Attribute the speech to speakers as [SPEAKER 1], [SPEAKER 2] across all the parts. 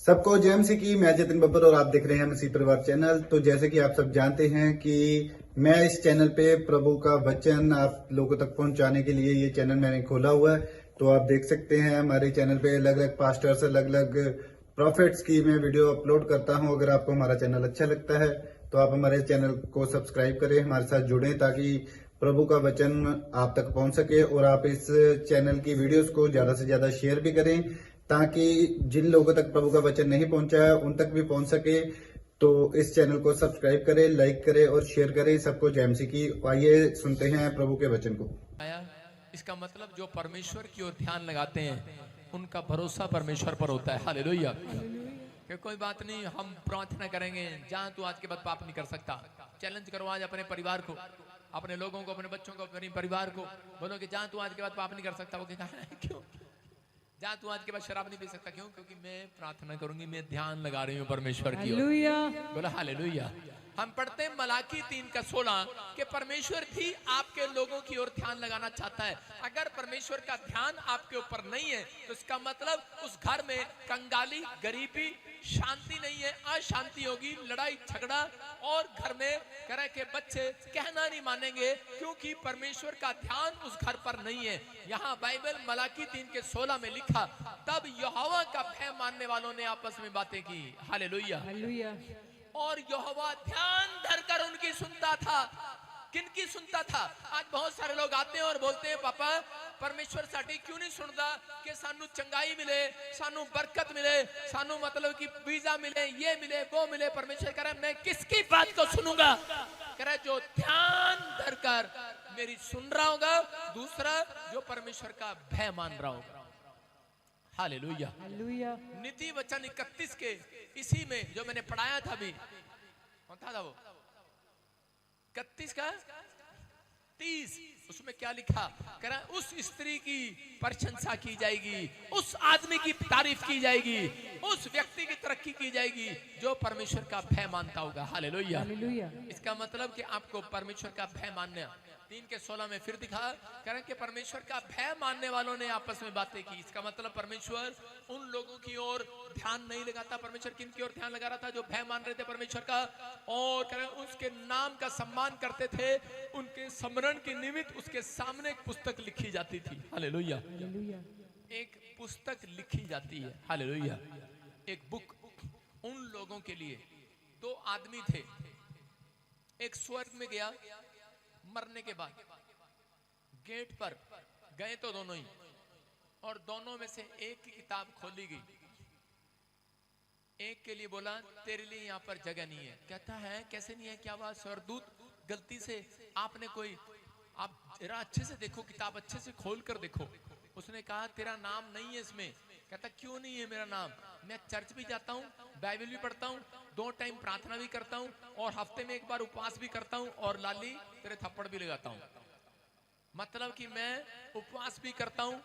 [SPEAKER 1] सबको जय मसीह की। मैं जतिन बब्बर और आप देख रहे हैं मसीह परिवार चैनल। तो जैसे कि आप सब जानते हैं कि मैं इस चैनल पे प्रभु का वचन आप लोगों तक पहुंचाने के लिए ये चैनल मैंने खोला हुआ है। तो आप देख सकते हैं हमारे चैनल पे अलग अलग पास्टर्स, अलग अलग प्रॉफिट्स की मैं वीडियो अपलोड करता हूं। अगर आपको हमारा चैनल अच्छा लगता है तो आप हमारे चैनल को सब्सक्राइब करें, हमारे साथ जुड़ें ताकि प्रभु का वचन आप तक पहुंच सके। और आप इस चैनल की वीडियोस को ज्यादा से ज्यादा शेयर भी करें ताकि जिन लोगों तक प्रभु का वचन नहीं पहुंचा है उन तक भी पहुंच सके। तो इस चैनल को सब्सक्राइब करें, लाइक करें और शेयर करें। सबको जय मसीह की। आइए सुनते हैं प्रभु के वचन को।
[SPEAKER 2] आया इसका मतलब जो परमेश्वर की ओर ध्यान लगाते हैं उनका भरोसा परमेश्वर पर होता है। हालेलुया। कि कोई बात नहीं, हम प्रार्थना करेंगे। जहां तू आज के बाद पाप नहीं कर सकता, चैलेंज करो आज अपने परिवार को, अपने लोगों को, अपने बच्चों को, अपने परिवार को। बोलो कि जहां तू आज के बाद पाप नहीं कर सकता। वो कहा क्यों? जहां तू आज के बाद शराब नहीं पी सकता, क्यों? क्योंकि मैं प्रार्थना करूंगी, मैं ध्यान लगा रही हूँ परमेश्वर की ओर। बोलो हालेलुया। हम पढ़ते हैं मलाकी 3:16 कि परमेश्वर भी आपके लोगों की ओर ध्यान लगाना चाहता है। अगर परमेश्वर का ध्यान आपके ऊपर नहीं है तो इसका मतलब उस घर में कंगाली, गरीबी, शांति नहीं है, अशांति होगी, लड़ाई झगड़ा, और घर में करे के बच्चे कहना नहीं मानेंगे क्योंकि परमेश्वर का ध्यान उस घर पर नहीं है। यहाँ बाइबल मलाकी 3:16 में लिखा, तब यहोवा का भय मानने वालों ने आपस में बातें की। हालेलुया। और यहोवा ध्यान धरकर उनकी सुनता था। किनकी सुनता था? आज बहुत सारे लोग आते हैं और बोलते हैं, पापा परमेश्वर साडी क्यों नहीं सुनता कि सानू चंगाई मिले, सानू बरकत मिले, सानू मतलब कि वीजा मिले, ये मिले, वो मिले। परमेश्वर कह रहा है, मैं किसकी बात को सुनूंगा? कह रहा है जो ध्यान धरकर मेरी सुन रहा होगा। दूसरा, जो परमेश्वर का भय मान रहा होगा। हालेलुया। नीति वचन 31 के इसी में जो मैंने पढ़ाया था अभी, कौन था वो 31 का 30, उसमें क्या लिखा? कह रहा है उस स्त्री की प्रशंसा की जाएगी, उस आदमी की तारीफ की जाएगी, उस व्यक्ति की तरक्की की जाएगी जो परमेश्वर का भय मानता होगा। हालेलुया। इसका मतलब कि आपको परमेश्वर का भय मानना। 3:16 में फिर दिखा, कह रहे कि परमेश्वर का भय मानने वालों ने आपस में बातें की। इसका मतलब परमेश्वर उन लोगों की ओर ध्यान नहीं लगाता। परमेश्वर किन की ओर ध्यान लगा रहा था? जो भय मान रहे थे परमेश्वर का, और कह रहे उसके नाम का सम्मान करते थे। उनके स्मरण के निमित्त उसके सामने एक पुस्तक लिखी जाती थी। हालेलुया। एक पुस्तक लिखी जाती है। हालेलुया। एक बुक उन लोगों के लिए। 2 आदमी थे, एक स्वर्ग में गया मरने के बाद, गेट पर गए तो दोनों ही, और दोनों में से एक की किताब खोली गई। एक के लिए बोला तेरे लिए यहाँ पर जगह नहीं है। कहता है कैसे नहीं है? क्या बात? स्वर्गदूत गलती से आपने कोई, आप जरा अच्छे से देखो, किताब अच्छे से खोल कर देखो। उसने कहा तेरा नाम नहीं है इसमें। कहता क्यों नहीं है मेरा नाम? मैं चर्च भी जाता हूँ, बाइबल भी पढ़ता हूँ, 2 टाइम प्रार्थना भी करता हूँ, और हफ्ते में 1 बार उपवास भी करता हूँ, और लाली तेरे थप्पड़ भी लगाता हूँ। मतलब कि मैं उपवास भी करता हूँ,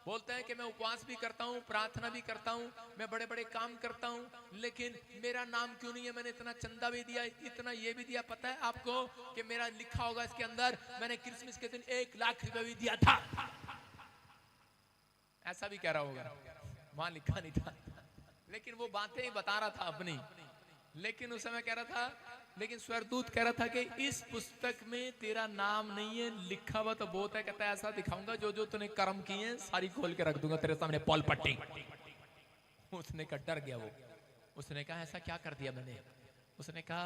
[SPEAKER 2] बोलता है कि मैं उपवास भी करता हूँ, प्रार्थना भी करता हूँ, मैं बड़े बड़े काम करता हूँ, लेकिन मेरा नाम क्यों नहीं है? मैंने इतना चंदा भी दिया, इतना ये भी दिया। पता है आपको कि मेरा लिखा होगा इसके अंदर, मैंने क्रिसमस के दिन 1 लाख रुपए भी दिया था। ऐसा भी कह रहा होगा, वहां लिखा नहीं था, लेकिन वो बातें ही बता रहा था अपनी। लेकिन उस समय कह रहा था, लेकिन स्वर्गदूत कह रहा था कि इस पुस्तक में तेरा नाम नहीं है, लिखा हुआ तो बहुत है। कहता है ऐसा दिखाऊंगा जो जो तूने कर्म किए हैं सारी खोल के रख दूंगा तेरे सामने, पॉल पट्टी। उसने कहा, डर गया वो। उसने कहा ऐसा क्या कर दिया मैंने? उसने कहा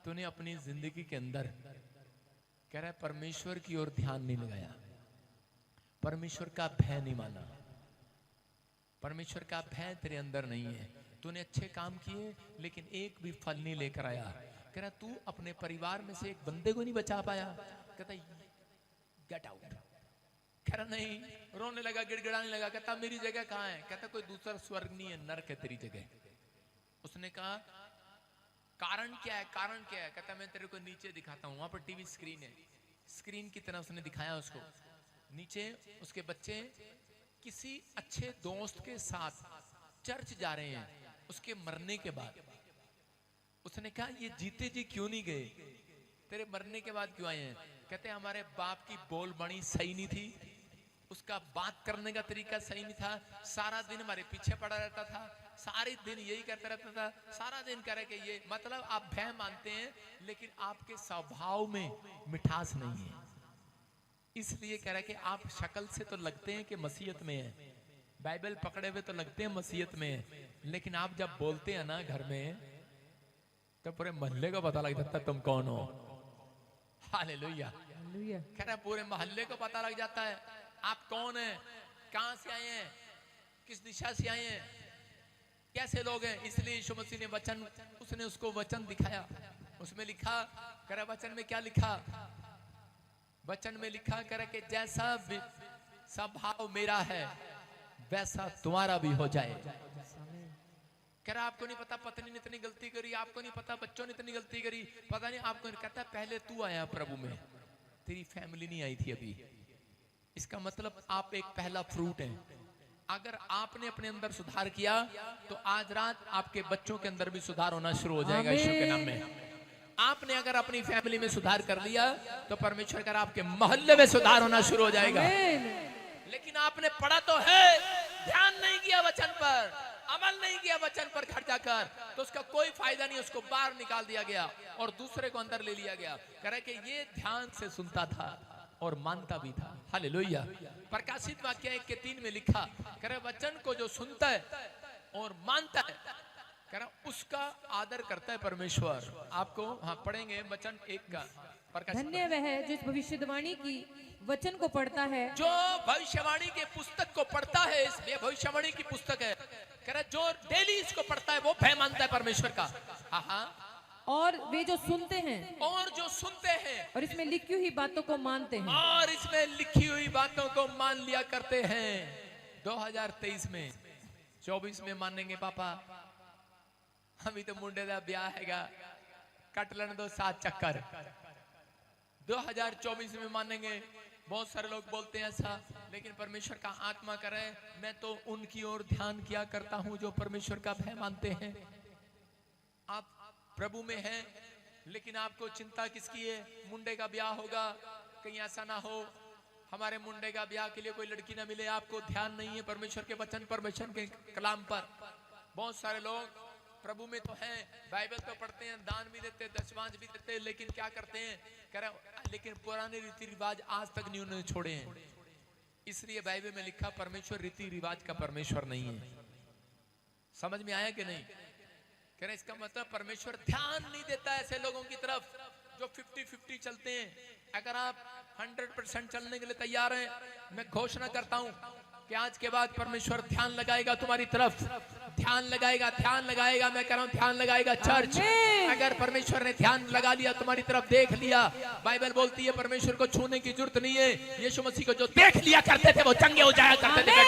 [SPEAKER 2] तूने अपनी जिंदगी के अंदर, कह रहा है परमेश्वर की ओर ध्यान नहीं लगाया, परमेश्वर का भय नहीं माना, परमेश्वर का भय तेरे अंदर नहीं है। तूने अच्छे काम किए लेकिन एक भी फल नहीं लेकर आया। कह रहा तू अपने परिवार में से एक बंदे को नहीं बचा पाया। कहता गेट आउट। कह रहा नहीं, रोने लगा, गिड़गिड़ाने लगा। कहता मेरी जगह कहाँ है? कहता कोई दूसरा स्वर्ग नहीं है, नरक है तेरी जगह। उसने कहा कारण क्या है? कारण क्या है? कहता मैं तेरे को नीचे दिखाता हूँ, वहां पर टीवी स्क्रीन है। स्क्रीन की तरह उसने दिखाया उसको। नीचे उसके बच्चे किसी अच्छे दोस्त के साथ चर्च जा रहे हैं उसके मरने के बाद। उसने कहा ये जीते जी क्यों नहीं गए? तेरे मरने के बाद क्यों आए हैं? कहते हमारे बाप की बोलबानी सही नहीं थी, उसका बात करने का तरीका सही नहीं था, सारा दिन हमारे पीछे पड़ा रहता था, सारे दिन यही करता रहता था, सारा दिन करे कि ये, मतलब आप भय मानते हैं लेकिन आपके स्वभाव में मिठास नहीं है। इसलिए कह रहा है कि आप शक्ल से तो लगते हैं कि मसीहत में है, बाइबल पकड़े हुए तो लगते हैं मसीहत में है, लेकिन आप जब बोलते हैं ना घर में तो पूरे मोहल्ले को पता लग जाता है तुम कौन हो। हालेलुया। कह रहा है पूरे मोहल्ले को पता लग जाता है आप कौन है, कहां से आए हैं, किस दिशा से आए हैं, कैसे लोग हैं। इसलिए यीशु मसीह ने वचन, उसने उसको वचन दिखाया, उसमें लिखा, कह रहा वचन में क्या लिखा, वचन में लिखा कह रहा कि जैसा स्वभाव मेरा है वैसा तुम्हारा भी हो जाए। कह रहा आपको नहीं पता पत्नी ने इतनी गलती करी, आपको नहीं पता बच्चों ने इतनी गलती करी, पता नहीं आपको नहीं। कहता पहले तू आया प्रभु में, तेरी फैमिली नहीं आई थी अभी। इसका मतलब आप एक पहला फ्रूट हैं। अगर आपने अपने अंदर सुधार किया तो आज रात आपके बच्चों के अंदर भी सुधार होना शुरू हो जाएगा यीशु के नाम में। आपने अगर अपनी फैमिली में सुधार कर लिया तो परमेश्वर कर आपके मोहल्ले में सुधार होना शुरू हो जाएगा। लेकिन आपने पढ़ा तो है, ध्यान नहीं किया वचन पर, अमल नहीं किया वचन पर घर जाकर, तो उसका कोई फायदा नहीं, उसको बाहर निकाल दिया गया और दूसरे को अंदर ले लिया गया। कह रहा कि ये ध्यान से सुनता था और मानता भी था। हालेलुया। प्रकाशित वाक्य 1:3 में लिखा, कह रहा वचन को जो सुनता है और मानता है, कह रहा उसका आदर करता है परमेश्वर। आपको हाँ पढ़ेंगे वचन 1 का।
[SPEAKER 3] धन्य वह है जो इस भविष्यवाणी की वचन को पढ़ता है,
[SPEAKER 2] जो भविष्यवाणी के पुस्तक को पढ़ता है। इसमें भविष्यवाणी की पुस्तक है, कह रहा जो डेली इसको पढ़ता है वो भय मानता है परमेश्वर का। हाँ।
[SPEAKER 3] और वे जो सुनते हैं,
[SPEAKER 2] और जो सुनते हैं
[SPEAKER 3] और इसमें लिखी हुई बातों को मानते हैं,
[SPEAKER 2] और इसमें लिखी हुई बातों को मान लिया करते हैं। 2023 में 24 में मानेंगे पापा, अभी तो मुंडे का ब्याह हैगा, कट लेने दो 7 चक्कर। 2024 में मानेंगे। बहुत सारे लोग बोलते हैं ऐसा, लेकिन परमेश्वर का आत्मा करे मैं तो उनकी ओर ध्यान किया करता हूं जो परमेश्वर का भय मानते हैं। आप प्रभु में हैं लेकिन आपको चिंता किसकी है? मुंडे का ब्याह होगा, कहीं ऐसा ना हो हमारे मुंडे का ब्याह के लिए कोई लड़की ना मिले। आपको ध्यान नहीं है परमेश्वर के वचन, परमेश्वर के कलाम पर। बहुत सारे लोग प्रभु में तो हैं, बाइबल तो पढ़ते हैं, दान भी देते हैं, दशमांश भी देते हैं, लेकिन क्या करते हैं? कह रहा लेकिन पुराने रीति रिवाज आज तक नहीं उन्होंने छोड़े हैं। इसलिए बाइबल में लिखा परमेश्वर रीति रिवाज का परमेश्वर नहीं है। समझ में आया कि नहीं? कह रहे इसका मतलब परमेश्वर ध्यान नहीं देता ऐसे लोगों की तरफ जो 50-50 चलते हैं। अगर आप 100% चलने के लिए तैयार हैं, मैं घोषणा करता हूं कि आज के बाद परमेश्वर ध्यान लगाएगा तुम्हारी तरफ, ध्यान लगाएगा, ध्यान लगाएगा। मैं कह रहा हूं ध्यान लगाएगा चर्च। अगर परमेश्वर ने ध्यान लगा लिया, तुम्हारी तरफ देख लिया, बाइबल बोलती है परमेश्वर को छूने की जरूरत नहीं है। यीशु मसीह को जो देख लिया करते थे वो चंगे हो जाया करते थे।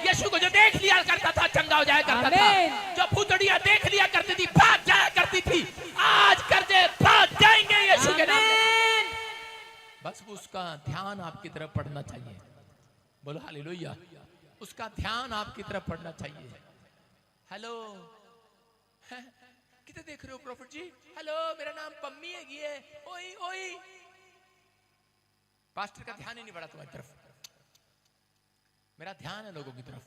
[SPEAKER 2] यीशु को जो देख लिया करता था चंगा हो जाया करता था। जो भूतड़ियां देख लिया करती थी भाग जाया करती थी, आज कर्जे भाग जाएंगे यीशु के नाम में। बस उसका ध्यान आपकी तरफ पड़ना चाहिए। बोलो हालेलुया। उसका ध्यान आपकी तरफ पड़ना चाहिए। हेलो, कितने देख रहे हो प्रॉफिट जी? हेलो, मेरा नाम पम्मी है। ओई ओई, पास्टर का ध्यान ही नहीं बढ़ा तुम्हारी तरफ। मेरा ध्यान है लोगों की तरफ।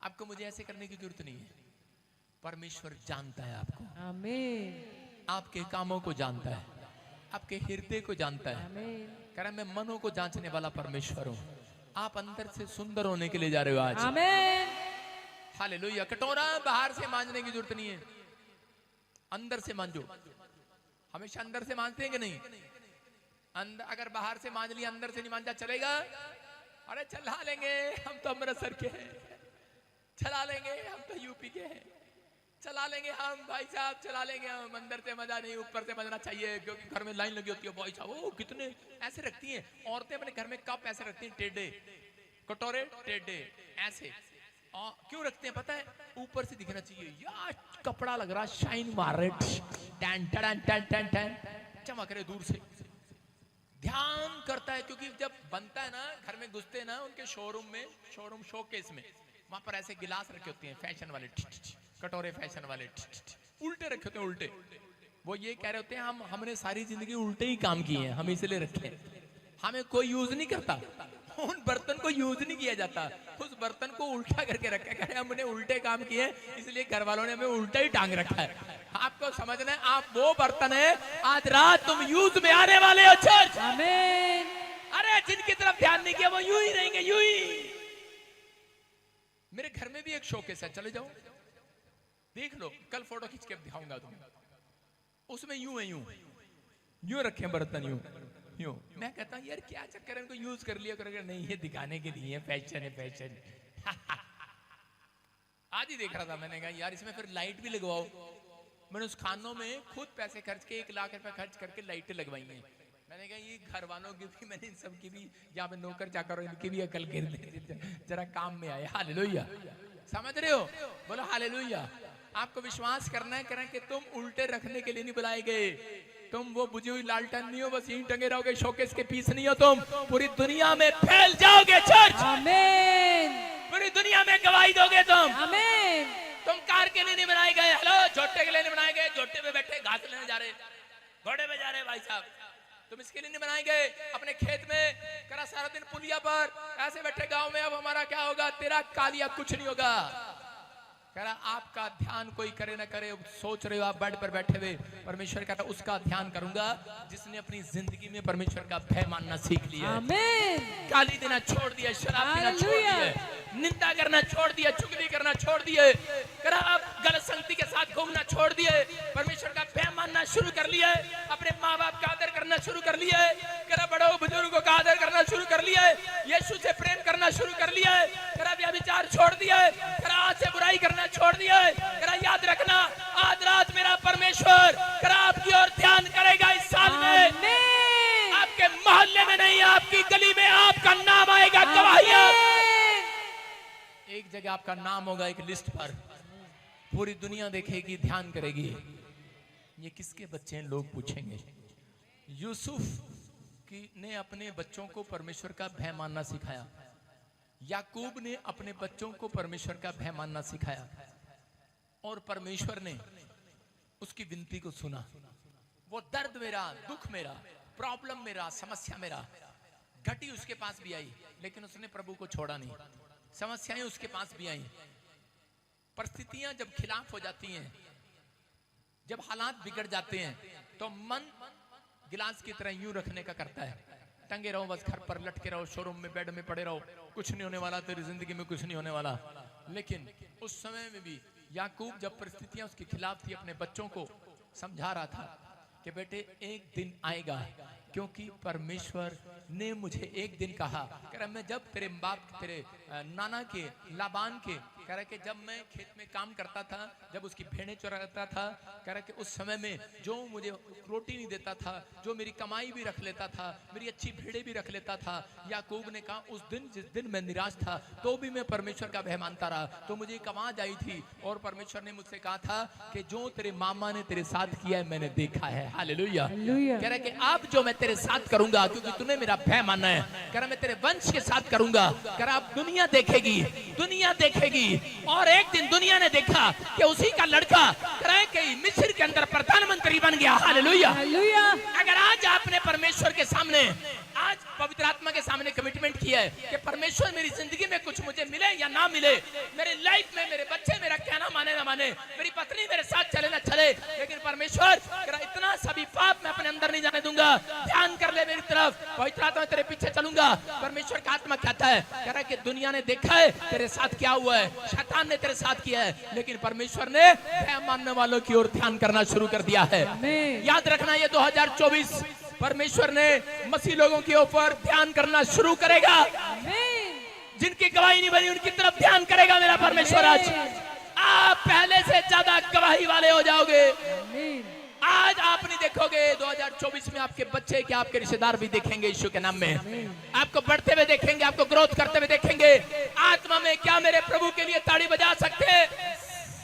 [SPEAKER 2] आपको मुझे ऐसे करने की जरूरत नहीं है। परमेश्वर जानता है आपको,
[SPEAKER 3] आमीन।
[SPEAKER 2] आपके कामों को जानता है, आपके हृदय को जानता है। कह रहा मैं मनों को जांचने वाला परमेश्वर हूं। आप अंदर से सुंदर होने के लिए जा रहे हो आज।
[SPEAKER 3] आमीन।
[SPEAKER 2] हालेलुया। कटोरा बाहर से मांजने की जरूरत नहीं है, अंदर से मांजो। हमेशा अंदर से मांजते हैं कि नहीं? अगर बाहर से मांज लिया, अंदर से नहीं मांजा चलेगा? अरे चला लेंगे, हम तो अमृतसर के हैं, चला लेंगे, हम तो यूपी के हैं, चला लेंगे हम भाई साहब, चला लेंगे हम। अंदर से मजा नहीं, ऊपर से मजना चाहिए, क्योंकि घर में लाइन लगी होती है। भाई साहब वो कितने ऐसे रखती हैं औरतें अपने घर में, कप ऐसे रखती हैं टेढ़े, कटोरे टेढ़े ऐसे। क्यों रखते हैं पता है? ऊपर से दिखना चाहिए यार, कपड़ा लग रहा, शाइन मार रहे, tan tan tan tan tan चमक रहे दूर से। ध्यान करता है, क्योंकि जब बनता है ना, घर में घुसते हैं ना उनके शोरूम में, शोरूम शोकेस में, वहां पर ऐसे गिलास रखे होते हैं फैशन वाले, कटोरे फैशन वाले उल्टे रखे होते हैं, उल्टे। वो ये कह रहे होते हैं हमने सारी जिंदगी उल्टे ही काम किए हैं, हम इसलिए रखे हैं, हमें कोई यूज नहीं करता। उन बर्तन को यूज नहीं किया जाता, उस बर्तन को उल्टा करके रखा है। हमने उल्टे काम किए इसलिए घर वालों ने हमें उल्टा ही टांग रखा है। आपको समझना है, आप वो बर्तन है, आज रात तुम यूज में आने वाले हो चर्च।
[SPEAKER 3] आमीन।
[SPEAKER 2] अरे जिनकी तरफ ध्यान नहीं किया वो यूं ही रहेंगे, यूं ही। मेरे घर में भी एक शोकेस है, चले जाओ देख लो, कल फोटो खींच के दिखाऊंगा तुम्हें। उसमें यूं है, यूं रखे बर्तन, यूं। मैं कहता हूं यार क्या चक्कर है, इनको यूज कर लिया करोगे। नहीं, ये दिखाने के लिए फैशन है, फैशन। आज ही देख रहा था, मैंने कहा यार इसमें फिर लाइट भी लगवाओ। मैंने उस खानों में खुद पैसे खर्च के 1 लाख रुपए खर्च करके लाइटें लगवाई हैं। मैंने कहा ये घर वालों की भी, मैंने इन सब की भी, यहाँ पे नौकर चाकर इनकी भी अकल गिर दे, जरा काम में आए। हालेलुया, समझ रहे हो? बोलो हालेलुया। आपको विश्वास करना है, करें कि तुम उल्टे रखने के लिए नहीं बुलाए गए। तुम वो बुझी हुई लालटेन नहीं हो, बस यहीं टंगे रहोगे, शोकेस के पीस नहीं हो। तुम पूरी दुनिया में फैल जाओगे चर्च।
[SPEAKER 3] आमीन।
[SPEAKER 2] पूरी दुनिया में गवाही दोगे तुम।
[SPEAKER 3] आमीन।
[SPEAKER 2] तुम कार के लिए नहीं बनाए गए, हेलो, झोटे के लिए नहीं बनाए गए। झोटे पे बैठे घास लेने जा रहे, घोड़े पे जा रहे भाई साहब, तुम इसके लिए नहीं बनाए गए। अपने खेत में करा सारा दिन पुलिया पर ऐसे बैठे, गांव में अब हमारा क्या होगा, तेरा कालिया कुछ नहीं होगा। कह रहा आपका ध्यान कोई करे ना करे, सोच रहे हो आप बेड पर बैठे हुए, परमेश्वर कहता उसका ध्यान करूंगा जिसने अपनी जिंदगी में परमेश्वर का भय मानना सीख लिया।
[SPEAKER 3] आमीन।
[SPEAKER 2] गाली देना छोड़ दिया, शराब पीना छोड़
[SPEAKER 3] हालेलुया।
[SPEAKER 2] दिया, निंदा करना छोड़ दिया, चुगली करना छोड़ दिए, करा आप गलत संगति के साथ घूमना छोड़ दिए, परमेश्वर का भय मानना शुरू कर लिया, अपने माँ बाप का आदर करना शुरू कर लिया, करा बड़ों बुजुर्गों का आदर करना शुरू कर लिया, यीशु से प्रेम करना शुरू कर लिया, करा व्यभिचार छोड़ दिया, करा आज से बुराई करना छोड़ दिया। करा याद रखना, आज रात मेरा परमेश्वर करा आपकी ओर ध्यान करेगा। इस साल में
[SPEAKER 3] आमीन।
[SPEAKER 2] आपके मोहल्ले में नहीं, आपकी गली में आपका नाम आएगा। गवाहियां, एक जगह आपका नाम होगा एक लिस्ट पर, पूरी दुनिया देखेगी, ध्यान करेगी, ये किसके बच्चे हैं, लोग पूछेंगे। यूसुफ ने अपने बच्चों को परमेश्वर का भय मानना सिखाया, याकूब ने अपने बच्चों को परमेश्वर का भय मानना सिखाया, और परमेश्वर ने उसकी विनती को सुना। वो दर्द मेरा, दुख मेरा, प्रॉब्लम मेरा, समस्या मेरा घटी उसके पास भी आई, लेकिन उसने प्रभु को छोड़ा नहीं। समस्याएं उसके पास भी आई, परिस्थितियां जब खिलाफ हो जाती हैं, जब हालात बिगड़ जाते हैं, तो मन गिलास की तरह यूं रखने का करता है, टंगे रहो बस, घर पर लटके रहो, शोरूम में बेड में पड़े रहो, कुछ नहीं होने वाला, तेरी जिंदगी में कुछ नहीं होने वाला। लेकिन उस समय में भी याकूब जब परिस्थितियां उसके खिलाफ थी, अपने बच्चों को समझा रहा था कि बेटे एक दिन आएगा, क्योंकि परमेश्वर ने मुझे एक दिन कहा, कह रहा मैं जब तेरे बाप, तेरे नाना के, लाबान के, कह रहा कि जब मैं खेत में काम करता था, जब उसकी भेड़ें चराता था, कह रहा कि उस समय में जो मुझे रोटी नहीं देता था, जो मेरी कमाई भी रख लेता था, मेरी अच्छी भेड़ें भी रख लेता था, याकूब ने कहा उस दिन जिस दिन मैं निराश था तो भी मैं परमेश्वर का भय मानता रहा, तो मुझे एक आवाज आई थी और परमेश्वर ने मुझसे कहा था कि जो तेरे मामा ने तेरे साथ किया है मैंने देखा है। हालेलुया। कह रहा कि अब जो मैं तेरे साथ करूंगा, क्योंकि तूने मेरा भय माना है, कह रहा मैं तेरे वंश के साथ करूंगा। कह रहा अब दुनिया देखेगी, दुनिया देखेगी। और एक दिन दुनिया ने देखा कि उसी का लड़का कि मिस्र के अंदर प्रधानमंत्री बन गया। हालेलुया। अगर आज आपने परमेश्वर के सामने, आज पवित्र आत्मा के सामने कमिटमेंट किया है कि परमेश्वर मेरी जिंदगी में कुछ मुझे मिले या ना मिले, मेरे लाइफ में मेरे बच्चे मेरा कहना माने ना माने, मेरी पत्नी मेरे साथ चले ना चले, लेकिन परमेश्वर इतना सभी पाप मैं अपने अंदर नहीं जाने दूंगा, ध्यान कर ले मेरी तरफ, पवित्र आत्मा तेरे पीछे चलूंगा। परमेश्वर का आत्मा कहता है, कह रहा है कि दुनिया ने देखा है तेरे साथ क्या हुआ है, शैतान ने तेरे साथ किया है, लेकिन परमेश्वर ने भय मानने वालों की ओर ध्यान करना शुरू कर दिया है। याद रखना ये 2024 परमेश्वर ने मसीह लोगों के ऊपर ध्यान करना शुरू करेगा। जिनकी गवाही नहीं बनी उनकी तरफ ध्यान करेगा मेरा परमेश्वर। आज आप पहले से ज्यादा गवाही वाले हो जाओगे। आज आप नहीं देखोगे, 2024 में आपके बच्चे क्या आपके रिश्तेदार भी देखेंगे यीशु के नाम में, आपको बढ़ते हुए देखेंगे, आपको ग्रोथ करते हुए देखेंगे। आत्मा में क्या मेरे प्रभु के लिए ताड़ी बजा सकते हैं?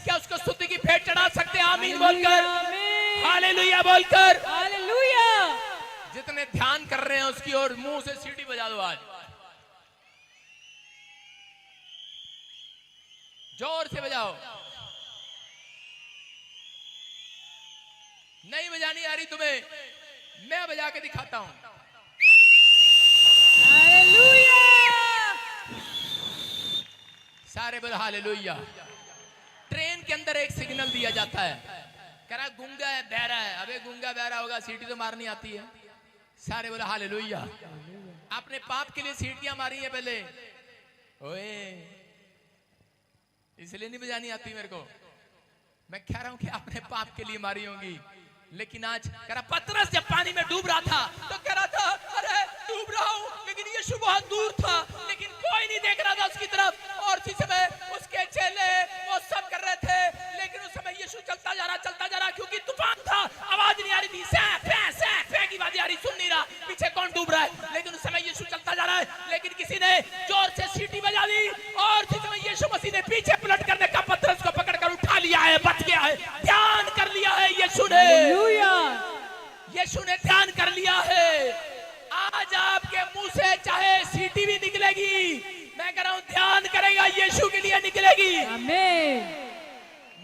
[SPEAKER 2] क्या उसको स्तुति की भेंट चढ़ा सकते हैं? आमीन बोलकर, हालेलुया बोलकर।
[SPEAKER 3] हालेलुया।
[SPEAKER 2] जितने ध्यान कर रहे हैं उसकी ओर मुंह से सीटी बजा दो, आज जोर से बजाओ। नहीं बजानी आ रही तुम्हें, मैं बजा के दिखाता हूं।
[SPEAKER 3] हालेलुया।
[SPEAKER 2] सारे बोल हालेलुया। ट्रेन के अंदर एक सिग्नल दिया जाता है, कह रहा गूंगा है बहरा है। अबे गूंगा बहरा होगा, सीटी तो मारनी आती है। सारे बोले हालेलुया। आपने पाप के लिए सीटियां मारी है पहले, ओए इसलिए नहीं बजानी आती मेरे को। मैं कह रहा हूं कि आपने पाप के लिए मारी होंगी, लेकिन आज कह रहा पतरस जब पानी में डूब रहा था तो कह रहा था अरे डूब रहा हूं, लेकिन यीशु बहुत दूर था, लेकिन कोई नहीं देख रहा था उसकी तरफ। और उसी समय उसके चेले वो सब कर रहे थे, लेकिन उस समय यीशु चलता जा रहा, क्योंकि तूफान था, आवाज नहीं आ रही थी, सैं की आवाज आ रही, सुन नहीं रहा पीछे कौन डूब रहा है। लेकिन उस समय यीशु चलता जा रहा है, लेकिन किसी ने जोर से सीटी बजा दी और उसी समय यीशु मसीह ने पीछे पलट कर देखा, पतरस को पकड़कर उठा लिया है, बच गया है, ध्यान कर लिया है यीशु ने। यीशु ने ध्यान कर लिया है। आज आपके मुंह से चाहे सीटी भी निकलेगी, मैं कह रहा हूं ध्यान करेगा यीशु के लिए निकलेगी।
[SPEAKER 3] आमीन।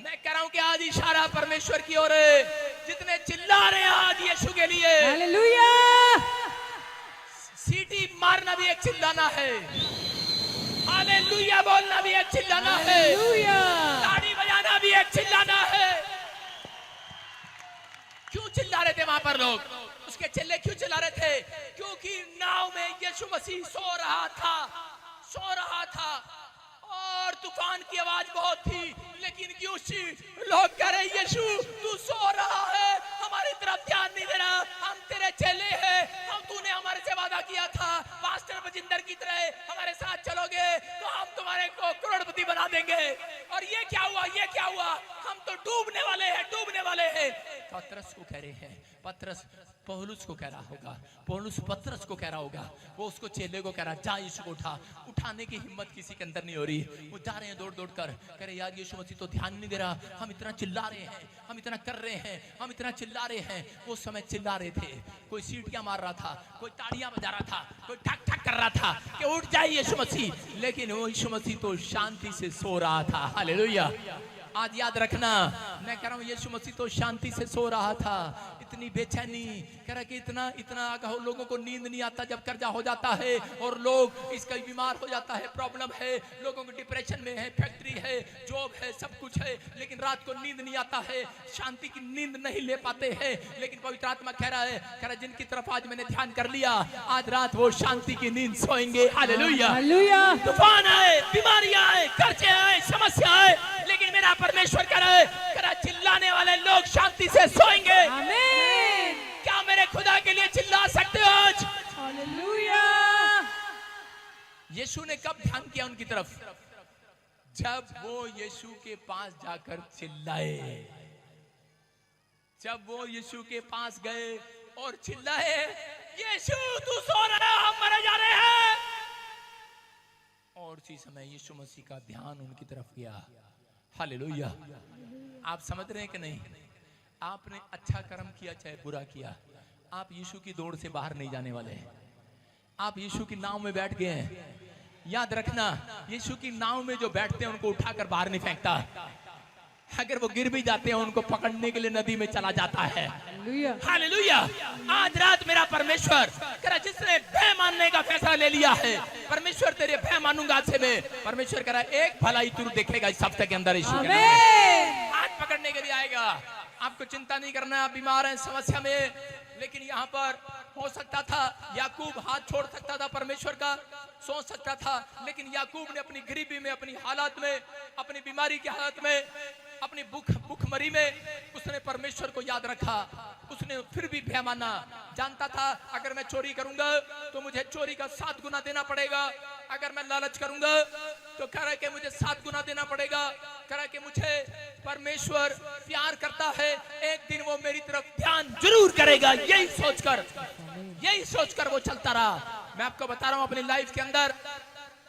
[SPEAKER 2] मैं कह रहा हूं कि आज इशारा परमेश्वर की ओर है, जितने चिल्ला रहे हैं आज यीशु के लिए,
[SPEAKER 3] हालेलुया।
[SPEAKER 2] सीटी मारना भी एक चिल्लाना है, हालेलुया बोलना भी एक चिल्लाना है, ताड़ी बजाना भी एक चिल्लाना है। क्यों चिल्ला रहे थे वहां पर लोग? उसके चिल्ले क्यों चिल्ला रहे थे? क्योंकि नाव में यीशु मसीह सो रहा था और तूफान की आवाज बहुत थी, लेकिन क्यों लोग कह रहे यीशु तू सो रहा है, हमारी तरफ ध्यान नहीं दे रहा, हम तेरे चेले हैं, हम तूने हमारे से वादा किया था मास्टर बजिंदर की तरह हमारे साथ चलोगे तो हम तुम्हारे को करोड़पति बना देंगे। और ये क्या हुआ, हम तो डूबने वाले हैं। पतरस को कह रहे हैं, पतरस पौलुस को कह रहा होगा, पौलुस पतरस को कह रहा होगा, वो उसको चेले को कह रहा जा यीशु को उठाने की हिम्मत किसी के अंदर नहीं हो रही। वो जा रहे हैं दौड़ कर, कह रहे यार यीशु मसीह तो ध्यान नहीं दे रहा, हम इतना चिल्ला रहे हैं, हम इतना कर रहे हैं, हम इतना चिल्ला रहे हैं। वो समय चिल्ला रहे थे, कोई सीटियां मार रहा था, कोई ताड़ियां बजा रहा था, कोई ठक ठक कर रहा था कि उठ जाए यीशु मसीह, लेकिन वो यीशु मसीह तो शांति से सो रहा था। हालेलुया। आज याद रखना, मैं कह रहा हूं यीशु मसीह तो शांति से सो रहा था। इतनी बेचैनी, कह रहा कि इतना कहो, लोगों को नींद नहीं आता जब कर्जा हो जाता है और लोग इसका बीमार हो जाता है, प्रॉब्लम है, लोगों को डिप्रेशन में है, फैक्ट्री है, जॉब है, सब कुछ है, लेकिन रात को नींद नहीं आता है, शांति की नींद नहीं ले पाते हैं। लेकिन पवित्र आत्मा कह रहा है जिनकी तरफ आज मैंने ध्यान कर लिया, आज रात वो शांति की नींद सोएंगे। हालेलुया। तूफान आए, बीमारियां आए, कर्जे आए, समस्या आए, लेकिन मेरा परमेश्वर कह रहा है चिल्लाने वाले लोग शांति से सोएंगे।
[SPEAKER 3] आमीन।
[SPEAKER 2] क्या मेरे खुदा के लिए चिल्ला सकते हो आज?
[SPEAKER 3] हालेलुया।
[SPEAKER 2] यीशु ने कब ध्यान किया उनकी तरफ? जब वो यीशु के पास जाकर चिल्लाए, जब वो यीशु के पास गए और चिल्लाए यीशु तू सो रहा है, हम मरे जा रहे हैं। और उसी समय यीशु मसीह का ध्यान उनकी तरफ गया। हालेलुया। आप समझ रहे हैं कि नहीं? आपने अच्छा कर्म किया चाहे बुरा किया, आप यीशु की दौड़ से बाहर नहीं जाने वाले हैं। आप यीशु की नाव में बैठ गए हैं, याद रखना यीशु की नाव में जो बैठते हैं उनको उठाकर बाहर नहीं फेंकता। अगर वो गिर भी जाते हैं उनको पकड़ने के लिए नदी में चला जाता है। हालेलुया। आज रात मेरा परमेश्वर कह जिसने भय मानने का फैसला ले लिया है, परमेश्वर तेरे भय मानूंगा आज से मैं। परमेश्वर कह रहा है एक भलाई तू देखेगा इस हफ्ते के अंदर, यीशु के नाम आज पकड़ने के लिए आएगा। आपको चिंता नहीं करना, आप बीमार हैं, समस्या में, लेकिन यहाँ पर हो सकता था याकूब हाथ छोड़ सकता था परमेश्वर का, सोच सकता था, लेकिन याकूब ने अपनी गरीबी में, अपनी हालात में, अपनी बीमारी की हालत में, अपनी भूखमरी में उसने परमेश्वर को याद रखा। उसने फिर भी भय माना, जानता था अगर मैं चोरी करूंगा तो मुझे चोरी का 7 गुना देना पड़ेगा, अगर मैं लालच करूंगा तो कह रहा है कि मुझे 7 गुना देना पड़ेगा, कह रहा है कि मुझे परमेश्वर प्यार करता है, एक दिन वो मेरी तरफ ध्यान जरूर करेगा। यही सोचकर वो चलता रहा। मैं आपको बता रहा हूं अपनी लाइफ के अंदर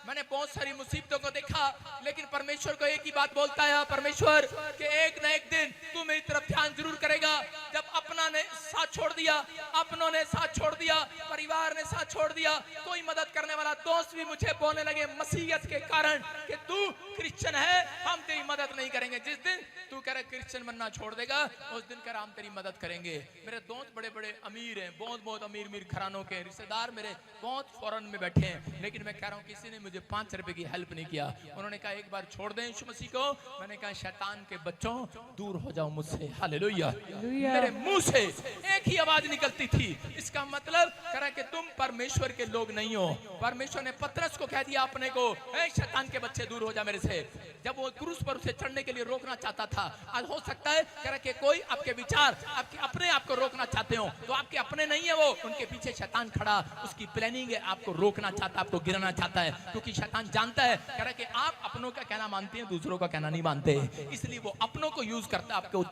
[SPEAKER 2] मैंने बहुत सारी मुसीबतों को देखा, लेकिन परमेश्वर को एक ही बात बोलता है, परमेश्वर कि एक न एक दिन तू मेरी तरफ ध्यान जरूर करेगा। जब अपना ने साथ छोड़ दिया, अपनों ने साथ छोड़ दिया, परिवार ने साथ छोड़ दिया, कोई मदद करने वाला दोस्त भी मुझे बोलने लगे मसीहत के कारण कि तू क्रिश्चियन है, हम तेरी मदद नहीं करेंगे। जिस दिन तू कह रहे क्रिश्चियन बनना छोड़ देगा, उस दिन कर हम तेरी मदद करेंगे। मेरे दोस्त बड़े बड़े अमीर हैं, बहुत बहुत अमीर घरानों के रिश्तेदार मेरे बहुत फॉरेन में बैठे हैं, लेकिन मैं कह रहा हूँ किसी ने मुझे 5 रुपए की हेल्प नहीं किया। उन्होंने कहा एक बार छोड़ दें यीशु मसीह को। मैंने कहा शैतान के बच्चों दूर हो जाओ मुझसे। हालेलुया। मेरे मुंह से एक ही आवाज निकलती थी, इसका मतलब करा कि तुम परमेश्वर के लोग नहीं हो। परमेश्वर ने पतरस को कह दिया अपने को, ए शैतान के बच्चे दूर हो जा मेरे से। जब वो क्रूस पर उसे चढ़ने के लिए रोकना चाहता था, आज हो सकता है करा कि कोई आपके विचार आपके अपने आप को रोकना चाहते हो, तो आपके अपने नहीं है वो, उनके पीछे शैतान खड़ा, उसकी प्लानिंग है, आपको रोकना चाहता है, आपको गिराना चाहता है, क्योंकि शैतान जानता है करा कि आप अपनों का कहना मानते हैं, दूसरों का कहना नहीं मानते, इसलिए वो अपनों को यूज करता है आपको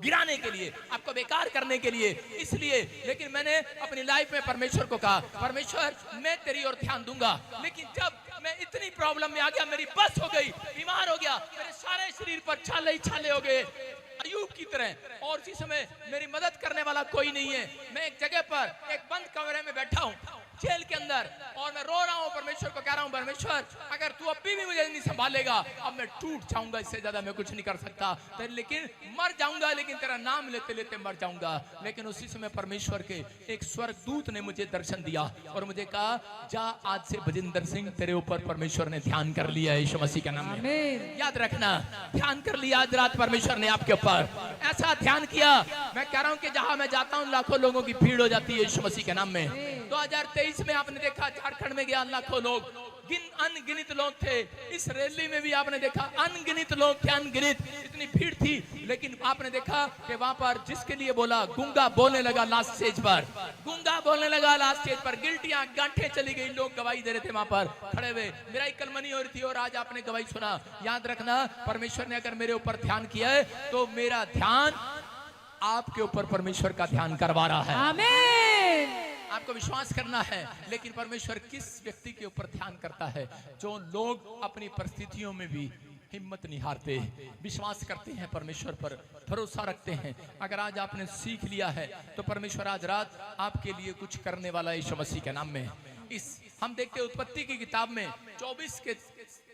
[SPEAKER 2] गिराने के लिए, आपको बेकार करने के लिए। इसलिए लेकिन मैंने अपनी लाइफ में परमेश्वर को कहा, परमेश्वर मैं तेरी ओर ध्यान दूंगा। लेकिन जब मैं इतनी प्रॉब्लम में आ गया, मेरी बस हो गई, बीमार हो गया, मेरे सारे शरीर पर छाले ही छाले हो गए अयूब की तरह, और इसी समय मेरी मदद करने वाला कोई नहीं है। मैं एक जगह पर एक बंद कमरे में बैठा हूँ जेल के अंदर, और मैं रो रहा हूँ, परमेश्वर को कह रहा हूँ, परमेश्वर अगर तू अभी भी मुझे नहीं संभालेगा, अब मैं टूट जाऊंगा, इससे ज्यादा मैं कुछ नहीं कर सकता, लेकिन मर जाऊंगा, लेकिन तेरा नाम लेते लेते मर जाऊंगा। लेकिन उसी समय परमेश्वर के एक स्वर्गदूत ने मुझे दर्शन दिया और मुझे कहा, जा आज से बजिंदर सिंह तेरे ऊपर परमेश्वर ने ध्यान कर लिया है यीशु मसीह के नाम में। याद रखना, ध्यान कर लिया आज रात परमेश्वर ने आपके ऊपर, ऐसा ध्यान किया। मैं कह रहा हूँ कि जहां मैं जाता हूँ लाखों लोगों की भीड़ हो जाती है यीशु मसीह के नाम में। 2023 में आपने देखा झारखंड में गया, लाखों लोग, अनगिनित लोग थे। इस रैली में भी आपने देखा अनगिनित लोग थे, अनगिनित, इतनी भीड़ थी। लेकिन आपने देखा कि वहां पर जिसके लिए बोला, गूंगा बोलने लगा लास्ट स्टेज पर, गूंगा बोलने लगा लास्ट स्टेज पर, गिल्टियां गांठें चली गई, लोग गवाही दे रहे थे वहां पर खड़े हुए, मेरा एक कलमनी हो रही थी और आज आपने गवाही सुना। याद रखना, परमेश्वर ने अगर मेरे ऊपर ध्यान किया है तो मेरा ध्यान आपके ऊपर परमेश्वर का ध्यान करवा रहा है।
[SPEAKER 3] आमीन।
[SPEAKER 2] आपको विश्वास करना है, लेकिन परमेश्वर किस व्यक्ति के ऊपर ध्यान करता है? जो लोग अपनी परिस्थितियों में भी हिम्मत नहीं हारते, विश्वास करते हैं परमेश्वर पर, भरोसा रखते हैं। अगर आज आपने सीख लिया है तो परमेश्वर आज रात आपके लिए कुछ करने वाला है यीशु मसीह के नाम में। इस हम देखते हैं उत्पत्ति की किताब में 24 के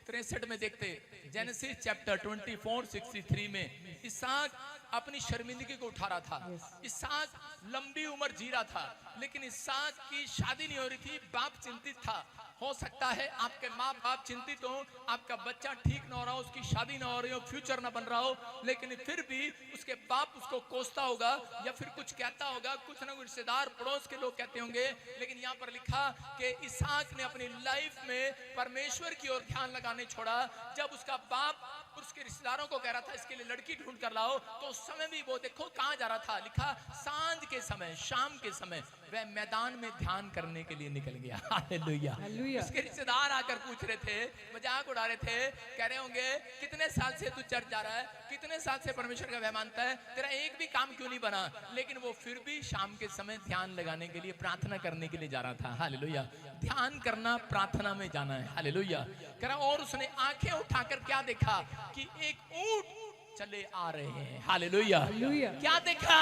[SPEAKER 2] 63 में देखते, जेनेसिस चैप्टर 24:63 में इसहाक अपनी शर्मिंदगी को उठा रहा था। इसहाक लंबी उम्र जी रहा था, लेकिन इसहाक की शादी नहीं हो रही थी, बाप चिंतित था। हो सकता है आपके माँ बाप चिंतित हो, आपका बच्चा ठीक ना हो रहा हो, उसकी शादी ना हो रही हो, फ्यूचर ना बन रहा हो, लेकिन फिर भी उसके बाप उसको कोसता होगा या फिर कुछ कहता होगा, कुछ ना कुछ रिश्तेदार पड़ोस के लोग कहते होंगे। लेकिन यहाँ पर लिखा कि इसहाक ने अपनी लाइफ में परमेश्वर की ओर ध्यान लगाने छोड़ा। जब उसका बाप उसके रिश्तेदारों को कह रहा था इसके लिए लड़की ढूंढ कर लाओ, तो उस समय भी वो देखो कहाँ जा रहा था, लिखा सांझ के समय, शाम के समय वह मैदान में ध्यान करने के लिए निकल गया। हालेलुया। उसके रिश्तेदार आकर पूछ रहे थे, मजाक उड़ा रहे थे, कह रहे होंगे कितने साल से तू चर्च जा रहा है, कितने साल से परमेश्वर का वह मानता है, तेरा एक भी काम क्यों नहीं बना? लेकिन वो फिर भी शाम के समय ध्यान लगाने के लिए, प्रार्थना करने के लिए जा रहा था। हालेलुया। ध्यान करना, प्रार्थना में जाना है। हालेलुया। कह रहा, और उसने आंखें उठाकर क्या देखा कि एक ऊंट चले आ रहे हैं। हालेलुया। क्या देखा?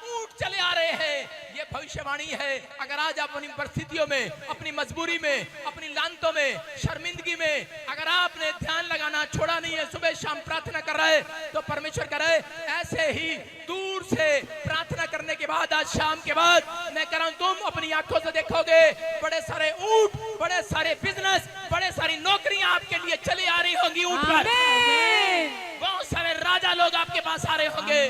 [SPEAKER 2] ऊंट चले आ रहे हैं। ये भविष्यवाणी है। अगर आज आप अपनी परिस्थितियों में, अपनी मजबूरी में, अपनी लानतों में, शर्मिंदगी में अगर आपने ध्यान लगाना छोड़ा नहीं है, सुबह शाम प्रार्थना कर रहे तो परमेश्वर कह रहे ऐसे ही दूर से प्रार्थना करने के बाद, आज शाम के बाद मैं कह रहा हूं, तुम अपनी आंखों से देखोगे बड़े सारे ऊंट, बड़े सारे बिजनेस, बड़े सारी नौकरियां आपके लिए चली आ रही होंगी ऊंट पर। बहुत सारे राजा लोग आपके पास आ रहे होंगे।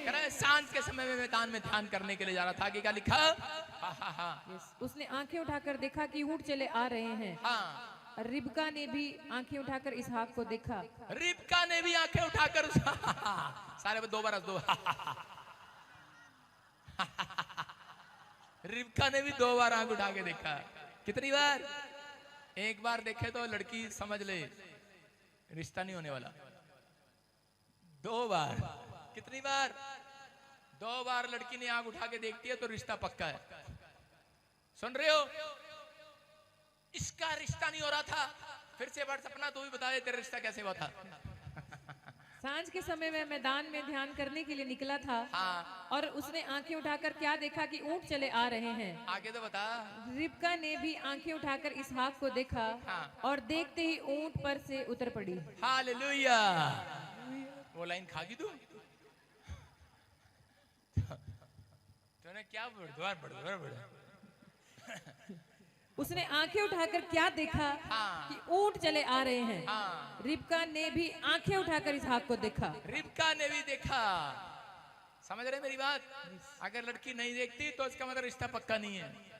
[SPEAKER 2] कह रहे सांझ के समय में मैदान में ध्यान करने के लिए जा रहा था। आगे क्या लिखा?
[SPEAKER 3] उसने आंखें उठाकर देखा कि ऊंट चले आ रहे हैं।
[SPEAKER 2] हाँ।
[SPEAKER 3] रिबका ने भी आंखें उठाकर इसहाक को देखा।
[SPEAKER 2] रिबका ने भी आंखें उठाकर सारे दो बार दो रिबका ने भी 2 बार आंख उठा के देखा। कितनी बार? एक बार देखे तो लड़की समझ ले रिश्ता नहीं होने वाला। 2 बार। कितनी बार? 2 बार लड़की ने आंख उठा के देखती है तो रिश्ता पक्का है। सुन रहे हो? इसका रिश्ता नहीं हो रहा था, फिर से बार सपना तू भी बता दे तेरा रिश्ता कैसे हुआ था।
[SPEAKER 3] सांझ के समय में मैदान में ध्यान करने के लिए निकला था।
[SPEAKER 2] हाँ।
[SPEAKER 3] और उसने आंखें उठाकर क्या देखा कि ऊंट चले आ रहे हैं।
[SPEAKER 2] आगे तो बता।
[SPEAKER 3] रिबका ने भी आंखें उठाकर इसहाक को देखा।
[SPEAKER 2] हाँ।
[SPEAKER 3] और देखते ही ऊंट पर से उतर पड़ी।
[SPEAKER 2] हालेलुया। वो लाइन खागी तू? तूने क्या बड़द्वार
[SPEAKER 3] उसने आंखें उठाकर क्या देखा
[SPEAKER 2] हाँ।
[SPEAKER 3] कि ऊंट चले आ रहे हैं।
[SPEAKER 2] हाँ।
[SPEAKER 3] रिबका ने भी आंखें उठाकर इसहाक को देखा।
[SPEAKER 2] रिबका ने भी देखा। समझ रहे मेरी बात? अगर लड़की नहीं देखती तो इसका मतलब रिश्ता पक्का नहीं है।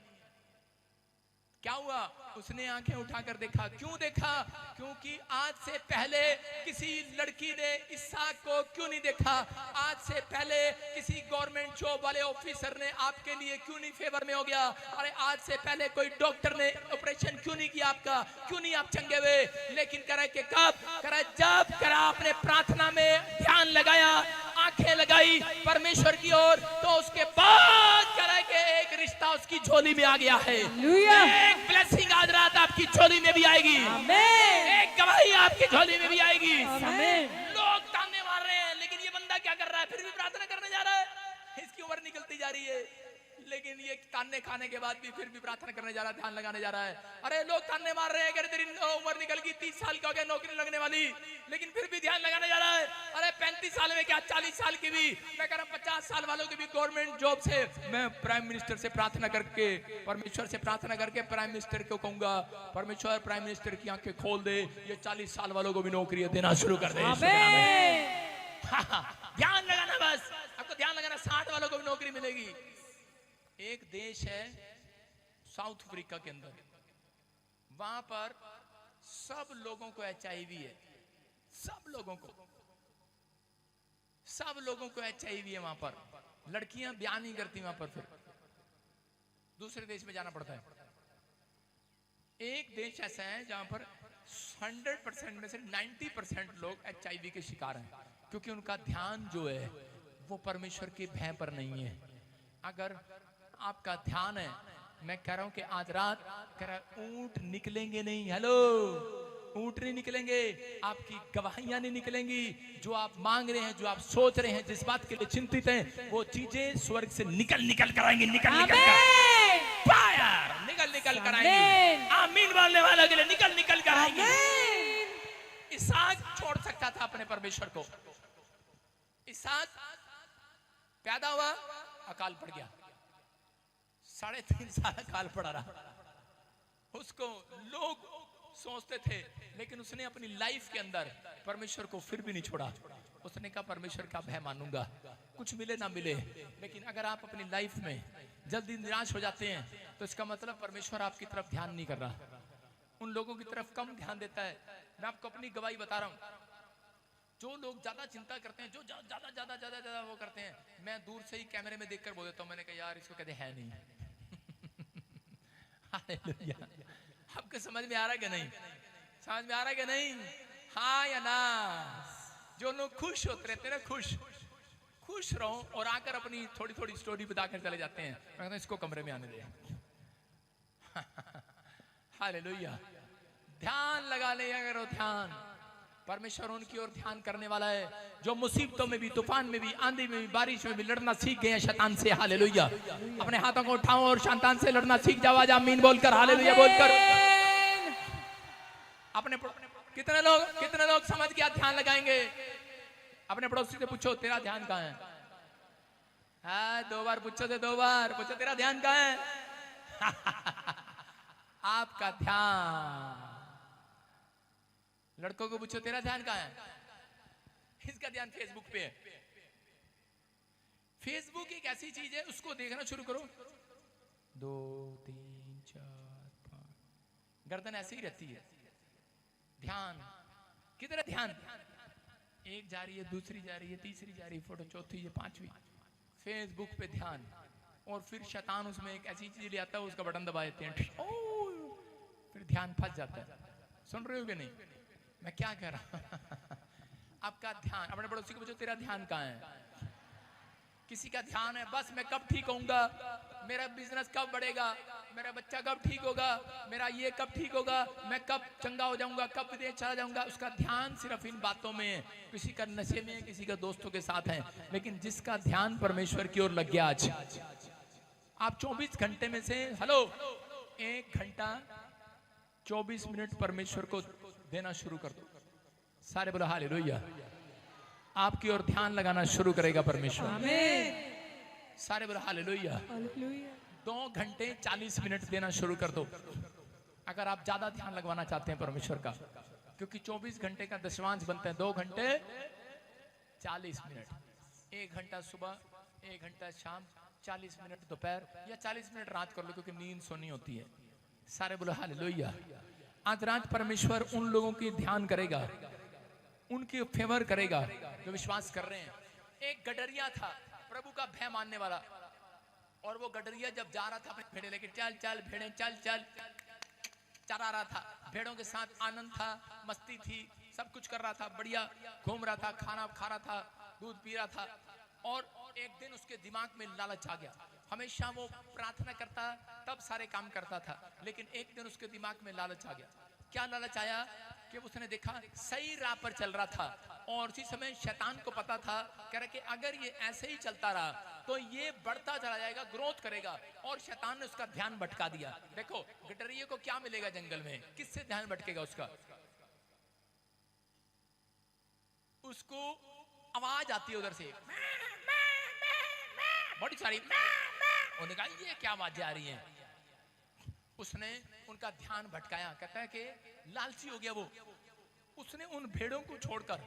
[SPEAKER 2] क्या हुआ? उसने आंखें उठाकर देखा। क्यों देखा? क्योंकि आज से पहले किसी लड़की ने इसहाक को क्यों नहीं देखा? आज से पहले किसी गवर्नमेंट जॉब वाले ऑफिसर ने आपके लिए क्यों नहीं फेवर में हो गया? अरे आज से पहले कोई डॉक्टर ने ऑपरेशन क्यों नहीं किया आपका? क्यों नहीं आप चंगे हुए? लेकिन करे कि कब? करे जब करा आपने प्रार्थना में ध्यान लगाया, आंखें लगाई परमेश्वर की ओर, तो उसके बाद करे कि एक रिश्ता उसकी झोली में आ गया है। एक ब्लेसिंग आज रात आपकी झोली में भी आएगी। एक गवाही आपकी झोली में भी आएगी। लोग ताने मार रहे हैं, लेकिन ये बंदा क्या कर रहा है? फिर भी प्रार्थना करने जा रहा है। इसकी उम्र निकलती जा रही है, लेकिन ये ताने खाने के बाद भी फिर भी प्रार्थना करने जा रहा है, ध्यान लगाने जा रहा है। अरे लोग ताने मार रहे हैं कि तेरी उम्र निकल गई, 30 साल का हो गया, नौकरी लगने वाली, लेकिन फिर भी ध्यान लगाने जा रहा है। अरे 35 साल में क्या, 40 साल की भी, मैं कह रहा हूं 50 साल वालों की भी गवर्नमेंट जॉब से मैं प्राइम मिनिस्टर से प्रार्थना करके, परमेश्वर से प्रार्थना करके प्राइम मिनिस्टर को कहूंगा, परमेश्वर प्राइम मिनिस्टर की आंखें खोल दे, ये 40 साल वालों को भी नौकरी देना शुरू कर दे। ध्यान लगाना, बस आपको ध्यान लगाना, 60 वालों को भी नौकरी मिलेगी। एक देश है साउथ अफ्रीका के अंदर, वहां पर सब लोगों को HIV है। सब लोगों को HIV है वहां पर। लड़कियां ब्याह नहीं करती वहां पर, फिर दूसरे देश में जाना पड़ता है। एक देश ऐसा है जहां पर 100% में से 90% लोग HIV के शिकार हैं, क्योंकि उनका ध्यान जो है वो परमेश्वर के भय पर नहीं है। अगर आपका ध्यान है, मैं कह रहा हूं कि आज रात कह रहा ऊंट निकलेंगे नहीं। हेलो, ऊंट नहीं निकलेंगे, आपकी गवाहियां नहीं निकलेंगी। जो आप मांग रहे हैं, जो आप सोच रहे हैं, जिस बात के लिए चिंतित हैं, वो चीजें स्वर्ग से निकल कर आएंगी। निकल कर आएंगी। आमीन बोलने वालों के लिए निकल कर आएंगी। इसहाक छोड़ सकता था अपने परमेश्वर को। इसहाक पैदा हुआ, अकाल पड़ गया, 3.5 साल अकाल पड़ा रहा। उसको लोग सोचते थे, लेकिन उसने अपनी लाइफ के अंदर परमेश्वर को फिर भी नहीं छोड़ा। उसने कहा परमेश्वर का भय मानूंगा, कुछ मिले ना मिले। लेकिन अगर आप अपनी लाइफ में जल्दी निराश हो जाते हैं, तो इसका मतलब परमेश्वर आपकी तरफ ध्यान नहीं कर रहा, उन लोगों की तरफ कम ध्यान देता है। मैं आपको अपनी गवाही बता रहा हूं, जो लोग ज्यादा चिंता करते हैं, जो ज्यादा वो करते हैं, मैं दूर से ही कैमरे में देखकर बोल देता हूं, मैंने कहा यार इसको कहते है नहीं। आपको समझ में आ रहा है कि नहीं? समझ में आ रहा है कि नहीं? हाँ या ना? जो लोग खुश होते रहते हैं ना, खुश रहो, और आकर अपनी थोड़ी स्टोरी बताकर चले जाते हैं। मैं कहता हूं इसको कमरे में आने दे। हालेलुया। ध्यान लगा ले, अगर ध्यान, परमेश्वर उनकी ओर ध्यान करने वाला है, जो मुसीबतों में भी, तूफान में भी, आंधी में भी, बारिश में भी लड़ना सीख गए हैं शैतान से। हालेलुया। अपने हाथों को उठाओ और शैतान से लड़ना सीख जाओ। आज आमीन बोलकर, हालेलुया बोलकर। अपने कितने लोग समझ गया ध्यान लगाएंगे? अपने पड़ोसी से पूछो तेरा ध्यान कहाँ है? हाँ, 2 बार पूछो, 2 बार पूछो तेरा ध्यान कहाँ है? आपका ध्यान, लड़कों को पूछो तेरा ध्यान कहाँ है? इसका ध्यान फेसबुक पे है। फेसबुक एक ऐसी चीज है, उसको देखना शुरू करो, 2 3 4 5, गर्दन ऐसे ही रहती है। ध्यान किधर है? ध्यान एक जा रही है, दूसरी जा रही है, तीसरी जा रही है, फोटो चौथी है, 5वीं। फेसबुक पे ध्यान, और फिर शैतान उसमें एक ऐसी चीज ले आता है, उसका बटन दबा देते हैं, फिर ध्यान फंस जाता है। सुन रहे हो कि नहीं मैं क्या कह रहा हूं? आपका ध्यान, अपने पड़ोसी को पूछो तेरा ध्यान कहाँ है? किसी का ध्यान है बस मैं कब ठीक होऊंगा, मेरा बिजनेस कब बढ़ेगा, मेरा बच्चा कब ठीक होगा, मेरा ये कब ठीक होगा, मैं कब चंगा हो जाऊंगा, कब विदेश चला जाऊंगा। उसका ध्यान सिर्फ इन बातों में है। किसी का नशे में, किसी का दोस्तों के साथ है। लेकिन जिसका ध्यान परमेश्वर की ओर लग गया, आज आप 24 घंटे में से 1 घंटा 24 मिनट परमेश्वर को देना शुरू कर दो। सारे बोलो हालेलुया। आपकी ओर ध्यान लगाना शुरू करेगा परमेश्वर।
[SPEAKER 3] आमीन।
[SPEAKER 2] सारे बोलो हालेलुया। 2 घंटे 40 मिनट देना शुरू कर दो अगर आप ज्यादा ध्यान लगवाना चाहते हैं परमेश्वर का, क्योंकि 24 घंटे का दशमांश बनता है 2 घंटे 40 मिनट। 1 घंटा सुबह, 1 घंटा शाम, 40 मिनट दोपहर या 40 मिनट रात कर लो, क्योंकि नींद सोनी होती है। सारे बोलो हालेलुया। आज रात परमेश्वर उन लोगों की ध्यान करेगा, उनकी फेवर करेगा जो विश्वास कर रहे हैं। एक गडरिया था प्रभु का भय मानने वाला, और वो गडरिया जब जा रहा था अपने भेड़े लेके, चल चल भेड़े चल चल, चरा रहा था, भेड़ों के साथ आनंद था, मस्ती थी, सब कुछ कर रहा था, बढ़िया घूम रहा था, खाना खा रहा था, दूध पी रहा था। और एक दिन उसके दिमाग में लालच आ गया। हमेशा वो प्रार्थना करता तब सारे काम करता था, लेकिन एक दिन उसके दिमाग में लालच आ गया। क्या लालच आया कि उसने देखा सही राह पर चल रहा था, और उसी समय शैतान को पता था, कह रहा कि अगर ये ऐसे ही चलता रहा तो ये बढ़ता चला जाएगा, ग्रोथ करेगा, और शैतान ने उसका ध्यान भटका दिया। देखो गडरिये को क्या मिलेगा जंगल में, किससे ध्यान भटकेगा उसका? उसको आवाज आती है उधर से, बड़ी सारी। उन्होंने कहा ये क्या आवाजें आ रही हैं? उसने उनका ध्यान भटकाया। कहता है कि लालची हो गया वो। उसने उन भेड़ों को छोड़कर,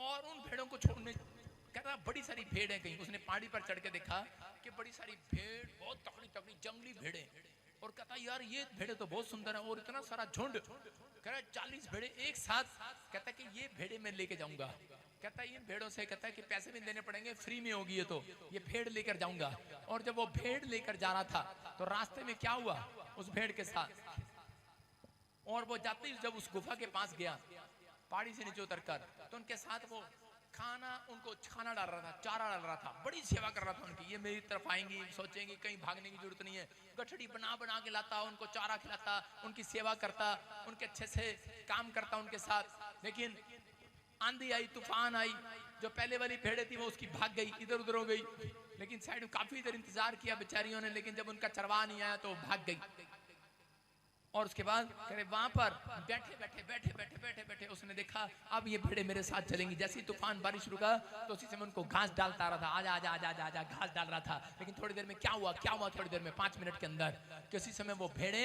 [SPEAKER 2] और उन भेड़ों को छोड़ने, कहता बड़ी सारी भेड़ है कहीं। उसने पहाड़ी पर चढ़ के देखा कि बड़ी सारी भेड़, बहुत तगड़ी तगड़ी जंगली भेड़े, और कहता यार ये भेड़े तो बहुत सुंदर है, और इतना सारा झुंड। कह रहा 40 भेड़े एक साथ। कहता कि ये भेड़े मैं लेके जाऊंगा। कहता है इन भेड़ों से, कहता है कि पैसे भी देने पड़ेंगे, फ्री में होगी ये तो, ये भेड़ लेकर जाऊंगा। और जब वो भेड़ लेकर जा रहा था तो रास्ते में क्या हुआ उस भेड़ के साथ, और वो जाते ही जब उस गुफा के पास गया, पहाड़ी से नीचे उतरकर, तो उनके साथ वो उनको खाना डाल रहा था, चारा डाल रहा था, बड़ी सेवा कर रहा था उनकी। ये मेरी तरफ आएंगी, सोचेंगी कहीं भागने की जरूरत नहीं है। गठड़ी बना बना के लाता, उनको चारा खिलाता, उनकी सेवा करता, उनके अच्छे से काम करता उनके साथ। लेकिन आंधी आई, तूफान आई, जो पहले वाली भेड़ें थी वो उसकी भाग गई, इधर उधर हो गई। लेकिन साइड में काफी देर इंतजार किया बेचारियों ने, लेकिन जब उनका चरवाहा नहीं आया तो वो भाग गई। और उसके बाद कह रहे वहां पर बैठे बैठे बैठे बैठे बैठे बैठे उसने देखा अब ये भेड़े मेरे साथ चलेंगी। जैसे ही तूफान बारिश रुका तो उसी समय उनको घास डालता रहा था, आजा आजा आजा आजा आजा, घास डाल रहा था। लेकिन थोड़ी देर में क्या हुआ थोड़ी देर में 5 मिनट के अंदर कि उसी समय वो भेड़े,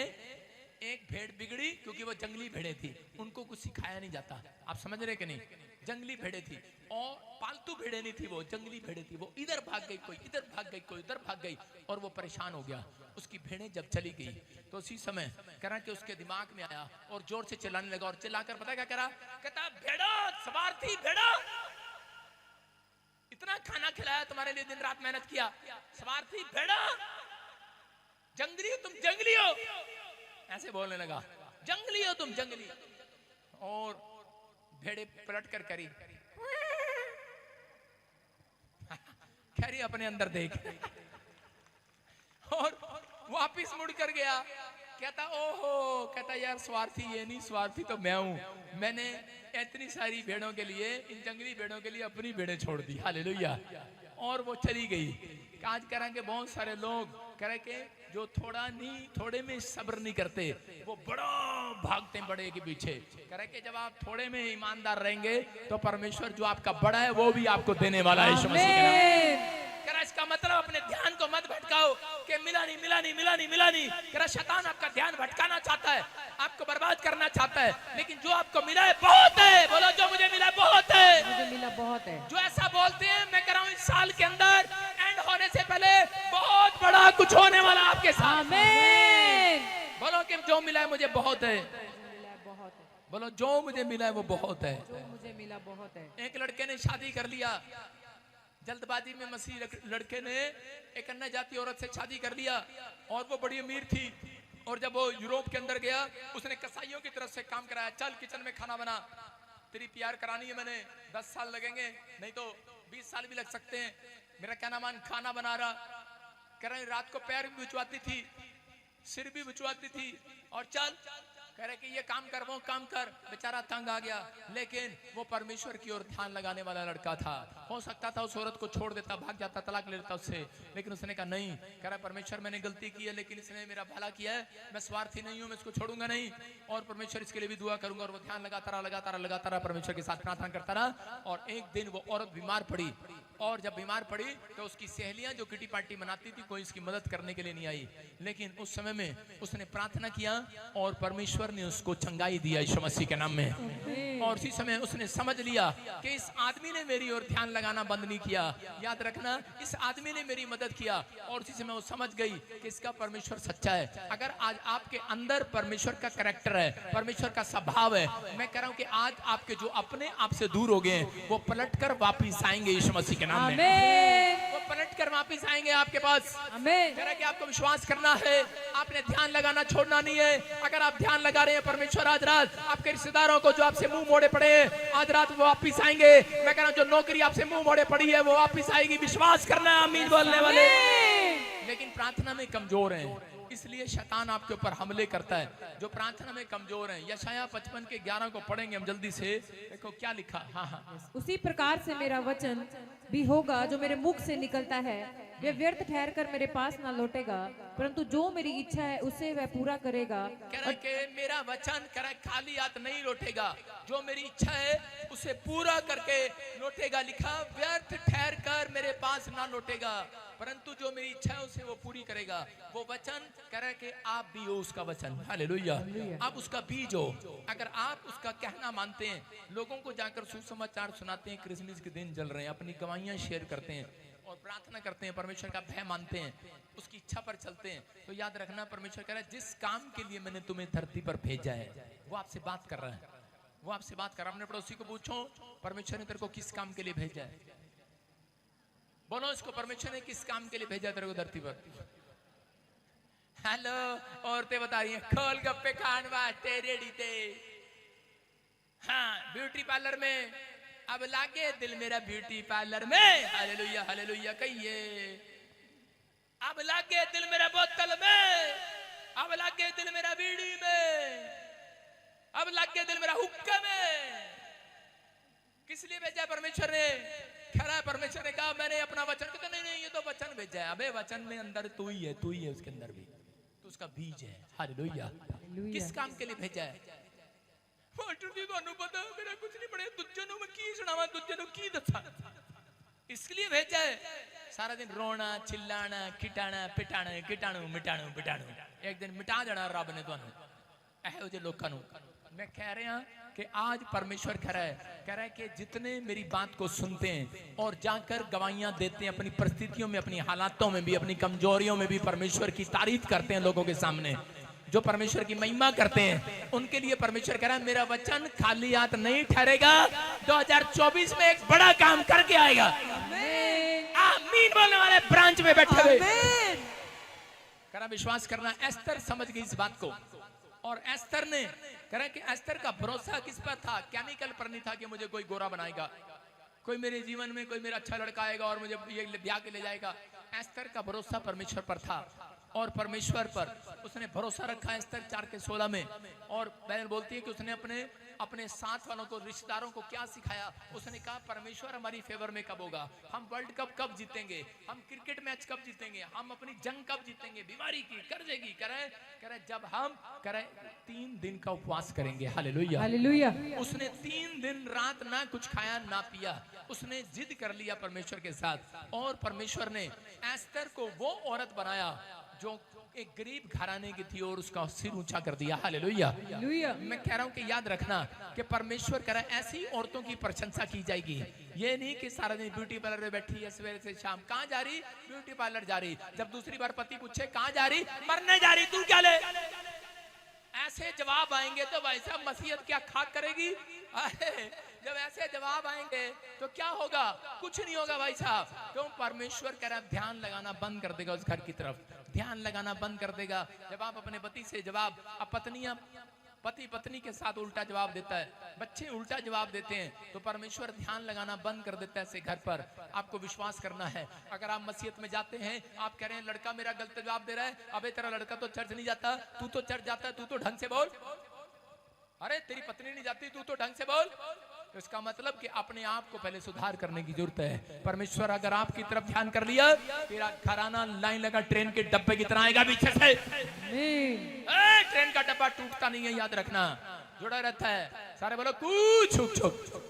[SPEAKER 2] एक भेड़ बिगड़ी, क्योंकि वो जंगली भेड़े थी, उनको कुछ सिखाया नहीं जाता। आप समझ रहे कि नहीं? जंगली भेड़े थी, और पालतू भेड़े नहीं थी, वो जंगली भेड़े थी। वो इधर भाग गई, कोई इधर भाग गई, कोई उधर भाग गई, और वो परेशान हो गया। उसकी भेड़ें जब चली गई तो उसी समय कह रहा कि उसके दिमाग में आया, और जोर से चिल्लाने लगा, और चिल्लाकर पता क्या कह रहा? कहता भेड़ा स्वार्थी भेड़ा, इतना खाना खिलाया तुम्हारे लिए, दिन रात मेहनत किया, स्वार्थी भेड़ा, जंगली हो तुम, जंगली हो, ऐसे बोलने लगा, जंगली हो तुम, जंगली। और भेड़े पलट कर करी, कह रही अपने अंदर देख, और वापिस मुड़ कर गया। कहता ओहो, कहता यार स्वार्थी ये नहीं, स्वार्थी तो मैं हूं। मैंने इतनी सारी भेड़ों के लिए, इन जंगली भेड़ों के लिए अपनी भेड़ें छोड़ दी। हालेलुया। और वो चली गई। आज कह रहे बहुत सारे लोग कह रहे कि जो थोड़े में सब्र नहीं करते, वो बड़ा भागते हैं बड़े के पीछे। कह रहे कि जब आप थोड़े में ईमानदार रहेंगे तो परमेश्वर जो आपका बड़ा है वो भी आपको देने वाला है। यीशु मसीह के नाम। इसका मतलब अपने ध्यान को मत भटकाओ कि मिला नहीं मिला नहीं मिला नहीं मिला नहीं। कह शैतान आपका ध्यान भटकाना चाहता है, आपको बर्बाद करना चाहता है, लेकिन जो आपको मिला है बहुत है। बोलो जो मुझे मिला बहुत है,
[SPEAKER 3] मुझे मिला बहुत है।
[SPEAKER 2] जो ऐसा बोलते हैं मैं कह रहा हूं इस साल के अंदर एंड होने से पहले बहुत बड़ा कुछ होने वाला आपके साथ। आमीन। बोलो कि जो मिला है मुझे बहुत है, बोलो जो मुझे मिला है वो बहुत है,
[SPEAKER 3] जो मुझे मिला बहुत है।
[SPEAKER 2] एक लड़के ने शादी कर लिया, जल्दबाजी में मसीह लड़के ने एक अन्य जाति औरत से शादी कर लिया, और वो बड़ी अमीर थी। और जब वो यूरोप के अंदर गया, उसने कसाईयों की तरफ से काम कराया, चल किचन में खाना बना, तेरी प्यार करानी है मैंने, 10 साल लगेंगे, नहीं तो 20 साल भी लग सकते हैं, मेरा क्या नाम, खाना बना रहा। कह रहे रात को पैर भी बिछवाती थी, सिर भी बिछवाती थी, और चल कह रहे कि ये काम कर वो काम कर, बेचारा तंग आ गया, लेकिन वो परमेश्वर की ओर ध्यान लगाने वाला लड़का था। हो सकता था उस औरत को छोड़ देता, भाग जाता, तलाक ले लेता उससे, लेकिन उसने कहा नहीं, कह रहा परमेश्वर मैंने गलती की है लेकिन इसने मेरा भला किया है, मैं स्वार्थी नहीं हूं, मैं इसको छोड़ूंगा नहीं, और परमेश्वर इसके लिए भी दुआ करूंगा। और वो ध्यान लगाता रहा, परमेश्वर के साथ प्रार्थना करता रहा। और एक दिन वो औरत बीमार पड़ी, और जब बीमार पड़ी तो उसकी सहेलियां जो किटी पार्टी मनाती थी कोई इसकी मदद करने के लिए नहीं आई, लेकिन उस समय में उसने प्रार्थना किया और परमेश्वर ने उसको चंगाई दिया यीशु मसीह के नाम में। और उसी समय उसने समझ लिया कि इस आदमी ने मेरी ओर ध्यान लगाना बंद नहीं किया, याद रखना इस आदमी ने मेरी मदद किया। और उसी समय वो समझ गई कि इसका परमेश्वर सच्चा है। अगर आज आपके अंदर परमेश्वर का कैरेक्टर है, परमेश्वर का स्वभाव है, मैं कह रहा हूं कि आज आपके जो अपने आप से दूर हो गए वो पलटकर वापिस आएंगे यीशु मसीह के नाम में। वो पलटकर वापिस आएंगे आपके पास। कह रहा कि आपको विश्वास करना है, आपने ध्यान लगाना छोड़ना नहीं है। अगर आप ध्यान लगा रहे हैं, परमेश्वर आज रात आपके रिश्तेदारों को जो आपसे मुंह मोड़े पड़े हैं आज रात वो वापिस आएंगे। मैं कह रहा हूं जो नौकरी आपसे मुंह मोड़े पड़ी है वो वापिस आएगी, विश्वास करना है आमीन बोलने वाले। लेकिन प्रार्थना में कमजोर हैं, इसलिए शैतान आपके ऊपर हमले करता है। जो प्रार्थना में कमजोर हैं, यशाया 55 के 11 को पढ़ेंगे हम जल्दी से। देखो क्या लिखा, हाँ।
[SPEAKER 3] उसी प्रकार से मेरा वचन भी होगा जो मेरे मुख से निकलता है, वे व्यर्थ ठहर कर मेरे पास ना लौटेगा, परंतु जो मेरी इच्छा है उसे वह पूरा करेगा।
[SPEAKER 2] कह रहा कि मेरा वचन कह रहा खाली हाथ नहीं लौटेगा, जो मेरी इच्छा है उसे पूरा करके लौटेगा। लिखा व्यर्थ ठहर कर मेरे पास ना लौटेगा, परंतु जो मेरी इच्छा है उसे वो पूरी करेगा। वो वचन कह रहा है कि आप भी हो उसका वचन, हालेलुया। आप उसका बीज हो। अगर आप उसका कहना मानते हैं, लोगों को जाकर सुसमाचार सुनाते हैं, क्रिसमस के दिन चल रहे हैं, अपनी गवाहियां शेयर करते हैं और प्रार्थना करते हैं, परमेश्वर का भय मानते हैं, उसकी इच्छा पर चलते हैं, तो याद रखना परमेश्वर कह रहा है जिस काम के लिए मैंने तुम्हें धरती पर भेजा है वो आपसे बात कर रहा है, वो आपसे बात कर रहा है। अपने पड़ोसी को पूछो परमेश्वर ने तेरे को किस काम के लिए भेजा है, बोलो इसको परमेश्वर ने किस काम के लिए भेजा तेरे को धरती पर। हेलो, औरतें बता रही हैं खोल गप्पे खान वास्ते रेडी थे, हाँ ब्यूटी पार्लर में अब लागे दिल मेरा ब्यूटी पार्लर में, हालेलुया हालेलुया कहिए। अब लागे दिल मेरा बोतल में, अब लागे दिल मेरा बीड़ी में, अब लागे दिल मेरा हुक्का में। किस लिए भेजा परमेश्वर ने? खरा है परमेश्वर ने कहा मैंने अपना वचन, कहते नहीं नहीं ये तो वचन भेजा है। अबे वचन में अंदर तू ही है, तू ही है उसके अंदर भी, तो उसका बीज है, हालेलुया। किस काम के लिए भेजा है? पता मेरा कुछ नहीं पड़े, तुझे मैं की सुनावा, तुझे की दसा, इसलिए भेजा है। सारा दिन रोना चिल्लाना खिटाना पिटाना कीटाणु मिटाणु पिटाणु, एक दिन मिटा देना रब ने तुहानू ਇਹੋ ਜਿਹੇ लोगों ਨੂੰ। मैं कह रहा कि आज परमेश्वर कह रहा है कि जितने मेरी बात को सुनते हैं और जाकर गवाहियां देते हैं अपनी परिस्थितियों में, अपनी हालातों में भी, अपनी कमजोरियों में भी परमेश्वर की तारीफ करते हैं लोगों के सामने, जो परमेश्वर की महिमा करते हैं, उनके लिए परमेश्वर कह रहा है मेरा वचन खाली हाथ नहीं ठहरेगा, 2024 में एक बड़ा काम करके आएगा। आमीन बोलने वाले ब्रांच में बैठे हुए कह रहा विश्वास करना। एस्तर समझ गई इस बात को, और एस्तर ने कह रहा कि एस्तर का भरोसा किस पर था? केमिकल पर नहीं था कि मुझे कोई गोरा बनाएगा, कोई मेरे जीवन में कोई मेरा अच्छा लड़का आएगा और मुझे ये ब्याह के ले जाएगा। एस्तर का भरोसा परमेश्वर पर था, और परमेश्वर पर उसने भरोसा रखा। एस्तर 4:16 में, और बहन बोलती है कि उसने अपने साथ वालों को, रिश्तेदारों को क्या सिखाया? उसने कहा परमेश्वर हमारी फेवर में कब होगा, हम वर्ल्ड कप कब जीतेंगे, हम क्रिकेट मैच कब जीतेंगे, हम अपनी जंग कब जीतेंगे, बीमारी की कर्जे की करे जब हम 3 दिन का उपवास करेंगे। Hallelujah
[SPEAKER 3] hallelujah.
[SPEAKER 2] उसने 3 दिन रात ना कुछ खाया ना पिया, उसने जिद कर लिया परमेश्वर के साथ, और परमेश्वर ने एस्तर को वो औरत बनाया जो एक गरीब घराने की थी और उसका सिर ऊंचा कर दिया। हालेलुया। मैं कह रहा हूं कि याद रखना कि परमेश्वर कह रहा है ऐसी औरतों की प्रशंसा की जाएगी। ये नहीं कि सारा दिन ब्यूटी पार्लर में बैठी है, सवेरे से शाम कहां जा रही, ब्यूटी पार्लर जा रही, जब दूसरी बार पति पूछे कहां जा रही, मरने जा रही, तू क्या ले, ऐसे जवाब आएंगे तो भाई साहब मसीहत क्या खाक करेगी। जब ऐसे जवाब आएंगे तो क्या होगा? कुछ नहीं होगा भाई साहब। क्यों? परमेश्वर कह रहा है ध्यान लगाना बंद कर देगा उस घर की तरफ, ध्यान लगाना बंद कर देगा। जब आप अपने पति से जवाब, अब पति पत्नी के साथ उल्टा जवाब देता है, बच्चे उल्टा जवाब देते हैं, तो परमेश्वर ध्यान लगाना बंद कर देता है ऐसे घर पर। आपको विश्वास करना है। अगर आप मसीहत में जाते हैं, आप कह रहे हैं लड़का मेरा गलत जवाब दे रहा है, अबे तेरा लड़का तो चर्च नहीं जाता, तू तो चर्च जाता है, तू तो ढंग से बोल, अरे तेरी पत्नी नहीं जाती, तू तो ढंग से बोल। तो इसका मतलब कि अपने आप को पहले सुधार करने की जरूरत है। परमेश्वर अगर आपकी तरफ ध्यान कर लिया, तेरा घराना लाइन लगा ट्रेन के डब्बे की तरह आएगा पीछे से। ट्रेन का डब्बा टूटता नहीं है, याद रखना, जुड़ा रहता है। सारे बोलो कू छुक छुक।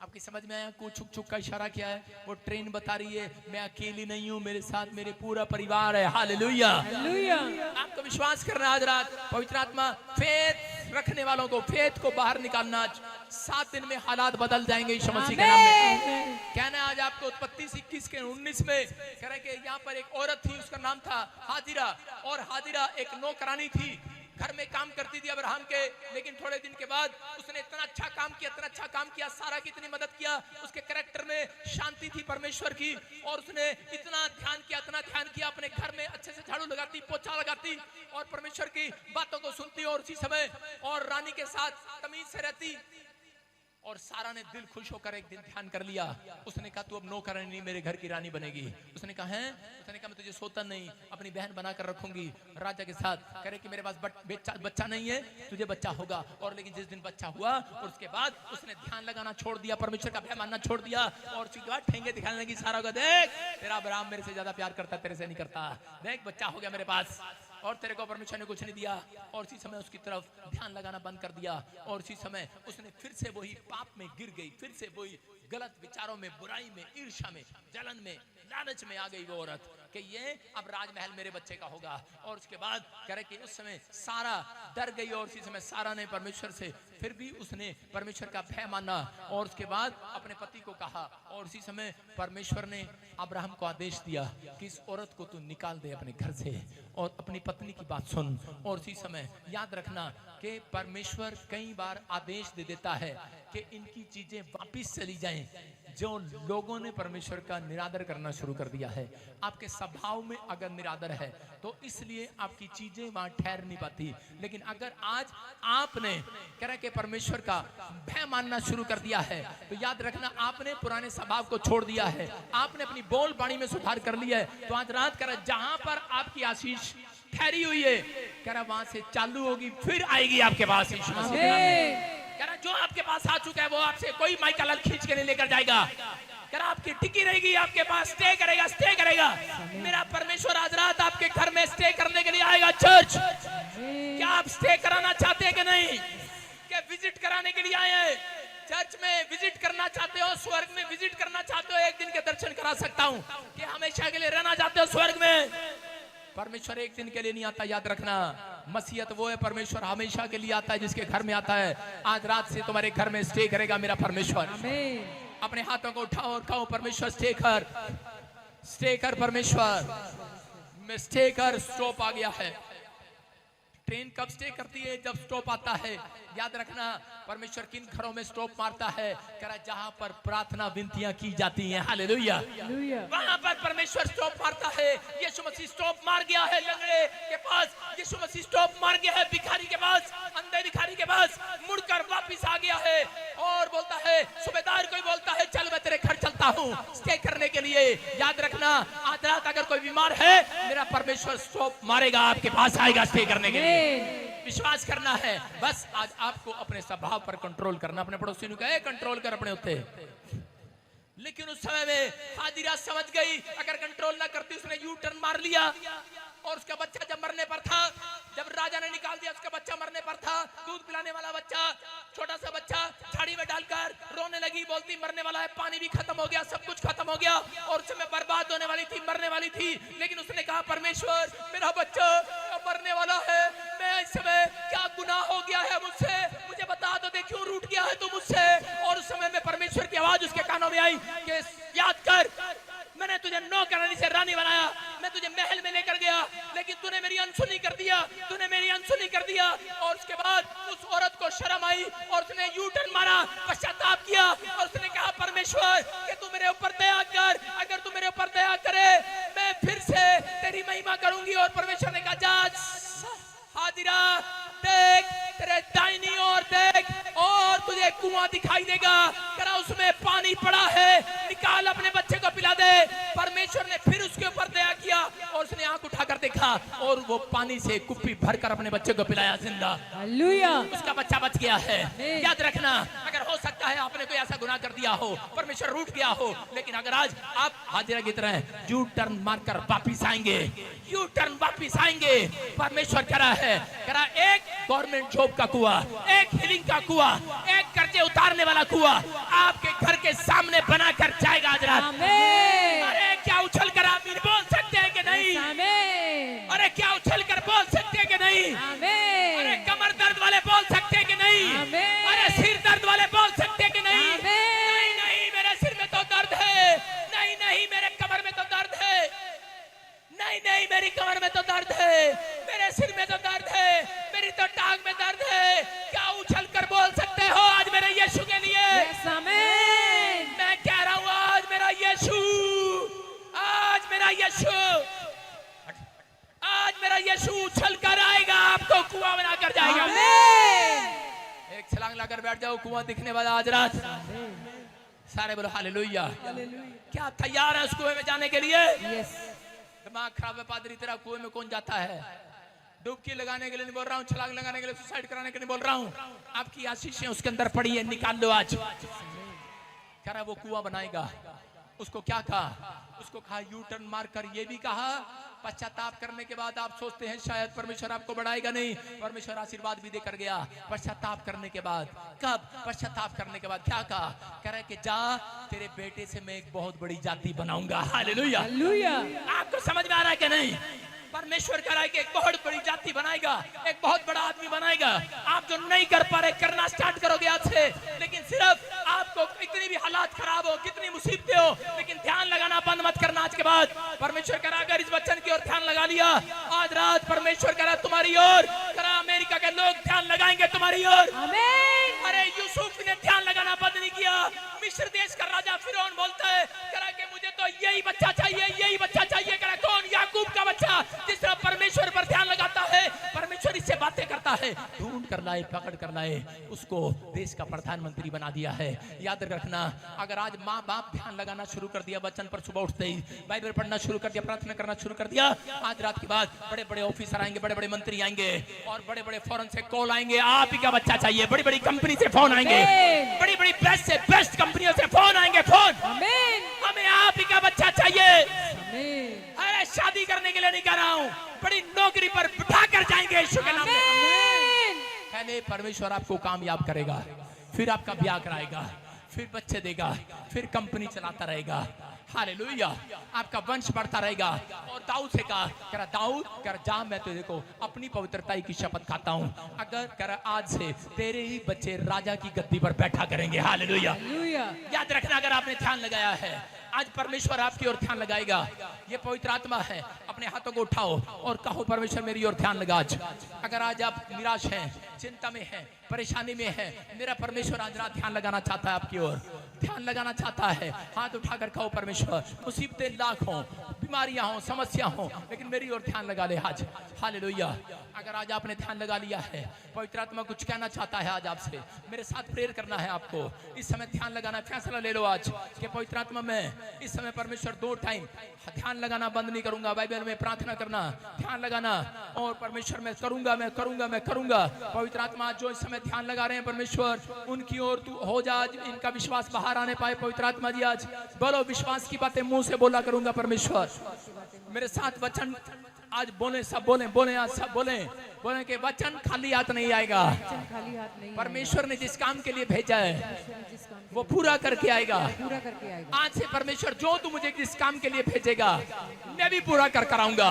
[SPEAKER 2] आपकी समझ में आया कू छुक छुक का इशारा क्या है? वो ट्रेन बता रही है मैं अकेली नहीं हूँ, मेरे साथ मेरे पूरा परिवार है। हालेलुया। आपको विश्वास करना आज रात पवित्र आत्मा फेथ रखने वालों को, फेथ को बाहर निकालना। आज 7 दिन में हालात बदल जाएंगे यीशु मसीह के नाम में। कहना आज आपको उत्पत्ति 21 के 19 में कह रहे कि यहाँ पर एक औरत थी, उसका नाम था हाजिरा, और हाजिरा एक नौकरानी थी, घर में काम करती थी अब्राहम के। लेकिन थोड़े दिन के बाद उसने इतना अच्छा काम किया, इतना अच्छा काम किया, सारा की इतनी मदद किया, उसके कैरेक्टर में शांति थी परमेश्वर की, और उसने इतना ध्यान किया, इतना ध्यान किया, अपने घर में अच्छे से झाड़ू लगाती, पोछा लगाती और परमेश्वर की बातों को सुनती, और उसी समय और रानी के साथ तमीज से रहती। और सारा ने दिल खुश होकर एक दिन ध्यान कर लिया। उसने कहा तू अब नौकरानी मेरे घर की रानी बनेगी। उसने कहा है, उसने कहा मैं तुझे सोता नहीं, अपनी बहन बनाकर रखूंगी राजा के साथ। कह रहे कि मेरे पास बच्चा नहीं है, तुझे बच्चा होगा। और लेकिन जिस दिन बच्चा हुआ और उसके बाद उसने ध्यान लगाना छोड़ दिया, परमेश्वर का भय मानना छोड़ दिया, और उसके बाद ठेंगे दिखाने लगी सारा को, देख तेरा अब्राहम मेरे से ज्यादा प्यार करता, तेरे से नहीं करता, देख बच्चा हो गया मेरे पास, और तेरे को परमेश्वर ने कुछ नहीं दिया। और उसी समय उसकी तरफ ध्यान लगाना बंद कर दिया, और उसी समय उसने फिर से वही पाप में गिर गई, फिर से वही गलत विचारों में, बुराई में, ईर्ष्या में, जलन में, लालच में आ गई वो औरत कि ये अब राजमहल मेरे बच्चे का होगा। और उसके बाद कह रहे कि उस समय सारा डर गई, और उसी समय सारा ने परमेश्वर से फिर भी उसने परमेश्वर का भय माना, और उसके बाद अपने पति को कहा। और उसी समय परमेश्वर ने अब्राहम को आदेश दिया कि इस औरत को तू निकाल दे अपने घर से, और अपनी पत्नी की बात सुन। और उसी समय याद रखना कि परमेश्वर कई बार आदेश दे देता है कि इनकी चीजें वापिस चली जाएं। जो लोगों ने परमेश्वर का निरादर करना शुरू कर दिया है, आपके स्वभाव में अगर निरादर है तो इसलिए आपकी चीजें वहां ठहर नहीं पाती। लेकिन अगर आज आपने कह रहे कि परमेश्वर का भय मानना शुरू कर दिया है, तो याद रखना आपने पुराने स्वभाव को छोड़ दिया है, आपने अपनी बोल बाणी में सुधार कर लिया है। तो आज रात कर जहां पर आपकी आशीष ठहरी हुई है, कह रहा वहां से चालू होगी, फिर आएगी आपके पास यीशु मसीह के नाम में। कह रहा जो आपके पास आ चुका है वो आपसे कोई माइकल खींच के नहीं लेकर जाएगा। कह रहा आपकी टिकी रहेगी, आपके पास स्टे करेगा, स्टे करेगा। मेरा परमेश्वर आज रात आपके घर में स्टे करने के लिए आएगा। चर्च, क्या आप स्टे कराना चाहते हैं कि नहीं? क्या विजिट कराने के लिए आए हैं? चर्च में विजिट करना चाहते हो, स्वर्ग में विजिट करना चाहते हो, एक दिन के दर्शन करा सकता हूँ। कि हमेशा के लिए रहना चाहते हो स्वर्ग में? परमेश्वर एक दिन के लिए नहीं आता, याद रखना। मसीहत वो है, परमेश्वर हमेशा के लिए आता है, जिसके घर में आता है। आज रात से तुम्हारे घर में स्टे करेगा मेरा परमेश्वर। अपने हाथों को उठाओ और कहो परमेश्वर स्टे कर, स्टे कर परमेश्वर में स्टे कर। स्टॉप आ गया है। ट्रेन कब स्टे करती है? जब स्टॉप आता है। याद रखना परमेश्वर किन घरों में स्टॉप मारता है? कह रहा जहां पर प्रार्थना विनतियां की जाती हैं, हालेलुया, वहां पर परमेश्वर स्टॉप मारता है। यीशु मसीह स्टॉप मार गया है लंगड़े के पास, यीशु मसीह स्टॉप मार गया है भिखारी के पास, अंधे भिखारी के पास, मुड़कर वापिस आ गया है और बोलता है, सूबेदार कोई बोलता है चल मैं तेरे घर चलता हूँ स्टे करने के लिए। याद रखना आज रात अगर कोई बीमार है, मेरा परमेश्वर स्टॉप मारेगा, आपके पास आएगा स्टे करने के लिए। विश्वास करना है। बस आज आपको अपने स्वभाव पर कंट्रोल करना। अपने पड़ोसी ने कहा कंट्रोल कर अपने उत्ते। लेकिन उस समय में हाजिरा समझ गई, अगर कंट्रोल ना करती उसने यू टर्न मार लिया, और उसका बच्चा जब मरने पर था, जब राजा ने निकाल दिया, उसका बच्चा मरने पर था, दूध पिलाने वाला बच्चा, छोटा सा बच्चा झाड़ी में डालकर रोने लगी, बोलती मरने वाला है, पानी भी खत्म हो गया, सब कुछ खत्म हो गया, और उस समय बर्बाद होने वाली थी, मरने वाली थी। लेकिन उसने कहा परमेश्वर मेरा बच्चा मरने वाला है, मैं इस समय क्या गुनाह हो गया है मुझसे, मुझे बता दो दे क्यों रूठ गया है तू मुझसे। और उस समय में परमेश्वर की आवाज उसके कानों में आई कि याद कर मैंने तुझे नौकरानी से रानी बनाया, मैं तुझे महल में लेकर गया, लेकिन तूने मेरी अनसुनी कर दिया, तूने मेरी अनसुनी कर दिया। और उसके बाद उस औरत को शर्म आई और उसने यू टर्न मारा, पश्चाताप किया, और उसने कहा परमेश्वर कि तू मेरे ऊपर दया कर, अगर तू मेरे ऊपर दया करे मैं फिर से तेरी महिमा करूंगी। और परमेश्वर ने कहा जा हाजिरा देख तेरे दाहिनी ओर देख, और तुझे कुआं दिखाई देगा, करा उसमें पानी पड़ा है, निकाल अपने बच्चे को पिला दे। परमेश्वर ने फिर उसके ऊपर दया किया और उसने आंख उठाकर उठाकर देखा और वो पानी से कुप्पी भरकर अपने बच्चे को पिलाया जिंदा।
[SPEAKER 3] हालेलुया।
[SPEAKER 2] उसका बच्चा बच गया है। याद रखना, अगर हो सकता है आपने कोई ऐसा गुनाह कर दिया हो, परमेश्वर रूठ गया हो, लेकिन अगर आज आप हाजिरा की तरह यू टर्न मारकर वापिस आएंगे, यू टर्न वापिस आएंगे, परमेश्वर करा है, करा एक गवर्नमेंट जॉब का कुआं, एक हीलिंग का कुआं, एक कर्जे उतारने वाला कुआं आपके घर के सामने बनाकर जाएगा आज रात।
[SPEAKER 3] आमीन।
[SPEAKER 2] अरे क्या उछल कर आमीन बोल सकते हैं कि नहीं?
[SPEAKER 3] आमीन।
[SPEAKER 2] अरे क्या उछल कर बोल सकते हैं कि नहीं?
[SPEAKER 3] आमीन।
[SPEAKER 2] अरे कमर दर्द वाले बोल सकते हैं कि नहीं?
[SPEAKER 3] आमीन।
[SPEAKER 2] अरे सिर दर्द वाले बोल सकते हैं कि नहीं?
[SPEAKER 3] आमीन।
[SPEAKER 2] नहीं नहीं, मेरे सिर में तो दर्द है, नहीं नहीं मेरे कमर में तो दर्द है, नहीं नहीं मेरी कमर में तो दर्द है, मेरे सिर में तो दर्द है, मेरी तो टांग में दर्द है। क्या उछल कर बोल सकते हो आज मेरे यीशु के लिए?
[SPEAKER 3] यस, आमीन।
[SPEAKER 2] मैं कह रहा हूँ आज मेरा यीशु, आज मेरा यीशु, आज मेरा यीशु उछल कर आएगा, आपको कुआं बना कर जाएगा।
[SPEAKER 3] आमीन।
[SPEAKER 2] एक छलांग लाकर बैठ जाओ, कुआं दिखने वाला आज रात। सारे बोलो हालेलुया। क्या आप तैयार हैं उस कुएं में जाने के लिए?
[SPEAKER 3] यस।
[SPEAKER 2] दिमाग खराब है पादरी तेरा, कुएं में कौन जाता है? डुबकी लगाने के लिए नहीं बोल रहा हूँ, छलांग लगाने के लिए, सुसाइड कराने के लिए बोल रहा हूँ। आपकी आशीषें उसके अंदर पड़ी है, निकाल लो आज। कह रहा वो कुआं बनाएगा। उसको क्या कहा? उसको कहा यू टर्न मारकर, ये भी कहा पश्चाताप करने के बाद आप सोचते हैं शायद परमेश्वर आपको बढ़ाएगा, नहीं, परमेश्वर आशीर्वाद भी देकर गया। पश्चाताप करने के बाद, कब? पश्चाताप करने के बाद क्या कहा? कह रहा है कि जा, तेरे बेटे से मैं एक बहुत बड़ी जाति बनाऊंगा। हालेलुया।
[SPEAKER 3] हालेलुया।
[SPEAKER 2] आपको समझ में आ रहा है कि नहीं? परमेश्वर कह रहा है कि एक बहुत बड़ी जाति बनाएगा, एक बहुत बड़ा आदमी बनाएगा। आप जो नहीं कर पा रहे करना स्टार्ट करोगे आज से। लेकिन सिर्फ आपको कितनी भी हालात खराब हो, कितनी मुसीबतें हो, लेकिन ध्यान लगाना बंद मत करना आज के बाद। परमेश्वर कह रहा अगर इस वचन की ओर ध्यान लगा लिया, आज रात परमेश्वर कह रहा तुम्हारी ओर, कह रहा अमेरिका के लोग ध्यान लगाएंगे तुम्हारी ओर।
[SPEAKER 3] आमीन।
[SPEAKER 2] अरे यूसुफ ने ध्यान लगाना बंद नहीं किया। मिस्र देश का राजा फिरौन बोलता है, कह रहा कि मुझे तो यही बच्चा चाहिए, यही बच्चा चाहिए। कह रहा कौन? याकूब का बच्चा। जिस तरह परमेश्वर पर ध्यान लगाता है, परमेश्वर इससे बातें करता है, ढूंढ कर लाए, पकड़ कर लाए, उसको देश का प्रधानमंत्री बना दिया है। याद रखना, अगर आज माँ बाप ध्यान लगाना शुरू कर दिया, वचन पर सुबह उठते ही बाइबल पढ़ना शुरू कर दिया, प्रार्थना करना शुरू कर दिया, आज रात के बाद बड़े बड़े ऑफिसर आएंगे, बड़े बड़े मंत्री आएंगे और बड़े बड़े फॉरेन से कॉल आएंगे, आप ही का बच्चा चाहिए। बड़ी बड़ी कंपनी से फोन आएंगे, बड़ी बड़ी बेस्ट से बेस्ट कंपनियों से फोन आएंगे, फोन, हमें आप ही का बच्चा चाहिए। अरे शादी करने के लिए नहीं कह रहा हूँ, बड़ी नौकरी पर बिठा कर जाएंगे यीशु के नाम में। पहले परमेश्वर आपको कामयाब करेगा, फिर आपका ब्याह कराएगा, फिर बच्चे देगा, फिर कंपनी चलाता रहेगा। हालेलुया। आपका वंश बढ़ता रहेगा। और दाऊद से कहा, कह रहा दाऊद, कह रहा जा मैं तुझे को अपनी पवित्रता की शपथ खाता हूँ, अगर कह रहा आज से तेरे ही बच्चे राजा की गद्दी पर बैठा करेंगे। हालेलुया। याद रखना, अगर आपने ध्यान लगाया है, आज परमेश्वर आपकी ओर ध्यान लगाएगा। ये पवित्र आत्मा है। अपने हाथों को उठाओ और कहो परमेश्वर मेरी ओर ध्यान लगा। आज अगर आज आप निराश हैं, चिंता में हैं, परेशानी में हैं, मेरा परमेश्वर आज रात ध्यान लगाना चाहता है, आपकी ओर ध्यान लगाना चाहता है। हाथ उठाकर कहो परमेश्वर, मुसीबतें लाख हों, बीमारियां हों, समस्या हों, लेकिन मेरी ओर ध्यान लगा ले आज। हालेलुया। अगर आज आपने ध्यान लगा लिया है, पवित्र आत्मा कुछ कहना चाहता है आज आपसे, मेरे साथ प्रेयर करना है आपको। इस समय ध्यान लगाना, फैसला ले लो आज कि पवित्र आत्मा में इस समय परमेश्वर 2 टाइम ध्यान लगाना बंद नहीं करूंगा। बाइबल में प्रार्थना करना, ध्यान लगाना, और परमेश्वर मैं करूंगा, मैं करूंगा, मैं करूंगा। पवित्र आत्मा जो इस समय ध्यान लगा रहे हैं परमेश्वर, उनकी ओर तू हो जा, आज इनका विश्वास बाहर आने पाए। पवित्र आत्मा जी आज बोलो, विश्वास की बातें मुंह से बोला करूंगा। परमेश्वर मेरे साथ वचन आज बोले, सब बोले, बोले आज सब बोले, बोले कि वचन खाली हाथ नहीं आएगा। परमेश्वर ने जिस काम के लिए भेजा है वो पूरा करके आएगा। आज से परमेश्वर जो तू मुझे जिस काम के लिए भेजेगा मैं भी पूरा कर कराऊंगा।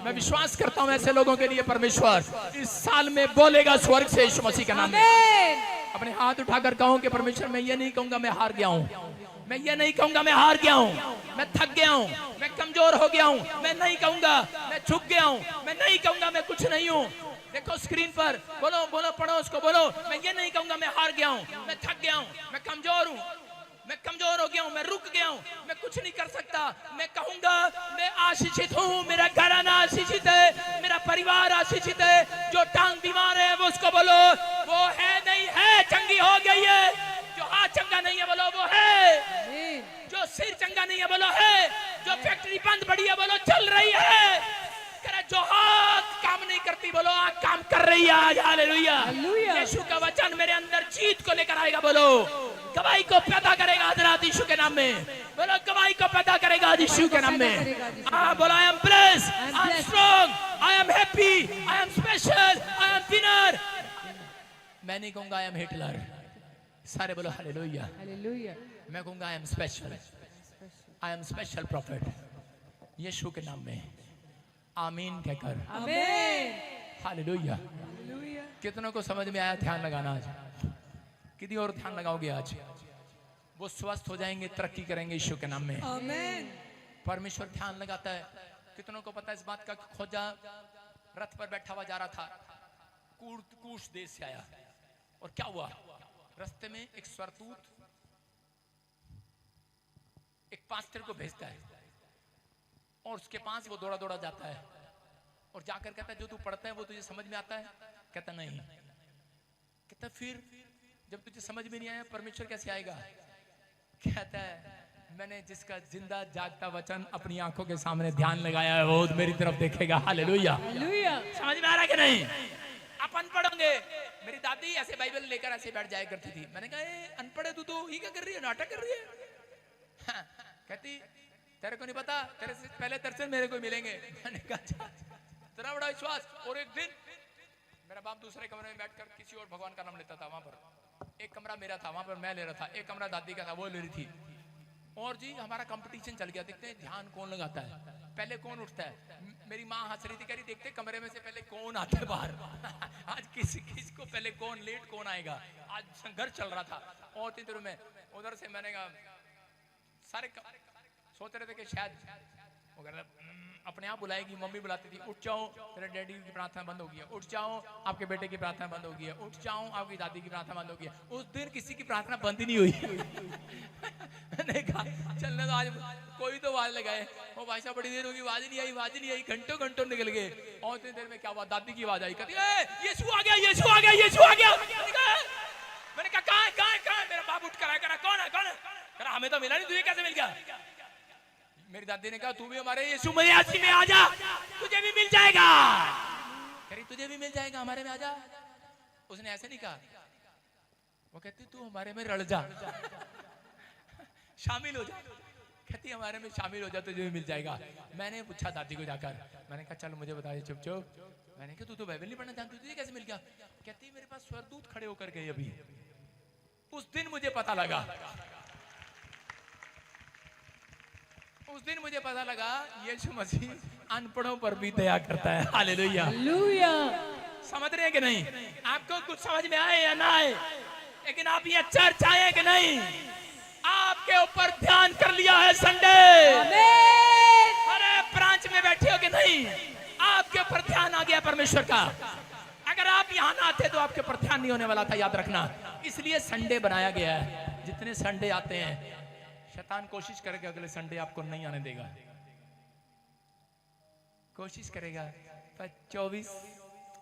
[SPEAKER 2] मैं विश्वास करता हूँ ऐसे लोगों के लिए परमेश्वर इस साल में बोलेगा स्वर्ग से, यीशु मसीह के नाम में। अपने हाथ उठाकर कहूँ कि परमेश्वर मैं ये नहीं कहूंगा मैं हार गया हूँ, मैं ये नहीं कहूंगा मैं हार गया हूँ, मैं थक गया हूँ, मैं कमजोर हो गया हूँ, मैं नहीं कहूंगा मैं झुक गया हूँ, मैं नहीं कहूंगा मैं कुछ नहीं हूँ। देखो स्क्रीन पर, बोलो बोलो, पढ़ो उसको, बोलो मैं ये नहीं कहूंगा मैं हार गया हूँ, मैं थक गया हूँ, मैं कमजोर हूँ, मैं कमजोर हो गया हूँ, मैं रुक गया हूँ, मैं कुछ नहीं कर सकता। मैं कहूंगा मैं आशीषित हूँ, मेरा घराना आशीषित है, मेरा परिवार आशीषित है। जो टांग बीमार है वो उसको बोलो वो है नहीं है, चंगी हो गई है। जो हाथ चंगा नहीं है बोलो वो है। जो सिर चंगा नहीं है बोलो है। जो फैक्ट्री बंद पड़ी है बोलो चल रही है। करे जो हाथ काम नहीं करती, बोलो आंख काम कर रही है आज। हालेलुया।
[SPEAKER 3] हालेलुया।
[SPEAKER 2] यीशु का वचन मेरे अंदर जीत को लेकर आएगा। बोलो गवाही को पैदा करेगा हजरत यीशु के नाम में। बोलो गवाही को पैदा करेगा यीशु के नाम में। हाँ बोलो I am blessed, I am strong, I am happy, I am special, I M winner. मैं नहीं कहूंगा आई एम हिटलर। सारे बोलो हालेलुया।
[SPEAKER 3] हालेलुया।
[SPEAKER 2] मैं कहूंगा I am special, I am special prophet यीशु के नाम में। आमीन कहकर
[SPEAKER 3] आमीन।
[SPEAKER 2] हालेलुया। कितनों को समझ में आया ध्यान लगाना? आज कितनी और ध्यान लगाओगे? आज वो स्वस्थ हो जाएंगे, तरक्की करेंगे यीशु के नाम में।
[SPEAKER 3] आमीन।
[SPEAKER 2] परमेश्वर ध्यान लगाता है। कितनों को पता है इस बात का? खोजा रथ पर बैठा हुआ जा रहा था, कूश देश से आया, और क्या हुआ? रास्ते में एक स्वर्गदूत एक पास्टर को भेजता है, और उसके पास वो दौड़ा दौड़ा जाता है, और जाकर कहता है जो तू पढ़ता है वो तुझे समझ में आता है? कहता नहीं। कहता फिर जब तुझे समझ में नहीं आया परमेश्वर कैसे आएगा? कहता है मैंने जिसका जिंदा जागता वचन अपनी आंखों के सामने ध्यान लगाया है वो मेरी तरफ देखेगा। हालेलुया।
[SPEAKER 3] हालेलुया।
[SPEAKER 2] समझ में आ रहा है कि नहीं? आप अनपढ़ होंगे। मेरी दादी ऐसे बाइबल लेकर ऐसे बैठ जाया करती थी। मैंने कहा अनपढ़ है तू तो ये क्या कर रही है, नाटक कर रही है? हाँ, कहती तेरे को नहीं पता, तेरे से पहले दर्शन मेरे को मिलेंगे। मैंने कहा तेरा बड़ा विश्वास। और एक दिन मेरा बाप दूसरे कमरे में बैठकर किसी और भगवान का नाम लेता था। वहां पर एक कमरा मेरा था, वहां पर मैं ले रहा था, एक कमरा दादी का था, वो ले रही थी। और जी हमारा कंपटीशन चल गया, देखते हैं ध्यान कौन लगाता है, पहले कौन उठता है। मेरी माँ हंस रही थी, कह रही देखते कमरे में से पहले कौन आता है बाहर। आज किस को पहले कौन लेट कौन आएगा। आज संघर्ष चल रहा था। और तीन दिनों में उधर से मैंने कहा सारे सोच रहे थे कि शायद वो अपने आप बुलाएगी। मम्मी बुलाती थी, उठ जाओ तेरे डैडी की प्रार्थना बंद हो गई है, उठ जाओ आपके बेटे की प्रार्थना बंद हो गई है, उठ जाओ आपकी दादी की प्रार्थना बंद हो गई है। उस दिन किसी की प्रार्थना बंद ही नहीं हुई। मैंने कहा चलने तो आज कोई तो आवाज लगाए। वो भाई साहब बड़ी देर होगी, आवाज नहीं आई, आवाज नहीं आई, घंटों घंटों निकल गए। और इतनी देर में क्या हुआ, दादी की आवाज आई, कहती यीशु आ गया, यीशु आ गया, यीशु आ गया। मैंने कहा कहाँ है? मेरा बाप उठ कर आया, करा कौन है, कौन है? करा हमें तो मिला नहीं, तुझे कैसे मिल गया? मेरी दादी ने कहा तू भी हमारे यीशु मसीह में आ जा, तुझे भी मिल जाएगा। करी तुझे भी मिल जाएगा, हमारे में आ जा। उसने ऐसे नहीं कहा, वो कहती तू हमारे में रड़ जा, शामिल हो जा। कहती हमारे में शामिल हो जा, तुझे भी मिल जाएगा। मैंने पूछा दादी को जाकर, मैंने कहा चल मुझे बता दे चुप चुप। मैंने कहा तू तो बाइबल नहीं पढ़ना जानती, तुझे कैसे मिल गया? कहती मेरे पास स्वर्गदूत खड़े होकर गए अभी। उस दिन मुझे पता लगा, उस दिन मुझे पता लगा यीशु मसीह अनपढ़ों पर भी दया करता है। हालेलुया।
[SPEAKER 3] हालेलुया।
[SPEAKER 2] समझ रहे हैं कि नहीं? आपको कुछ समझ में आए या ना आए, लेकिन आप ये चर्च आए कि नहीं, आपके ऊपर ध्यान कर लिया है संडे। अरे ब्रांच में बैठे हो कि नहीं, आपके ऊपर ध्यान आ गया परमेश्वर का। अगर आप यहाँ ना आते तो आपके ऊपर ध्यान नहीं होने वाला था, याद रखना। इसलिए संडे बनाया गया है। जितने संडे आते हैं शैतान कोशिश करेगा अगले संडे आपको नहीं आने देगा, कोशिश करेगा। 24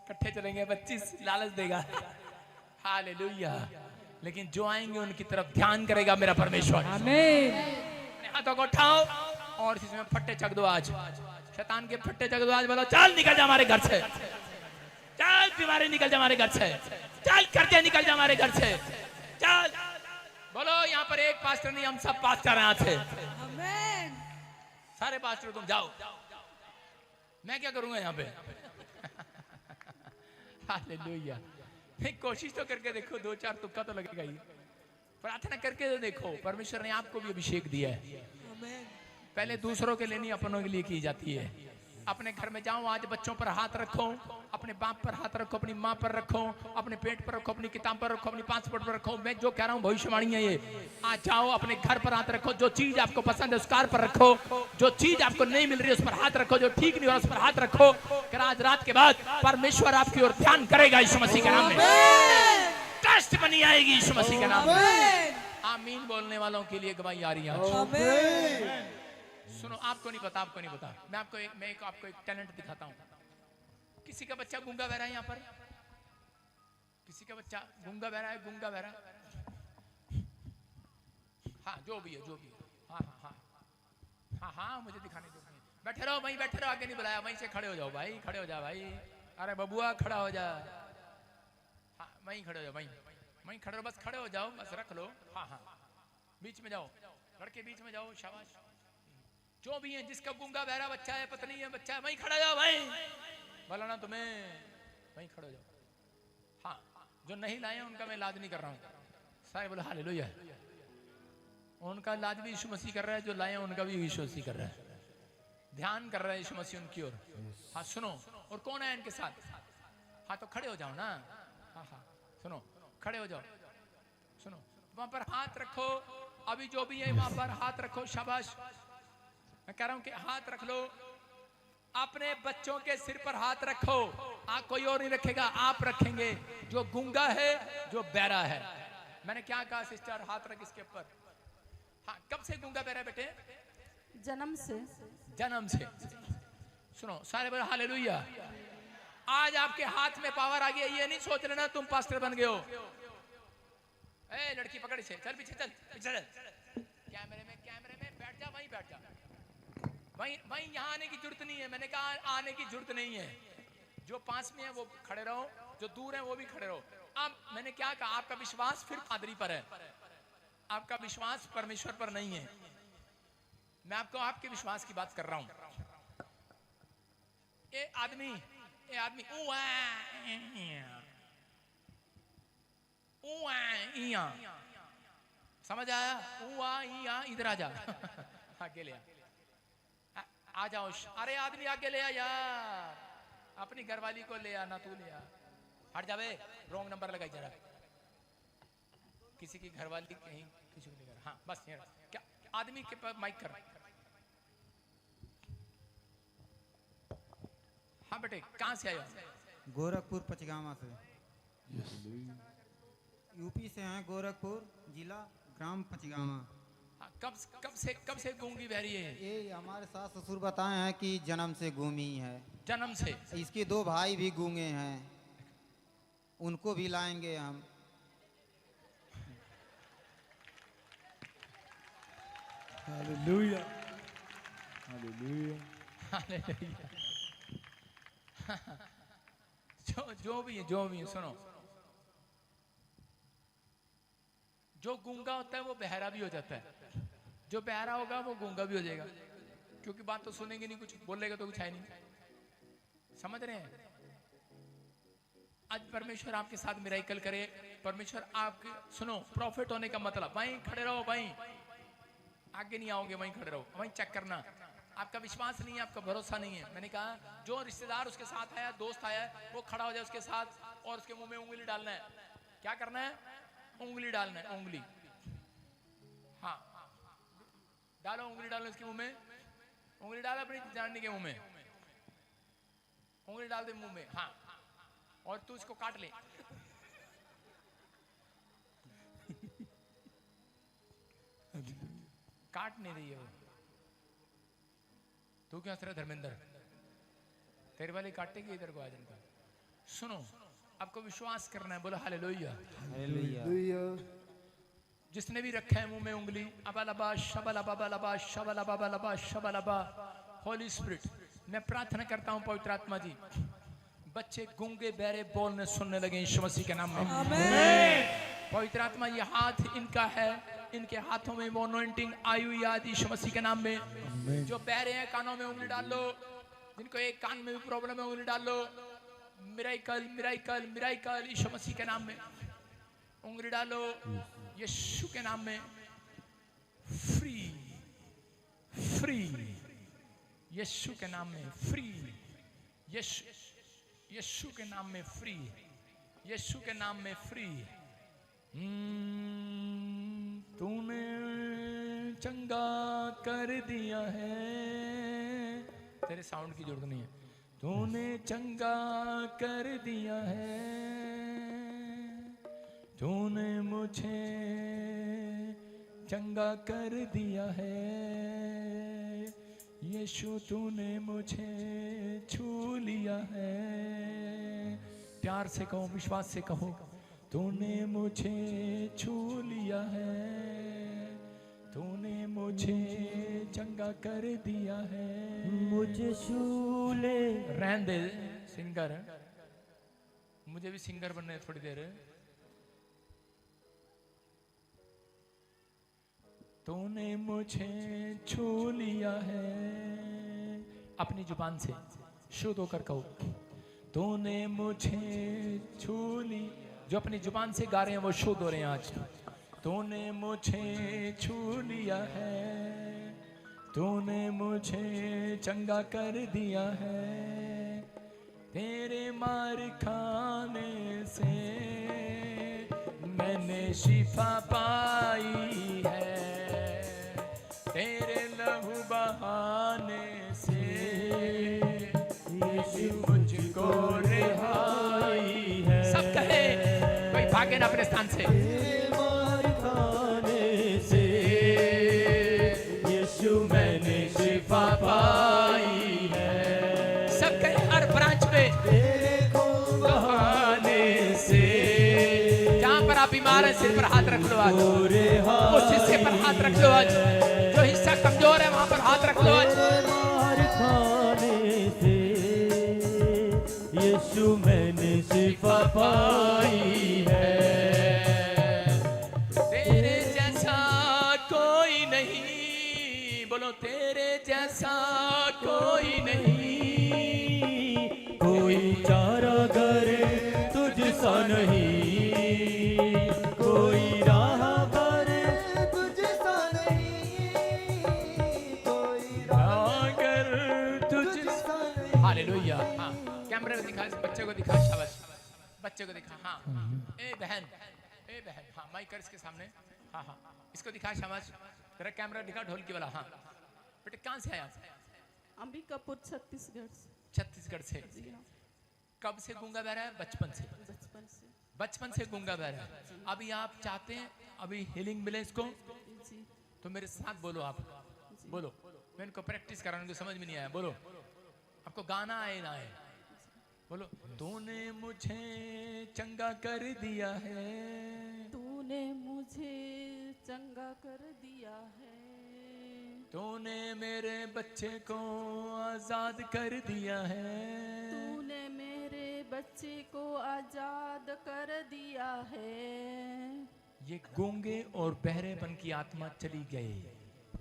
[SPEAKER 2] इकट्ठे चलेंगे, 25 लालच देगा। हालेलुया। लेकिन जो आएंगे उनकी तरफ ध्यान करेगा मेरा परमेश्वर।
[SPEAKER 3] आमीन।
[SPEAKER 2] अपने हाथों को उठाओ और इसमें फट्टे चक दो। आज शैतान के फट्टे चक दो। आज बोलो चल निकल जा हमारे घर से, चल बीमारी निकल जा हमारे घर से, चल कर्जे निकल जा हमारे घर से, चल। बोलो यहाँ पर एक पास्टर नहीं, हम सब पास्टर हैं। आज से सारे पास्टर तुम जाओ, मैं क्या करूंगा यहाँ पे? हालेलुया। नहीं कोशिश तो करके देखो, 2-4 तुक्का तो लगेगा ही। प्रार्थना करके तो देखो, परमेश्वर ने आपको भी अभिषेक दिया है। पहले दूसरों के लिए नहीं, अपनों के लिए की जाती है। अपने घर में जाओ, आज बच्चों पर हाथ रखो, अपने बाप पर हाथ रखो, अपनी माँ पर रखो, अपने पेट पर रखो, अपनी किताब पर रखो, अपनी पासपोर्ट पर रखो। मैं जो कह रहा हूँ भविष्यवाणी है ये। आज जाओ अपने घर पर हाथ रखो, जो चीज आपको पसंद है उस कार पर रखो, जो चीज आपको नहीं मिल रही है उस पर हाथ रखो, जो ठीक नहीं हो रहा उस पर हाथ रखो। आज रात के बाद परमेश्वर आपकी ओर ध्यान करेगा यीशु मसीह के नाम में। ट्रस्ट बनी आएगी यीशु मसीह के नाम में। आमीन बोलने वालों के लिए गवाही आ रही है। सुनो, आपको नहीं पता, आपको नहीं पता, मैं आपको एक टैलेंट दिखाता हूँ। किसी का बच्चा गूंगा बहरा है यहाँ पर? किसी का बच्चा गूंगा बहरा है? गूंगा बहरा, हाँ जो भी है, जो भी है। हाँ हाँ हाँ हाँ हाँ, मुझे दिखाने दो। बैठे रहो वहीं बैठे रहो, आगे नहीं बुलाया, वहीं से खड़े हो जाओ भाई, खड़े हो जा भाई। अरे बबुआ खड़ा हो जा, हाँ वहीं खड़े हो जाओ, वहीं खड़े रहो, बस खड़े हो जाओ, बस रख लो। हाँ हाँ बीच में जाओ, लड़के बीच में जाओ, शाबाश। जो भी है, जिसका गूंगा बहरा बच्चा है, पत्नी है, बच्चा है, वहीं खड़ा जाओ भाई, बोला ना तुम्हें, वहीं खड़े हो जाओ। हाँ जो नहीं लाए हैं उनका मैं इलाज नहीं कर रहा हूँ, सारे बोले हालेलुया। उनका इलाज भी यीशु मसीह कर रहा है, जो लाए हैं उनका भी यीशु मसीह कर रहा है, ध्यान कर रहा है यीशु मसीह उनकी ओर। हाँ सुनो, और कौन है इनके साथ? हाँ तो खड़े हो जाओ ना, हाँ हाँ सुनो, खड़े हो जाओ, सुनो वहां पर हाथ रखो, अभी जो भी है वहां पर हाथ रखो, शाबाश। मैं कह रहा हूं कि हाथ रख लो, अपने बच्चों के सिर पर हाथ रखो, कोई और नहीं रखेगा, आप रखेंगे, जो गूंगा है, जो बहरा है। मैंने क्या कहा सिस्टर, हाथ रख इसके ऊपर। हाँ कब से गूंगा बहरा बेटे?
[SPEAKER 4] जन्म से।
[SPEAKER 2] जन्म से। सुनो सारे बोले हालेलुया। आज आपके हाथ में पावर आ गई, ये नहीं सोच लेना तुम पास्टर बन गए हो। ए लड़की पकड़ से, चल पीछे चल, पीछे चल, कैमरे में बैठ जा, वहीं बैठ जा, वहीं यहाँ आने की जरूरत नहीं है। मैंने कहा आने की जरूरत नहीं है, जो पास में है वो खड़े रहो, जो दूर है वो भी खड़े रहो। अब मैंने क्या कहा, आपका विश्वास फिर पादरी पर है, आपका विश्वास परमेश्वर पर नहीं है। मैं आपको आपके विश्वास की बात कर रहा हूं। ये आदमी समझ आया? इधर आ जा, आगे ले आ जाओ। अरे आदमी आगे ले आ यार, अपनी घरवाली को ले आना, तू ले आ। हट जावे, रॉन्ग नंबर लगाई जरा, किसी की घरवाली कहीं किसी को लेकर। हाँ बस ये क्या, आदमी के पास माइक कर। हाँ बेटे कहाँ से आए हो?
[SPEAKER 5] गोरखपुर पचगामा से। यूपी से हैं, गोरखपुर जिला, ग्राम पचगामा।
[SPEAKER 2] हाँ, कब से गूंगी बहरी है?
[SPEAKER 5] ये हमारे सास ससुर बताए हैं कि जन्म से गूंगी है।
[SPEAKER 2] जन्म से?
[SPEAKER 5] इसके 2 भाई भी गूंगे हैं, उनको भी लाएंगे हम।
[SPEAKER 6] Hallelujah, hallelujah,
[SPEAKER 2] hallelujah. जो भी है सुनो, जो गूंगा होता है वो बहरा भी हो जाता है, जो बहरा होगा वो गूंगा भी हो जाएगा, क्योंकि बात तो सुनेंगे नहीं, कुछ बोलेगा तो कुछ है नहीं। समझ रहे हैं? आज परमेश्वर आपके साथ मिराकल करे, परमेश्वर आपके, सुनो प्रॉफिट होने का मतलब, वहीं खड़े रहो, वहीं आगे नहीं आओगे, वहीं खड़े रहो, वहीं चेक करना। आपका विश्वास नहीं है, आपका भरोसा नहीं है। मैंने कहा जो रिश्तेदार उसके साथ आया, दोस्त आया, वो खड़ा हो जाए उसके साथ, और उसके मुंह में उंगली डालना है। क्या करना है? उंगली डालना है, उंगली। हाँ डालो, उंगली डालो इसके मुंह में, उंगली डालो अपनी जानने के मुंह में, उंगली डाल दे मुंह में। हाँ और तू इसको काट ले। काट नहीं रही है वो, तू क्यों हंस रहा धर्मेंद्र? तेरे वाले काटेगी इधर को, आज इनका। सुनो आपको विश्वास करना है, बोलो हालेलुया,
[SPEAKER 5] हालेलुया।
[SPEAKER 2] जिसने भी रखा है मुंह में उंगली, अबालबा शबलबा बलबा शबलबा बलबा शबलबा, होली स्पिरिट मैं प्रार्थना करता हूं पवित्र आत्मा जी, बच्चे गूंगे बहरे बोलने सुनने लगे यीशु मसीह के नाम में। आमीन। पवित्र आत्मा ये हाथ इनका है, इनके हाथों में वो अनॉइंटिंग आई हुई है यीशु मसीह के नाम में। जो बहरे हैं कानों में उंगली डाल लो, जिनको एक कान में भी प्रॉब्लम है उंगली डाल लो। मिराकल मिराकल मिराकल यीशु मसीह के नाम में उंगली डालो, यीशु के नाम में। फ्री फ्री यीशु के नाम में फ्री, यीशु के नाम में फ्री, यीशु के नाम में फ्री। तूने चंगा कर दिया है, तेरे साउंड की जरूरत नहीं है। तूने चंगा कर दिया है, तूने मुझे चंगा कर दिया है, यीशु तूने मुझे छू लिया है। प्यार से कहो, विश्वास से कहो, तूने मुझे छू लिया है, तूने मुझे चंगा चंगा कर दिया है।
[SPEAKER 7] मुझे शूले
[SPEAKER 2] रहने दे सिंगर, मुझे भी सिंगर बनना है थोड़ी देर। तूने मुझे छू लिया है, अपनी जुबान से शुद्ध होकर कहो, तूने मुझे छू ली। जो अपनी जुबान से गा रहे हैं वो शुद्ध हो रहे हैं आज। तूने मुझे छू लिया है, तूने मुझे चंगा कर दिया है, तेरे मार खाने से मैंने शिफा पाई है, तेरे लहू बहाने से यीशु मुझको रिहाई है। सब कहे, कोई भागे ना अपने स्थान से।
[SPEAKER 7] मार खाने से यीशु मैंने शिफा पाई है।
[SPEAKER 2] सब कहे हर ब्रांच में बहाने से। जहां पर आप बीमार हैं सिर पर हाथ रख लो आज, उस हिस्से पर हाथ रख लो आज। जो हिस्सा कमजोर है वहां पर हाथ रख लो आज।
[SPEAKER 7] मार खाने से यीशु मैंने शिफा पाई है।
[SPEAKER 2] तेरे जैसा कोई नहीं, बोलो तेरे जैसा कोई नहीं,
[SPEAKER 7] कोई चारागर तुझ सा नहीं, कोई राहबर तुझ सा नहीं, कोई
[SPEAKER 2] अगर तुझ हालेलुया। हाँ, कैमरे में दिखा, इस बच्चे को दिखा, शाबाश, बच्चे को दिखा। हाँ, ए बहन, हाँ माइक कर इसके सामने। हाँ हाँ, इसको दिखा, शाबाश। तेरा कैमरा दिखा, ढोलकी वाला। हाँ बेटे, कहाँ से आया?
[SPEAKER 4] अंबिकापुर छत्तीसगढ़ से।
[SPEAKER 2] छत्तीसगढ़ से।
[SPEAKER 4] जी हाँ,
[SPEAKER 2] कब से गूंगा बह रहा है? बचपन से।
[SPEAKER 4] बचपन से।
[SPEAKER 2] बचपन से गूंगा बह रहा है। अभी आप चाहते हैं अभी हीलिंग मिले इसको,
[SPEAKER 4] जी
[SPEAKER 2] तो मेरे साथ बोलो। आप बोलो, मैं इनको प्रैक्टिस करा, उनको समझ में नहीं आया। बोलो, आपको गाना आए ना आए, बोलो। तूने मुझे चंगा कर दिया है,
[SPEAKER 4] तूने मुझे चंगा कर दिया है,
[SPEAKER 2] तूने मेरे बच्चे को आजाद कर दिया है,
[SPEAKER 4] तूने मेरे बच्चे को आजाद कर दिया है।
[SPEAKER 2] ये गूंगे और बहरेपन की आत्मा चली गई,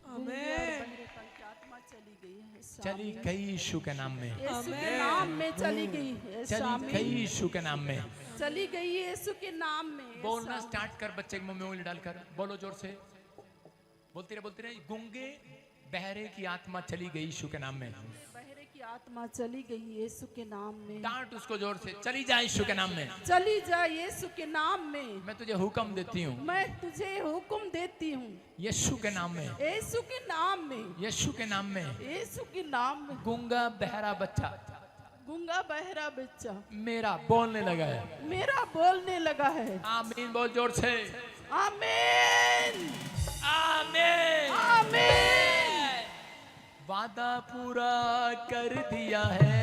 [SPEAKER 4] बहरेपन की आत्मा चली गई है,
[SPEAKER 2] चली गई यीशु के नाम में,
[SPEAKER 4] यीशु के नाम में चली गई है,
[SPEAKER 2] चली गई यीशु के नाम में।
[SPEAKER 4] चली गई है यीशु के नाम में।
[SPEAKER 2] बोलना स्टार्ट कर, बच्चे के मुंह में उंगली डालकर बोलो जोर से। बोलते रहे। गूंगे बहरे की आत्मा चली गई यीशु के नाम में।
[SPEAKER 4] बहरे की आत्मा चली गई यीशु के नाम में।
[SPEAKER 2] डांट उसको जोर से, चली जाए यीशु के नाम में,
[SPEAKER 4] चली जा यीशु के नाम में।
[SPEAKER 2] मैं तुझे हुक्म देती हूँ,
[SPEAKER 4] मैं तुझे हुक्म देती हूँ
[SPEAKER 2] यीशु के नाम में,
[SPEAKER 4] यीशु के नाम में,
[SPEAKER 2] यीशु के नाम में।
[SPEAKER 4] यीशु के नाम में।
[SPEAKER 2] गूंगा बहरा बच्चा
[SPEAKER 4] गूंगा बहरा बच्चा
[SPEAKER 2] मेरा बोलने लगा है,
[SPEAKER 4] मेरा बोलने लगा है।
[SPEAKER 2] आमीन बोल जोर से।
[SPEAKER 4] आमीन
[SPEAKER 2] आमीन
[SPEAKER 4] आमीन।
[SPEAKER 2] वादा पूरा कर दिया है,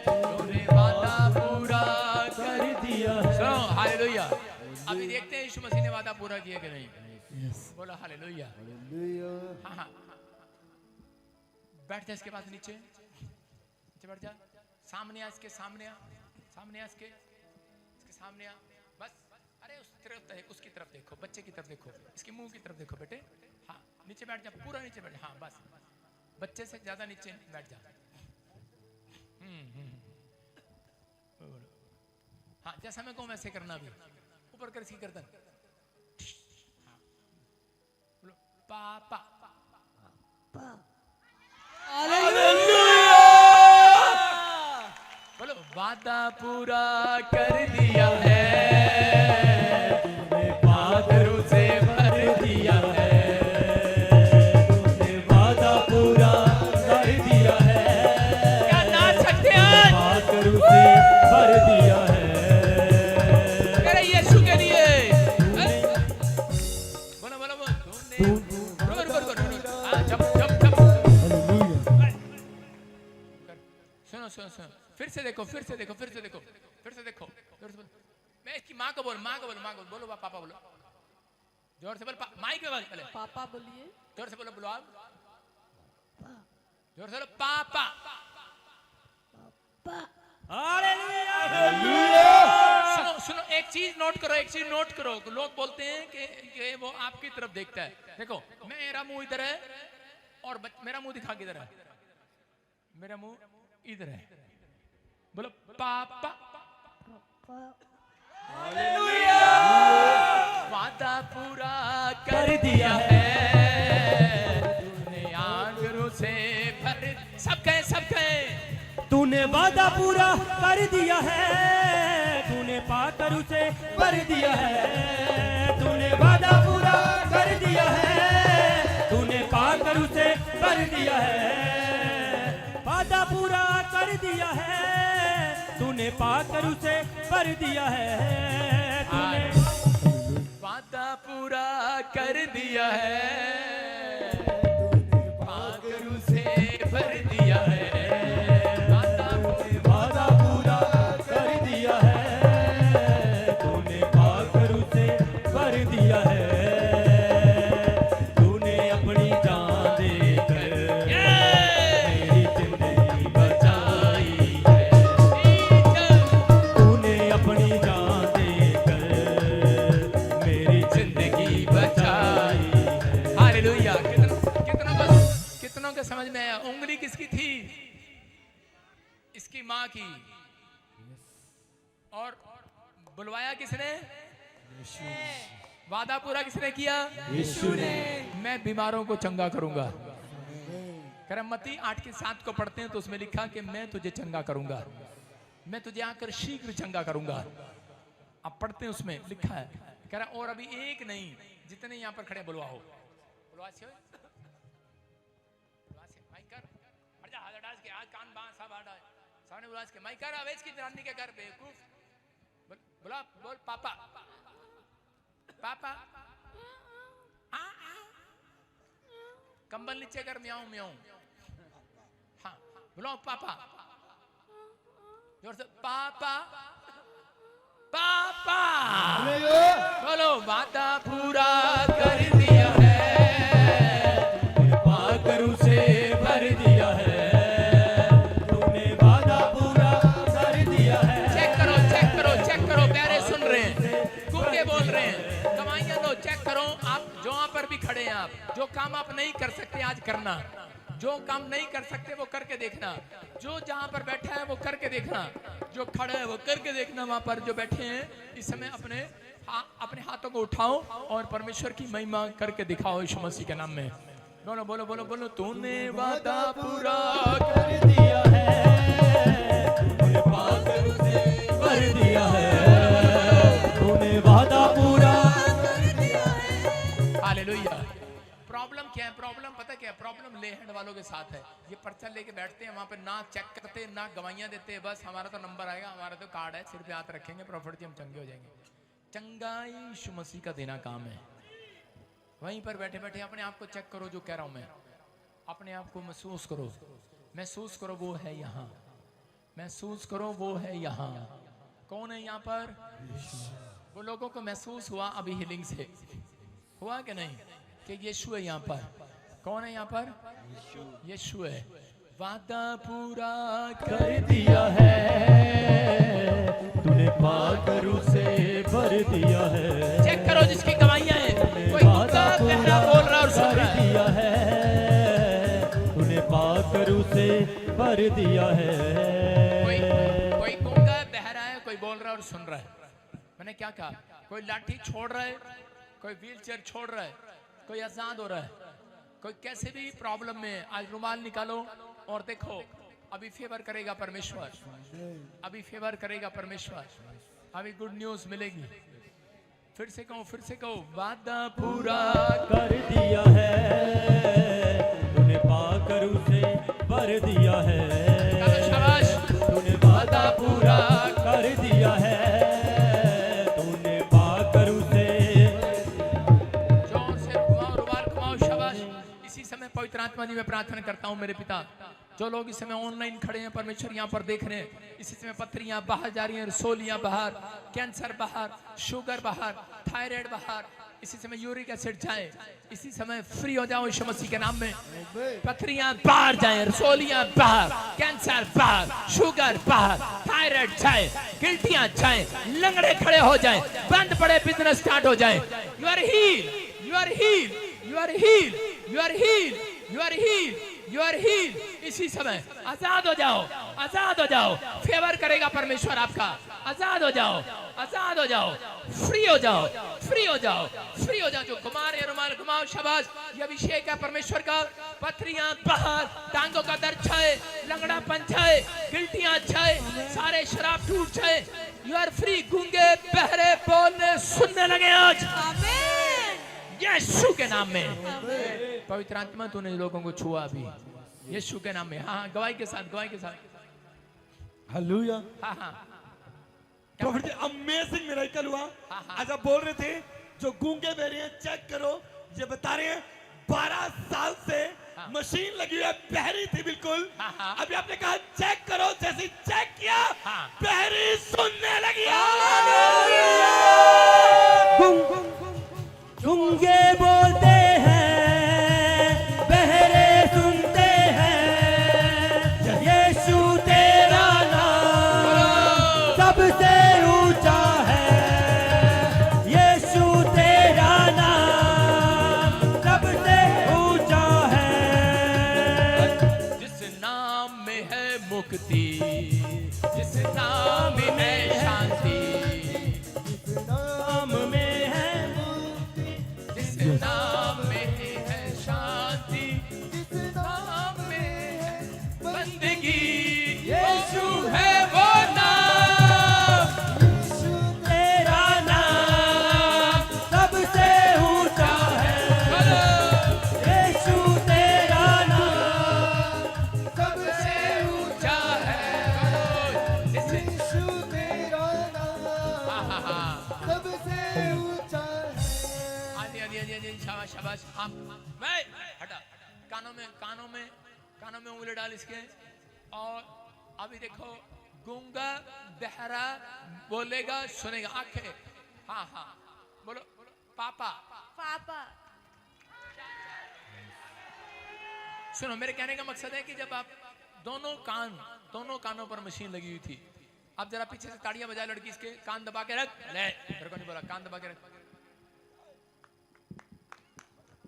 [SPEAKER 2] तूने वादा पूरा कर दिया है। सुनो हालेलुया। अभी देखते हैं यीशु मसीह ने वादा पूरा किया कि नहीं। बोलो हालेलुया। हाँ हाँ, बैठ जा इसके पास, नीचे बैठ जा। सामने आ, इसके सामने आ, सामने आ, इसके सामने आ। बस, अरे उस तरफ, उसकी तरफ देखो, बच्चे की तरफ देखो, इसके मुंह की तरफ देखो बेटे। हाँ, नीचे बैठ जा, पूरा नीचे बैठ। हाँ बस, बच्चे से ज्यादा नीचे बैठ जा। हाँ, जैसा मैं कहूँ वैसे करना भी। ऊपर कर इसकी गर्दन। हाँ, बोलो पापा। बोलो वादा पूरा कर दिया है, तूने बादलों से भर दिया है, तूने वादा पूरा कर दिया है। क्या नाच सकते हैं? बादलों से भर दिया है मेरे यीशु के लिए। बोलो बोलो बोलो। सुनो सुनो सुनो, फिर से देखो, फिर से देखो, फिर से देखो, फिर से देखो, जोर से बोलो। मैं इसकी माँ को बोल, माँ को बोलो, माँ को बोलो, पापा बोलो, जोर से बोलो, माइक में बोलो,
[SPEAKER 4] पापा बोलिए,
[SPEAKER 2] जोर से बोलो, बोलो आप। जोर से पापा। सुनो सुनो, एक चीज नोट करो, लोग बोलते हैं कि वो आपकी तरफ देखता है। देखो मेरा मुंह इधर है और मेरा मुंह दिखा किधर है? मेरा मुंह इधर है। बोलो पापा। वादा पूरा कर दिया है तूने आंगरों से भर। सब कहे
[SPEAKER 7] तूने वादा पूरा कर दिया है, तूने पाकर उसे भर दिया है। तूने वादा पूरा कर दिया है, तूने पाकर उसे भर दिया है। वादा पूरा कर दिया है, तूने पाकर उसे भर दिया है। तूने
[SPEAKER 2] वादा पूरा कर दिया है, पाकर उसे भर दिया है। वादा
[SPEAKER 7] पूरा कर दिया है, तूने पाकर उसे भर दिया है। तूने अपनी जान देकर मेरी जिंदगी बचाई है। तूने अपनी जान देकर मेरी जिंदगी बचाई है।
[SPEAKER 2] हालेलुया। कितनों के समझ में आया? उंगली किसकी थी? इसकी माँ की। और बुलवाया किसने? वादा पूरा किसने किया? यीशु ने। मैं बीमारों को चंगा करूंगा। मत्ती 8:7 को पढ़ते हैं तो उसमें लिखा कि मैं तुझे चंगा करूंगा, मैं तुझे आकर शीघ्र चंगा करूंगा। अब पढ़ते हैं उसमें लिखा है, कह रहा और अभी एक नहीं, जितने यहाँ पर खड़े बुलवाओ। बुलवा से माइक कर हट जा, हाथ डाल के आज कान बांध सब हटा सामने बुला के माइक कर अवेज की जनानी के घर बेवकूफ। बोला बोल पापा पापा। कंबल नीचे कर म्याऊं म्याऊं। हाँ बोलो पापा जोर से पापा पापा। बोलो वादा पूरा कर दिया है,
[SPEAKER 7] पाकर उसे भर दिया है। तूने वादा पूरा कर दिया है।
[SPEAKER 2] चेक करो प्यारे सुन रहे हैं, गूंगे बोल रहे हैं, कमाइयां दो। चेक करो आप जो वहां पर भी खड़े हैं, आप जो काम आप नहीं कर सकते आज करना, जो काम नहीं कर सकते वो करके देखना, जो जहां पर बैठा है वो करके देखना, जो खड़ा है वो करके देखना। वहां पर जो बैठे हैं इस समय अपने हाथों को उठाओ और परमेश्वर की महिमा करके दिखाओ यीशु मसीह के नाम में। बोलो बोलो बोलो बोलो तूने वादा पूरा
[SPEAKER 7] कर दिया है, तूने पाकर उसे भर दिया है। तूने वादा पूरा कर दिया है।
[SPEAKER 2] हालेलुया। प्रॉब्लम क्या है? प्रॉब्लम पता क्या है? प्रॉब्लम ले हैंड वालों के साथ है। ये पर्चा लेके बैठते हैं वहां पे, ना चेक करते ना गवाहियां देते, बस हमारा तो नंबर आएगा, हमारा तो कार्ड है, सिर पे हाथ रखेंगे प्रॉफिट जी हम चंगे हो जाएंगे। चंगाई यीशु मसीह का देना काम है। वहीं पर बैठे बैठे अपने आप को चेक करो, जो कह रहा हूं मैं, अपने आप को महसूस करो वो है यहाँ, महसूस करो वो है यहाँ। कौन है यहाँ पर? वो लोगों को महसूस हुआ अभी हीलिंग से, हुआ कि नहीं कि यीशु है यहाँ पर? कौन है यहाँ पर? यीशु है। वादा पूरा
[SPEAKER 7] कर दिया है, तूने पाकर उसे भर दिया है।
[SPEAKER 2] चेक करो जिसकी गवाहियां हैं, कोई गूंगा बहरा बोल रहा और सुन रहा है।
[SPEAKER 7] दिया है, तूने पाकर उसे भर दिया है।
[SPEAKER 2] कोई गूंगा बहरा है, कोई बोल रहा है और सुन रहा है। मैंने क्या कहा? कोई लाठी छोड़ रहा है, कोई व्हील चेयर छोड़ रहा है, कोई आजाद हो रहा है, कोई कैसे भी प्रॉब्लम में। आज रुमाल निकालो और देखो, अभी फेवर करेगा परमेश्वर, अभी फेवर करेगा परमेश्वर, अभी गुड न्यूज मिलेगी। फिर से कहो वादा पूरा
[SPEAKER 7] कर दिया है, तूने पाकर उसे भर दिया है।
[SPEAKER 2] शाबाश।
[SPEAKER 7] तूने वादा पूरा कर दिया है, तूने पाकर उसे।
[SPEAKER 2] जोर से रुमाल घुमाओ। शाबाश। इसी समय पवित्र आत्मा जी मैं प्रार्थना करता हूँ मेरे पिता, जो लोग इस समय ऑनलाइन खड़े हैं परमेश्वर यहाँ पर देख रहे हैं, इसी समय पथरियां बाहर जा रही हैं, रसोलियां बाहर, कैंसर बाहर, शुगर बाहर, थायराइड बाहर, इसी समय यूरिक एसिड जाए, इसी समय फ्री हो जाओ यीशु मसीह के नाम में। पथरियां बाहर जाए, रसोलियां बाहर, कैंसर बाहर, शुगर बाहर, थायराइड जाए, गिल्टियां जाए, लंगड़े खड़े हो जाए, बंद पड़े बिजनेस स्टार्ट हो जाए। You are heal, you are heal, you are heal, you are heal, you are heal, you are heal. इसी समय आजाद हो जाओ, आजाद हो जाओ। फेवर करेगा परमेश्वर आपका। आजाद हो जाओ, आजाद हो जाओ, फ्री हो जाओ, फ्री हो जाओ, फ्री हो जाओ। जो घुमा रहे रुमाल घुमाओ, शाबाश। ये अभिषेक है परमेश्वर का। पथरियां बाहर, टांगों का दर्द छाए, लंगड़ापन छाए, गिल्टियां छाए, सारे शराब टूट जाए। You are free. गूंगे बहरे बोलने सुनने लगे आज यीशु के नाम में। पवित्र आत्मा तूने लोगों को छुआ अभी यीशु के नाम में। हाँ, गवाही के साथ, गवाही के साथ।
[SPEAKER 6] हालेलुया।
[SPEAKER 2] हाँ हाँ
[SPEAKER 6] प्रॉफिट जी अमेजिंग मिरेकल हुआ।
[SPEAKER 2] हाँ, हाँ।
[SPEAKER 6] आज आप बोल रहे थे जो गूंगे बहरे हैं चेक करो, ये बता रहे हैं 12 साल से
[SPEAKER 2] हाँ।
[SPEAKER 6] मशीन लगी हुई है, बहरी थी बिल्कुल।
[SPEAKER 2] हाँ, हाँ।
[SPEAKER 6] अभी आपने कहा चेक करो, जैसे ही चेक किया
[SPEAKER 2] हाँ।
[SPEAKER 6] बहरी सुनने लगी।
[SPEAKER 7] गूंगे बोलते हैं, बहरे सुनते हैं, यीशु तेरा नाम सबसे ऊंचा है, यीशु तेरा नाम सबसे ऊंचा है।
[SPEAKER 2] जिस नाम में है मुक्ति, जिस नाम में है शांति,
[SPEAKER 7] नाम में है
[SPEAKER 2] जिस नाम में है शांति, जिस नाम में है बंदगी, यीशु है वो नाम।
[SPEAKER 7] तेरा नाम सबसे ऊंचा है, यीशु तेरा नाम
[SPEAKER 2] सबसे ऊंचा है। जिस शाबाश शाबाश। हाँ मैं हटा। कानों में उंगली डाल इसके। और अभी देखो, गूंगा बहरा बोलेगा सुनेगा। आंखें, हाँ हाँ बोलो, पापा।
[SPEAKER 4] पापा।
[SPEAKER 2] सुनो, मेरे कहने का मकसद है कि जब आप दोनों कानों पर मशीन लगी हुई थी, आप जरा पीछे से ताड़ियां बजाए लड़की इसके। कान दबा के रख। मेरे को नहीं बोला, कान दबा के रख।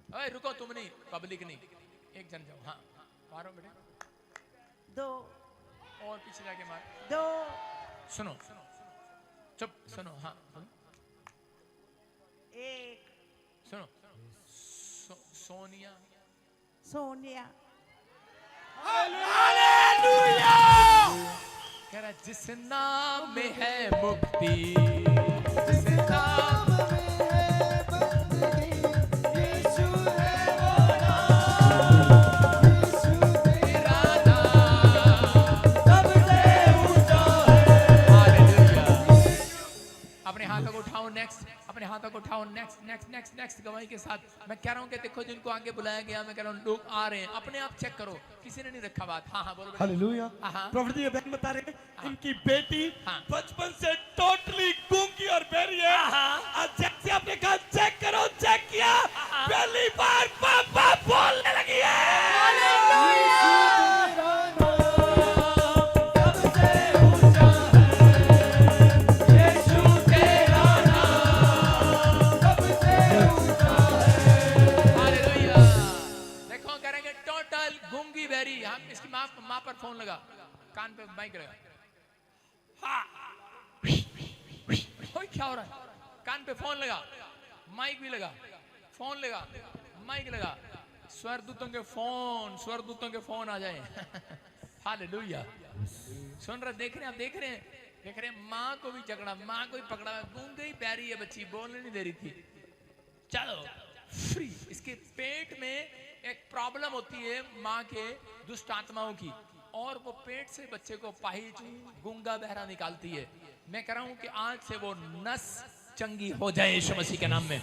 [SPEAKER 2] अरे रुको, तुम नहीं, पब्लिक नहीं, एक जन जाओ। हाँ मारो बेटे,
[SPEAKER 4] 2
[SPEAKER 2] और पीछे जाके मार।
[SPEAKER 4] 2
[SPEAKER 2] सुनो चुप, सुनो। हाँ
[SPEAKER 4] 1
[SPEAKER 2] सुनो। सोनिया।
[SPEAKER 4] सोनिया।
[SPEAKER 2] कह रहा जिस नाम में है मुक्ति, जिस नाम अपने हाथों को उठाओ नेक्स्ट, अपने हाथों को उठाओ नेक्स्ट नेक्स्ट नेक्स्ट नेक्स्ट गवाही के साथ। मैं कह रहा हूँ कि देखो जिनको आगे बुलाया गया, मैं कह रहा हूँ लोग आ रहे हैं। अपने आप चेक करो, किसी ने नहीं रखा बात। हाँ हाँ बोलो बेटा।
[SPEAKER 6] हालेलुया।
[SPEAKER 2] हाँ।
[SPEAKER 6] प्रॉफिट जी ये बहन बता रहे हैं इनकी बेटी
[SPEAKER 2] हाँ।
[SPEAKER 6] बचपन से टोटली गूंगी और बहरी है। आज जैसे आपने कहा चेक करो, चेक किया, पहली बार पापा बोलने लगी है। हम इसकी माँ पर फोन लगा, कान पे माइक लगा। हाँ क्या हो रहा है? कान पे फोन लगा, माइक भी लगा, फोन लगा, माइक लगा। स्वर्गदूतों के फोन आ जाए। हालेलुया। सुन रहे, देख रहे हैं, आप देख रहे हैं माँ को भी झगड़ा, माँ को भी पकड़ा। गूंगी प्यारी है बच्ची, बोलने नहीं दे रही थी। चलो फ्री। इसके पेट में एक प्रॉब्लम होती है माँ के दुष्ट आत्माओं की, और वो पेट से बच्चे को पाहिज गूंगा बहरा निकालती है। मैं कह रहा हूं कि आज से वो नस चंगी हो जाए यीशु मसीह के नाम में।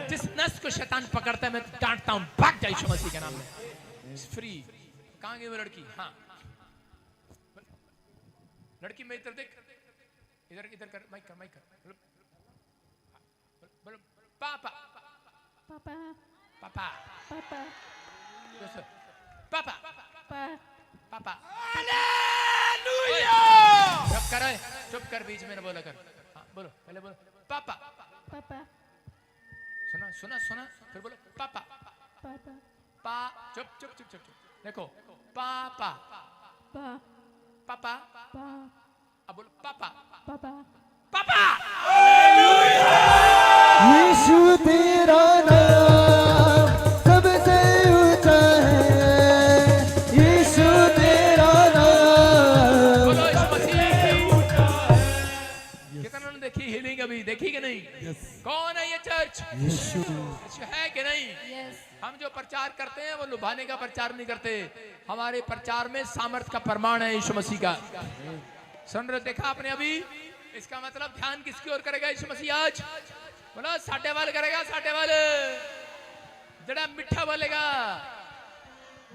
[SPEAKER 6] जिस नस को शैतान पकड़ता है मैं डांटता हूं, भाग जाए यीशु मसीह के नाम में। फ्री। कहां गई वो लड़की? हाँ लड़की, मैं इधर देख, इधर इधर कर, माइक कर, माइक कर।
[SPEAKER 2] पापा
[SPEAKER 4] पापा
[SPEAKER 2] पापा
[SPEAKER 4] पापा
[SPEAKER 2] पापा
[SPEAKER 4] पापा
[SPEAKER 2] पापा
[SPEAKER 6] हालेलुया
[SPEAKER 2] चुप कर ओए, चुप कर, बीच में न बोला कर। हाँ बोलो, पहले बोलो पापा।
[SPEAKER 4] पापा
[SPEAKER 2] सुना सुना सुना, फिर बोलो पापा।
[SPEAKER 4] पापा
[SPEAKER 2] पा चुप चुप चुप चुप चुप, देखो पापा
[SPEAKER 4] पा
[SPEAKER 2] पापा,
[SPEAKER 4] पा
[SPEAKER 2] अब बोलो पापा
[SPEAKER 4] पापा
[SPEAKER 2] पापा।
[SPEAKER 8] यीशु तेरा नाम सबसे ऊंचा है, यीशु तेरा नाम।
[SPEAKER 2] बोलो यीशु मसीह। कितना ने देखी हीलिंग अभी, देखी कि नहीं? कौन है ये चर्च?
[SPEAKER 8] यीशु
[SPEAKER 2] यीशु है कि नहीं?
[SPEAKER 3] यस
[SPEAKER 2] हम जो प्रचार करते हैं वो लुभाने का प्रचार नहीं करते, हमारे प्रचार में सामर्थ का प्रमाण है यीशु मसीह का। सुन रहे, देखा आपने अभी? इसका मतलब ध्यान किसकी ओर करेगा यीशु मसीह आज? बोलो साढ़े वाल करेगा, साढ़े वाल जरा मिठा बोलेगा,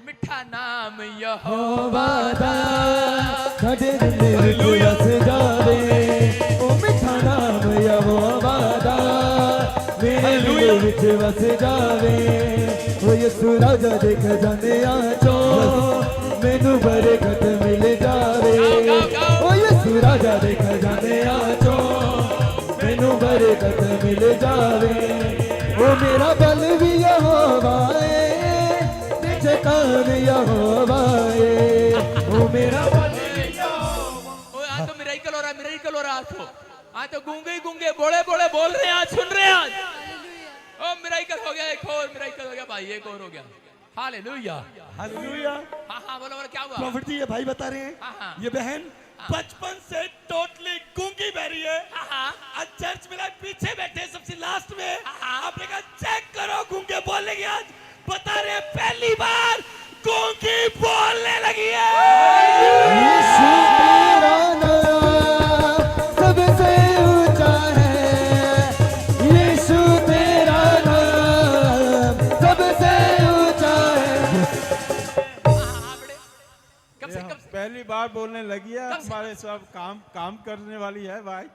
[SPEAKER 2] मिठा नाम यहोवा दा।
[SPEAKER 8] साडे दिल विच वस जावे, ओ मिठा नाम यहोवा दा, मेरे दिल विच वस जावे। ओ यीशु राजा दे खजानियां चों मैनू बरकत मिल जावे, ओ यीशु राजा दे खजानियां चों मैनू बरकत मिल जावे। ओ मेरा बल भी यहोवा है, ते जकान यहोवा है, ओ मेरा बल
[SPEAKER 2] आज तो मिराइकल हो रहा है, मिराइकल हो रहा है। आज तो गूंगे ही गूंगे बोले बोले बोल रहे हैं, आज सुन रहे हैं आज। ओ मिराइकल हो गया, एक और मिराइकल हो गया भाई, एक और हो गया। Hallelujah
[SPEAKER 7] hallelujah.
[SPEAKER 2] हाँ हाँ बोलो बोलो, क्या हुआ?
[SPEAKER 7] प्रॉफिट जी, ये भाई बता रहे
[SPEAKER 2] हाँ, हाँ।
[SPEAKER 7] हैं, ये बहन बचपन से टोटली गूंगी बहरी है।
[SPEAKER 2] हाँ।
[SPEAKER 7] आज चर्च में पीछे बैठे सबसे लास्ट में,
[SPEAKER 2] हाँ।
[SPEAKER 7] आपने कहा चेक करो गूंगे बोलने की, आज बता रहे हैं पहली बार गूंगी बोलने लगी है।
[SPEAKER 8] यीशु तेरा नाम सबसे ऊंचा है, यीशु तेरा नाम सबसे ऊंचा है।
[SPEAKER 2] हाँ, बड़े कब से कब से?
[SPEAKER 9] पहली बार बोलने लगी है।
[SPEAKER 2] कब से?
[SPEAKER 9] हमारे सब काम करने वाली है भाई।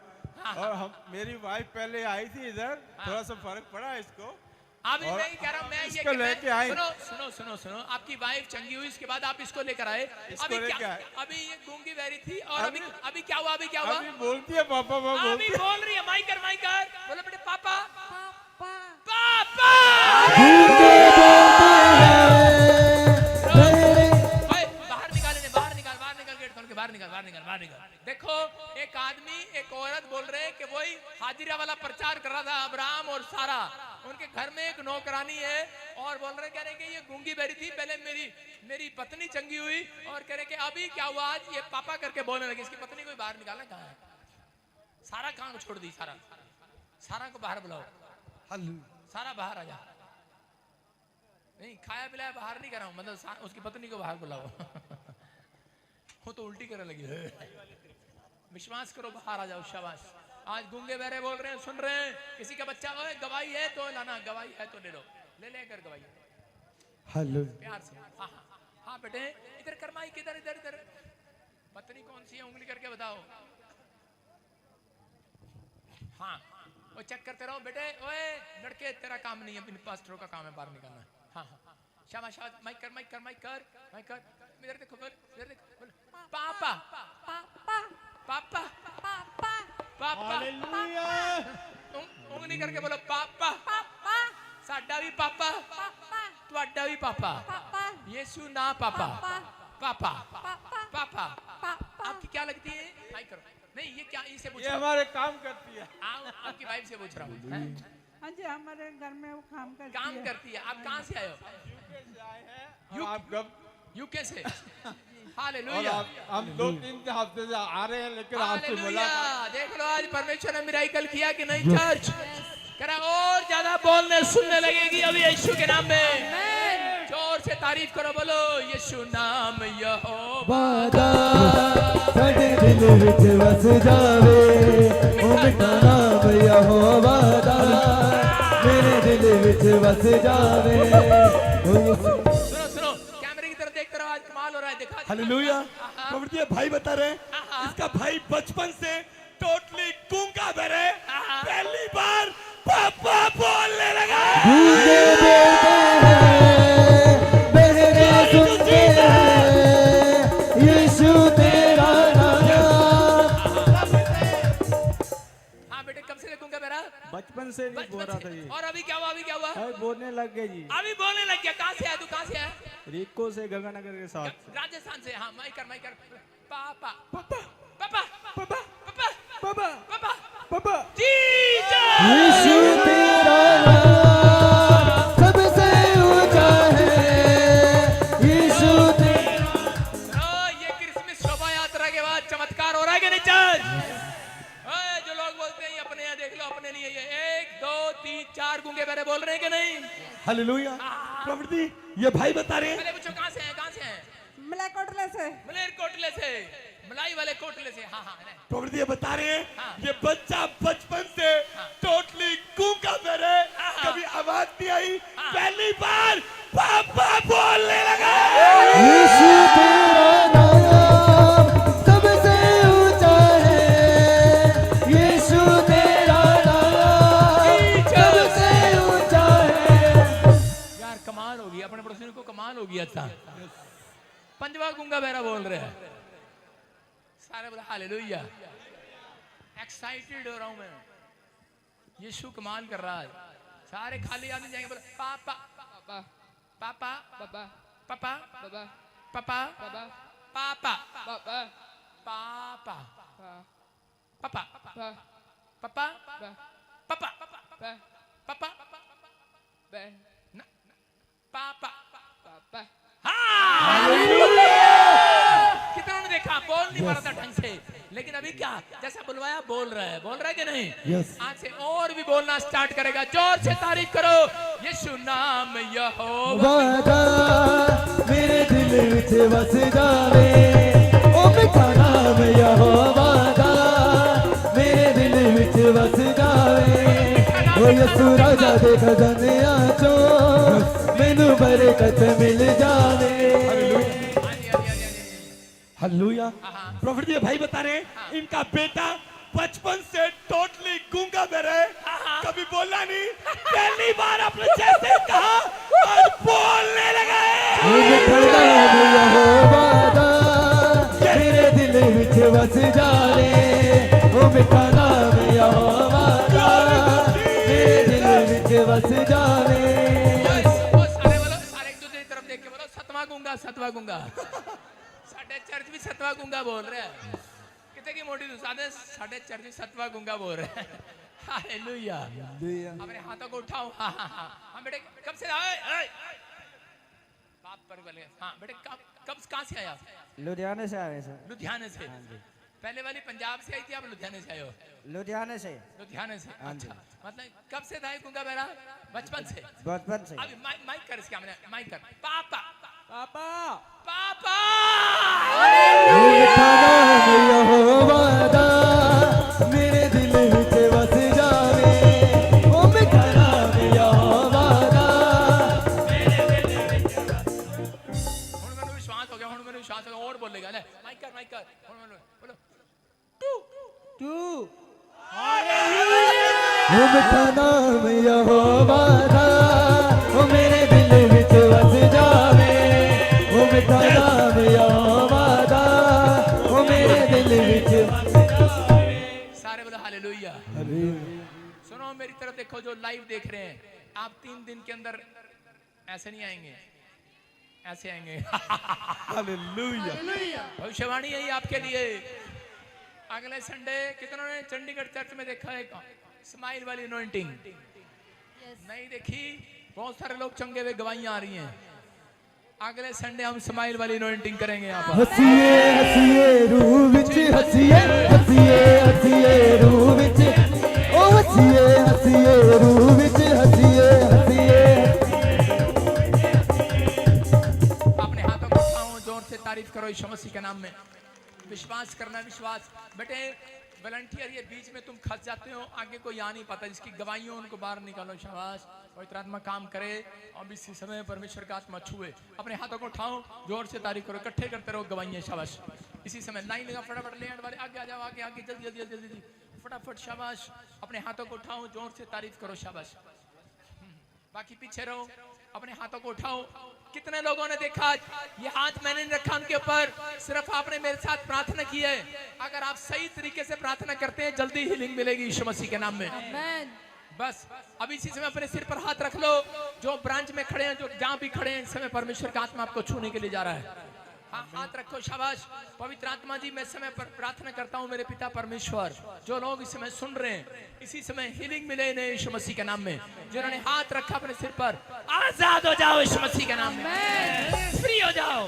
[SPEAKER 9] और हम, मेरी वाइफ पहले आई थी इधर, थोड़ा सा फर्क पड़ा इसको।
[SPEAKER 2] अभी
[SPEAKER 9] और
[SPEAKER 2] मैं ही कह रहा हूँ, मैं ये
[SPEAKER 9] इसको लेके आए।
[SPEAKER 2] सुनो सुनो सुनो सुनो, आपकी वाइफ चंगी हुई, इसके बाद आप इसको लेकर आए।
[SPEAKER 9] इसको
[SPEAKER 2] अभी
[SPEAKER 9] लेके
[SPEAKER 2] क्या,
[SPEAKER 9] आए।
[SPEAKER 2] अभी ये गूंगी बहरी थी और अभी अभी क्या हुआ? अभी क्या हुआ?
[SPEAKER 9] अभी बोलती है पापा पापा
[SPEAKER 2] अभी
[SPEAKER 9] बोलती है।
[SPEAKER 2] बोल रही है, माइकर माइकर बोलो बेटे पापा
[SPEAKER 3] पापा
[SPEAKER 2] पापा।
[SPEAKER 8] गूंगे बोलते हैं
[SPEAKER 2] ओए, बाहर निकाल इन्हें, बाहर निकाल, बाहर निकाल, गेट खोल के बाहर निकाल, बाहर निकाल, बाहर निकाल। देखो एक आदमी एक औरत बोल रहे हैं कि वही हाजिरा वाला प्रचार कर रहा था, अब्राहम और सारा, उनके घर में एक नौकरानी है और बोल रहे, कह रहे कि ये गूंगी बहरी थी, पहले मेरी पत्नी चंगी हुई और कह रहे कि अभी क्या हुआ? आज ये पापा करके बोलने लगी। इसकी पत्नी को बाहर निकालना कहाँ है? सारा कहाँ को छोड़ दी? सारा को बाहर बुलाओ, सारा बाहर आ जा। नहीं खाया पिलाया बाहर नहीं कर रहा हूँ, मतलब उसकी पत्नी को बाहर बुलाओ। वो तो उल्टी करने लगी। विश्वास करो, बाहर आ जाओ, शाबाश। आज गूंगे बहरे बोल रहे हैं, सुन रहे हैं। किसी का बच्चा ओए गवाही है तो लाना, गवाही है तो ले लो, ले लेकर गवाही प्यार से। हाँ हाँ हाँ बेटे, इधर कर माइक, इधर इधर इधर। पत्नी कौन सी है, उंगली करके बताओ। हाँ वो चेक करते रहो बेटे। ओए लड़के, तेरा काम नहीं है, पास्टरों का काम है बाहर निकालना। हाँ हाँ शाबाश, माइक कर, माइक कर, माइक कर, माइक कर। इधर देखो, इधर देखो, बोल पापा
[SPEAKER 3] पापा
[SPEAKER 2] पापा
[SPEAKER 3] पापा
[SPEAKER 2] पापा।
[SPEAKER 9] हालेलुया।
[SPEAKER 2] उंगली करके बोलो पापा।
[SPEAKER 3] पापा
[SPEAKER 2] साडा भी पापा,
[SPEAKER 3] पापा
[SPEAKER 2] तुहाडा भी पापा।
[SPEAKER 3] पापा
[SPEAKER 2] यीशु ना पापा, पापा
[SPEAKER 3] पापा
[SPEAKER 2] पापा।
[SPEAKER 3] पापा
[SPEAKER 2] आपकी क्या लगती है? माइक करो। नहीं ये क्या, इसे पूछ
[SPEAKER 9] ये
[SPEAKER 2] रहा हूँ।
[SPEAKER 9] हमारे काम करती है।
[SPEAKER 2] आपकी वाइफ से पूछ रहा हूँ। हैं?
[SPEAKER 4] हाँ जी, हमारे घर में वो काम करती
[SPEAKER 2] काम
[SPEAKER 4] है।
[SPEAKER 2] करती है। आप कहाँ से आए हो?
[SPEAKER 9] और आप कब?
[SPEAKER 2] यूके से।
[SPEAKER 9] और
[SPEAKER 2] हालेलुया,
[SPEAKER 9] हम 2-3 हफ्ते से आ रहे हैं, लेकिन आपसे
[SPEAKER 2] हालेलुया।
[SPEAKER 9] मुलाकात।
[SPEAKER 2] देख लो आज परमेश्वर ने मिराकल किया कि नहीं चर्च? करा और ज्यादा बोलने सुनने लगेगी अभी यीशु के नाम में। जोर से तारीफ करो, बोलो यीशु नाम यहोवा।
[SPEAKER 8] वादा साडे दिल विच वस जावे, ओ मिठा नाम यहोवा दा, मेरे दिल विच वस जावे।
[SPEAKER 2] सुनो सुनो, कैमरे की तरफ देखते रहो, आज कमाल हो रहा है। देखा
[SPEAKER 7] हालेलुया। प्रॉफिट जी, ये भाई बता रहे हैं, इसका भाई बचपन से टोटली गूंगा बहरे, पहली बार पापा बोलने लगा।
[SPEAKER 8] गूंगे बोलते हैं, बहरे सुनते हैं, यीशु तेरा नाम।
[SPEAKER 2] हाँ बेटे, कब से लगूंगा मेरा?
[SPEAKER 9] बचपन से नहीं बोल रहा था ये।
[SPEAKER 2] और अभी क्या हुआ? अभी क्या हुआ?
[SPEAKER 9] अरे बोलने लग गए जी।
[SPEAKER 2] अभी बोलने लग गया। कहाँ से है तू? कहाँ से है?
[SPEAKER 9] रिको से, गंगानगर के साथ।
[SPEAKER 2] राजस्थान से। हाँ, माइकर माइकर। पापा
[SPEAKER 9] पापा
[SPEAKER 2] पापा
[SPEAKER 9] पापा
[SPEAKER 2] पापा
[SPEAKER 9] पापा
[SPEAKER 2] पापा
[SPEAKER 9] पापा।
[SPEAKER 2] जीसस।
[SPEAKER 8] यीशु तेरा नाम सबसे ऊंचा है, यीशु तेरा।
[SPEAKER 2] ये क्रिसमस शोभा यात्रा के बाद चमत्कार हो रहा है कि नहीं? चल जो लोग बोलते हैं अपने यहाँ देख लो, अपने लिए ये 1 2 3 4 गूंगे बहरे बोल रहे हैं कि नहीं?
[SPEAKER 7] हालेलुया। प्रभु ये भाई बता रहे हैं।
[SPEAKER 2] पहले पूछो कहाँ से हैं? कहाँ से हैं?
[SPEAKER 3] मलेरकोटले से।
[SPEAKER 2] मलेरकोटले से, मलाई वाले कोटले से। हाँ हाँ नहीं।
[SPEAKER 7] प्रभु ये बता रहे हैं
[SPEAKER 2] हाँ।
[SPEAKER 7] ये बच्चा बचपन से टोटली गूंगा मेरे, कभी आवाज नहीं आई, पहली बार पापा बोलने लगा।
[SPEAKER 8] यीशु तेरा नाम सबसे ऊंचा है, यीशु तेरा नाम सबसे ऊंचा है।
[SPEAKER 2] यार कमाल होगी, अपने पड़ोसी को कमाल होगी। अच्छा, पंजवा गूंगा बहरा बोल रहे हैं सारे। बोला हालेलुया। एक्साइटेड हो रहा हूं मैं, यीशु कमाल कर रहा है। सारे खाली आदमी जाएंगे। बोला पापा पापा पापा पापा पापा पापा पापा पापा पापा पापा पापा पापा पापा। कितना ने देखा? बोल नहीं पा रहा था ढंग से, लेकिन अभी क्या जैसा बुलवाया बोल रहा है। बोल रहा है कि नहीं? आज से और भी बोलना स्टार्ट करेगा। जोर से तारीफ करो। यीशु नाम यहोवा
[SPEAKER 8] वादा मेरे दिल विच वस जावे, ओ मिठा नाम यहोवा दा मेरे दिल विच वस जावे। ओ यसु राजा दे खजानियां चो मैनू बरकत मिल जावे।
[SPEAKER 7] हालेलुया। प्रभु ये भाई बता रहे हैं इनका बेटा बचपन से टोटली गूंगा मेरे, कभी बोला नहीं, पहली बार अपने जैसे कहा और बोलने लगा।
[SPEAKER 8] ओ मिठा नाम यहोवा दा मेरे दिल विच वस जावे, ओ मिठा नाम यहोवा दा मेरे दिल विच वस जावे।
[SPEAKER 2] वो सारे बोलो, सारे एक दूसरे की तरफ देख के बोलो सतवां गूंगा, सतवां गूंगा। साडे चर्च भी सतवां गूंगा बोल रहे हैं। कितने की मोटी सादे साडे चर्च भी सतवां गूंगा बोल रहे हैं। हालेलुया। अपने हाथों को उठाओ। हाँ हाँ हाँ हाँ बेटे, कब से आए? बाप पर बोले। हाँ बेटे, कब कहाँ से आया?
[SPEAKER 5] लुधियाने से आए सर।
[SPEAKER 2] लुधियाने से। पहले वाली पंजाब से आई थी, आप लुधियाने से आए हो?
[SPEAKER 5] लुधियाने से।
[SPEAKER 2] लुधियाने से। अच्छा, मतलब कब से था ये गूंगा बहरा? बचपन से।
[SPEAKER 5] बचपन से।
[SPEAKER 2] अभी माइक कर इसका, मैंने माइक कर। पापा
[SPEAKER 9] पापा
[SPEAKER 2] पापा।
[SPEAKER 8] ओ मिठा नाम यहोवा दा मेरे दिल विच वस जावे, ओ मिठा नाम यहोवा दा मेरे दिल विच वस।
[SPEAKER 2] हुण मैंने विश्वास हो गया, हुण मैंने विश्वास हो गया। और बोलेगा ना, माइक कर हुण मैंने बोलो टू।
[SPEAKER 8] ओ मिठा नाम यहोवा दा ओ मेरे दिल विच वस जावे, ओ मिठा नाम यहोवा दा ओ मेरे दिल विच वस जावे।
[SPEAKER 2] सारे बोलो हालेलुया। सुनो मेरी तरफ देखो, जो लाइव देख रहे हैं, आप 3 दिन के अंदर ऐसे नहीं आएंगे, ऐसे आएंगे।
[SPEAKER 9] हालेलुया।
[SPEAKER 2] भविष्यवाणी है आपके लिए। अगले संडे कितनों ने चंडीगढ़ चर्च में देखा है स्माइल वाली अनॉइंटिंग? नहीं देखी? बहुत सारे लोग चंगे हुए गवाहियां आ रही हैं। अगले संडे हम स्माइल वाली अनॉइंटिंग करेंगे यहाँ पर।
[SPEAKER 8] हसिए हसिए रूह विच हसिए, हसिए हसिए रूह विच, ओ हसिए हसिए रूह विच हसिए हसिए।
[SPEAKER 2] अपने हाथों को उठाओ, जोर से तारीफ करो यीशु मसीह के नाम में। विश्वास करना, विश्वास। बेटे वॉलंटियर, ये बीच में तुम खस जाते हो, आगे कोई आ नहीं पाता, जिसकी गवाहियों उनको बाहर निकालो। शाबाश। पवित्र आत्मा काम करे और इसी समय परमेश्वर का आत्मा छुए। अपने हाथों को उठाओ, जोर से तारीफ करो, इकट्ठे करते रहो गवाहियां। शाबाश। इसी समय लाइन लगा, फटाफट ले वाले आगे आ जाओ, आगे आगे, जल्दी जल्दी जल्दी जल्दी। फटाफट शाबाश। अपने हाथों को उठाओ, जोर से तारीफ करो, शाबाश। बाकी पीछे रहो, अपने हाथों को उठाओ। कितने लोगों ने देखा ये हाथ मैंने नहीं रखा उनके ऊपर, सिर्फ आपने मेरे साथ प्रार्थना की है। अगर आप सही तरीके से प्रार्थना करते हैं जल्दी हीलिंग मिलेगी यीशु मसीह के नाम में।
[SPEAKER 3] आमेन।
[SPEAKER 2] बस अब इसी समय अपने सिर पर हाथ रख लो। जो ब्रांच में खड़े हैं, जो जहां भी खड़े हैं, इस समय परमेश्वर का आत्मा आपको छूने के लिए जा रहा है। हाँ, हाथ रखो, शाबाश। पवित्र आत्मा जी, मैं समय पर प्रार्थना करता हूँ मेरे पिता परमेश्वर, जो लोग इस समय सुन रहे हैं, इसी समय हीलिंग मिले इन्हें यीशु मसीह के नाम में। जिन्होंने हाथ रखा अपने सिर पर, आजाद हो जाओ यीशु मसीह के नाम में, फ्री हो जाओ।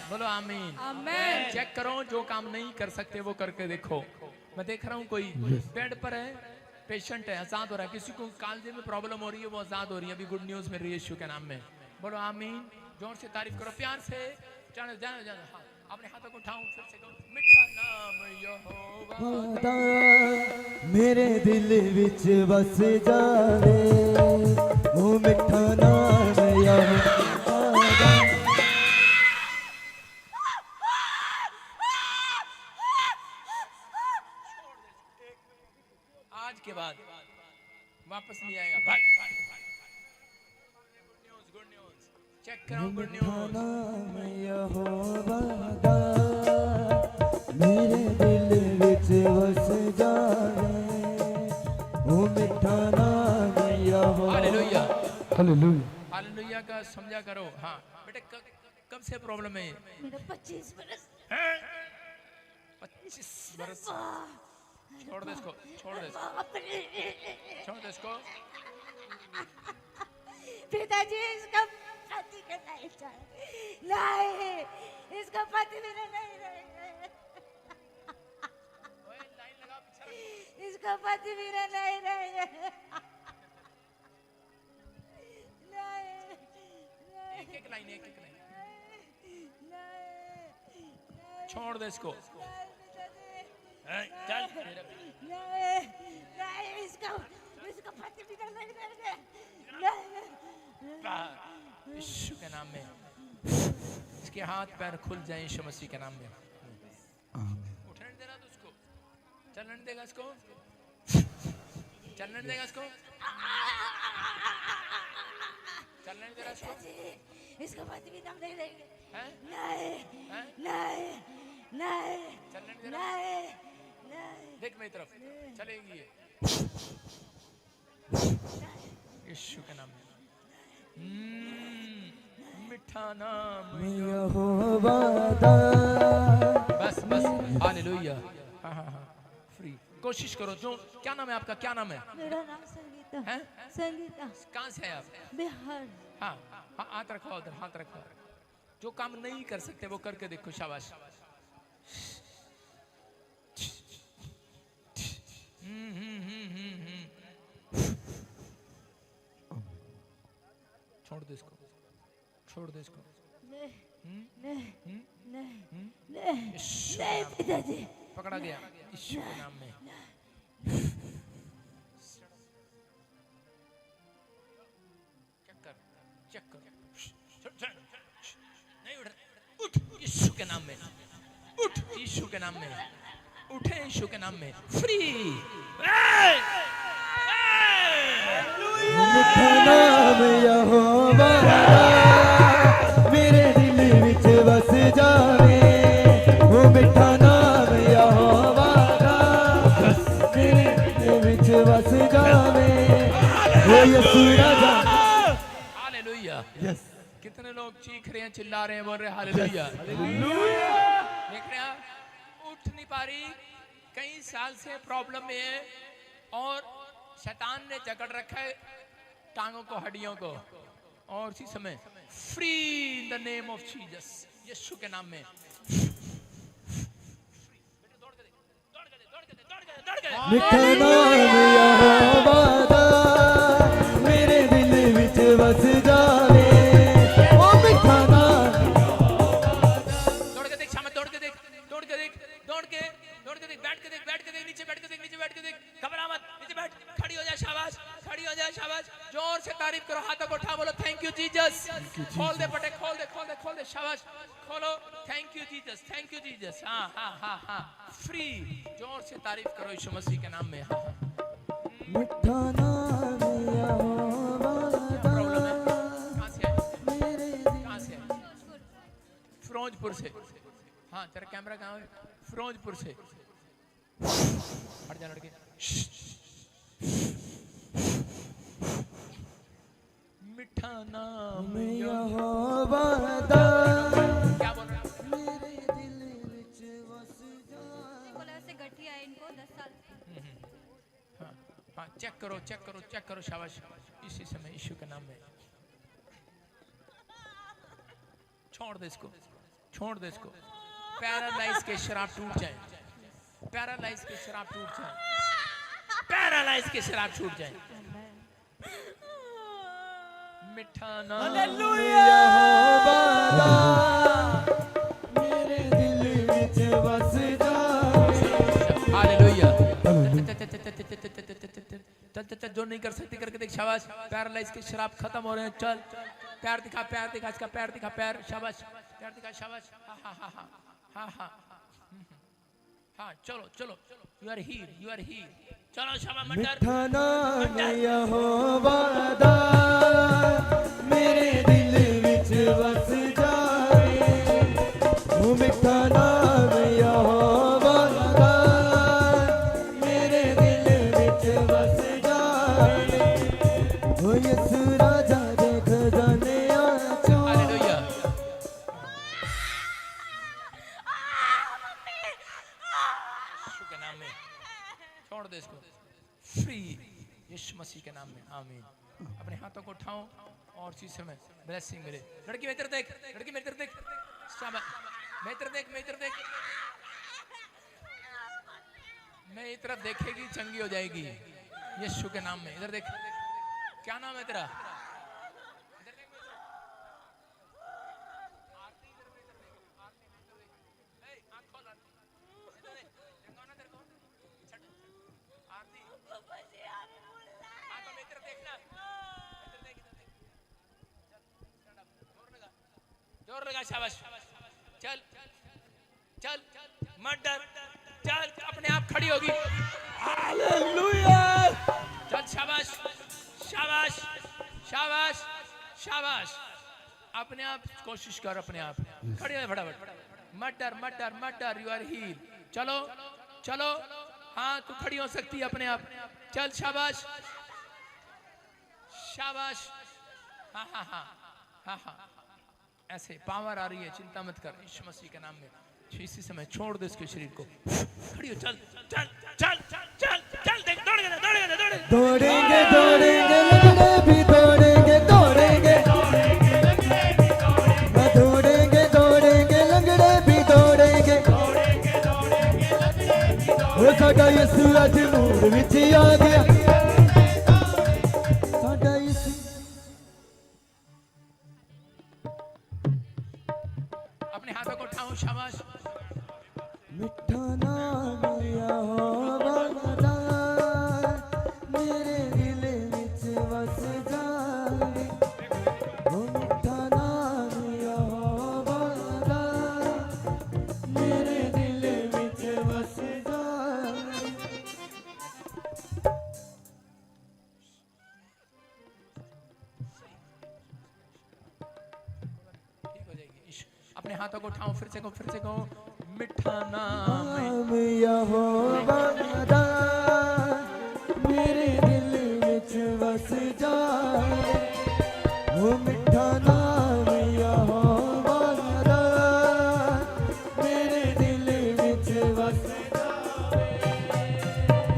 [SPEAKER 2] बोलो आमीन।
[SPEAKER 3] आमेन।
[SPEAKER 2] चेक करो, जो काम नहीं कर सकते वो करके देखो। मैं देख रहा हूँ कोई बेड पर है, पेशेंट है, आजाद हो रहा है। किसी को कालजे में प्रॉब्लम हो रही है, वो आजाद हो रही है। अभी गुड न्यूज मिल रही है यीशु के नाम में। बोलो आमीन। जोर से तारीफ करो, प्यार से। जानो जानो जानो, हाँ, अपने हाथों को उठाओ, फिर से करो, मीठा नाम यहोवा
[SPEAKER 8] दा मेरे दिल विच बस जावे, वो मिठा नाम यहोवा दा।
[SPEAKER 2] आज के बाद वापस नहीं आएगा। गुड न्यूज, चेक करो, गुड न्यूज।
[SPEAKER 8] नाम यहोवा दा मेरे दिल विच बस जावे, वो मिठा नाम यहोवा।
[SPEAKER 2] Hallelujah,
[SPEAKER 8] hallelujah.
[SPEAKER 2] हालेलुया का समझा करो। हाँ बेटे, कब से प्रॉब्लम है?
[SPEAKER 4] मेरा 25 बरस
[SPEAKER 2] 25 बरस। छोड़ दे इसको, छोड़ दे इसको, छोड़ दे इसको।
[SPEAKER 4] पिताजी, इसका पति का नहीं चाहिए। नहीं, इसका पति मेरा नहीं रहेगा।
[SPEAKER 2] लाइन लगा पीछे।
[SPEAKER 4] इसका पति मेरा नहीं रहेगा। नहीं,
[SPEAKER 2] एक एक लाइन, एक एक लाइन।
[SPEAKER 4] नहीं,
[SPEAKER 2] छोड़ दे इसको।
[SPEAKER 4] चल। नहीं, नहीं, इसका पति मेरा नहीं रहेगा।
[SPEAKER 2] यीशु के नाम में इसके हाथ पैर खुल जाए यीशु मसीह के नाम में। उठने दे रहा तो उसको, चलने देगा इसको, चलने देगा इसको, चलने दे रहा इसको।
[SPEAKER 4] इसका पति भी दम नहीं देंगे।
[SPEAKER 2] हैं?
[SPEAKER 4] नहीं,
[SPEAKER 2] हैं?
[SPEAKER 4] नहीं, नहीं,
[SPEAKER 2] चलने दे रहा।
[SPEAKER 4] नहीं, नहीं।
[SPEAKER 2] देख मेरी तरफ, चलेगी ये यीशु के नाम में। मीठा नाम
[SPEAKER 8] यहोवा दा।
[SPEAKER 2] बस बस, हालेलुया। हाँ हाँ हाँ, फ्री। कोशिश करो। जो क्या नाम है आपका, क्या नाम है?
[SPEAKER 4] मेरा नाम संगीता
[SPEAKER 2] हैं?
[SPEAKER 4] संगीता,
[SPEAKER 2] कहाँ से है आप?
[SPEAKER 4] बिहार।
[SPEAKER 2] हाँ हाँ, हाथ रखो उधर, हाथ रखो। जो काम नहीं कर सकते वो करके देखो, शाबाश। छोड़ दे इसको, छोड़ दे इसको।
[SPEAKER 4] नहीं, नहीं, नहीं, नहीं, पिताजी।
[SPEAKER 2] पकड़ा गया यीशु के नाम में। चेक कर, चेक कर। नहीं उठ, उठ यीशु के नाम में, उठ यीशु के नाम में, उठे यीशु के नाम में। फ्री।
[SPEAKER 8] मिठा नाम यहोवा दा मेरे दिल विच बस जावे, वो मिठा नाम यहोवा दा मेरे दिल विच बस जावे, वो यीशु राजा।
[SPEAKER 2] हालेलुया। यस। कितने लोग चीख रहे हैं, चिल्ला रहे हैं, बोल रहे हैं हालेलुया। देख रहे हैं, उठ नहीं पा रही, कई साल से प्रॉब्लम में है और शैतान ने जकड़ रखा है टांगों को, हड्डियों को। और इसी समय free in the name of Jesus, यीशु के नाम में।
[SPEAKER 8] मिठा नाम यहोवा दा मेरे दिल विच बस जावे, ओ मिठा नाम।
[SPEAKER 2] दौड़ के देख, शाम दौड़ के देख, दौड़ के देख, दौड़ के देख, बैठ के देख, बैठ के देख, नीचे बैठ के देख, नीचे बैठ के देख, घबरा मत, नीचे बैठ, खड़ी हो जा, शाबाश, खड़ी हो जा, शाबाश। जोर से तारीफ करो, हाथों को उठा, बोलो थैंक यू जीसस। खोल दे पटे, खोल दे, खोल दे, खोल दे, शाबाश, खोलो। Thank you Jesus, thank you Jesus. हाँ हाँ हाँ हाँ, फ्री। जोर से तारीफ करो यीशु मसीह के नाम में। हाँ हाँ।
[SPEAKER 8] मिठा नाम यहोवा
[SPEAKER 2] क्या प्रॉब्लम है?
[SPEAKER 8] दा
[SPEAKER 2] कहाँ से आए?
[SPEAKER 8] मेरे
[SPEAKER 2] कहाँ से आए? फिरोजपुर से। हाँ तेरा कैमरा कहाँ है? फिरोजपुर से। हट जा लड़के। मिठा नाम
[SPEAKER 8] यहोवा दा
[SPEAKER 2] क्या बोल रहे हैं?
[SPEAKER 8] मेरे दिल विच वस जा।
[SPEAKER 4] बोला से गठिया है इनको 10 साल से।
[SPEAKER 2] हाँ हाँ चेक करो चेक करो चेक करो शाबाश। इसी समय यीशु के नाम में छोड़ दे इसको, छोड़ दे इसको। पैरालाइज के शराब टूट जाए, पैरालाइज के शराब टूट जाए, पैरालाइज के शराब छूट जाए। मिठा नाम
[SPEAKER 8] यहोवा दा मेरे दिल विच वस जावे।
[SPEAKER 2] हालेलुया। चल जो नहीं कर सकती करके देख शाबाश। पैरालाइज के शराब खत्म हो रहे हैं। चल पैर दिखा, पैर दिखा, इसका पैर दिखा, पैर शाबाश, पैर दिखा शाबाश। हाँ हाँ हाँ हाँ हाँ हाँ हाँ चलो चलो you are heal, you are heal. चलो शाबाश मत डर।
[SPEAKER 8] मिठा नाम यहोवा दा मेरे दिल विच वस जावे। ओ मिठा नाम यहोवा दा मेरे दिल विच वस जावे। ओ यीशु राजा दे खजानियां चों।
[SPEAKER 2] हालेलुया। यीशु के नाम में छोड़ दे इसको। फ्री यीशु मसीह के नाम में आमीन। अपने हाथों को उठाओ और इसी समय ब्लेसिंग मिले। लड़की मेरी तरफ देख, लड़की मेरी तरफ देख, शाबाश। मेरी तरफ देख, मेरी तरफ देख। मेरी तरफ देखेगी चंगी हो जाएगी यीशु के नाम में। इधर देख, क्या नाम है तेरा? जोर लगा शाबाश। चल चल मत डर, चल अपने आप खड़ी होगी।
[SPEAKER 8] हालेलुया।
[SPEAKER 2] चल शाबाश शाबाश शाबाश शाबाश। अपने आप कोशिश कर, अपने आप खड़ी हो फटाफट। मत डर मत डर मत डर, यू आर हील। चलो चलो हाँ तू खड़ी हो सकती है अपने आप। चल शाबाश शाबाश। हाँ हाँ हाँ हाँ हाँ ऐसे पावर आ रही है, चिंता मत कर यीशु मसीह के नाम में। इसी समय छोड़ दे इसके शरीर को। खड़ी हो, चल चल चल चल चल देख, दौड़ेंगे दौड़ेंगे दौड़ेंगे
[SPEAKER 8] दौड़ेंगे दौड़ेंगे लंगड़े भी दौड़ेंगे दौड़ेंगे दौड़ेंगे दौड़ेंगे लंगड़े भी दौड़ेंगे। वो साडा यीशु अज मूड विच आ गया। साडा यीशु
[SPEAKER 2] अपने हाथों को उठाओ शाबाश।
[SPEAKER 8] मिठा नाम यहोवा दा मेरे दिल विच वस जावे। ओ मिठा नाम यहोवा दा मेरे दिल विच वस जावे।
[SPEAKER 2] ठीक हो जाएगी। अपने हाथों को उठाओ, फिर से कहो मिठा नाम
[SPEAKER 8] नाम यहोवा दा मेरे दिल विच वस जावे। ओ मिठा नाम यहोवा दा मेरे दिल विच वस जावे।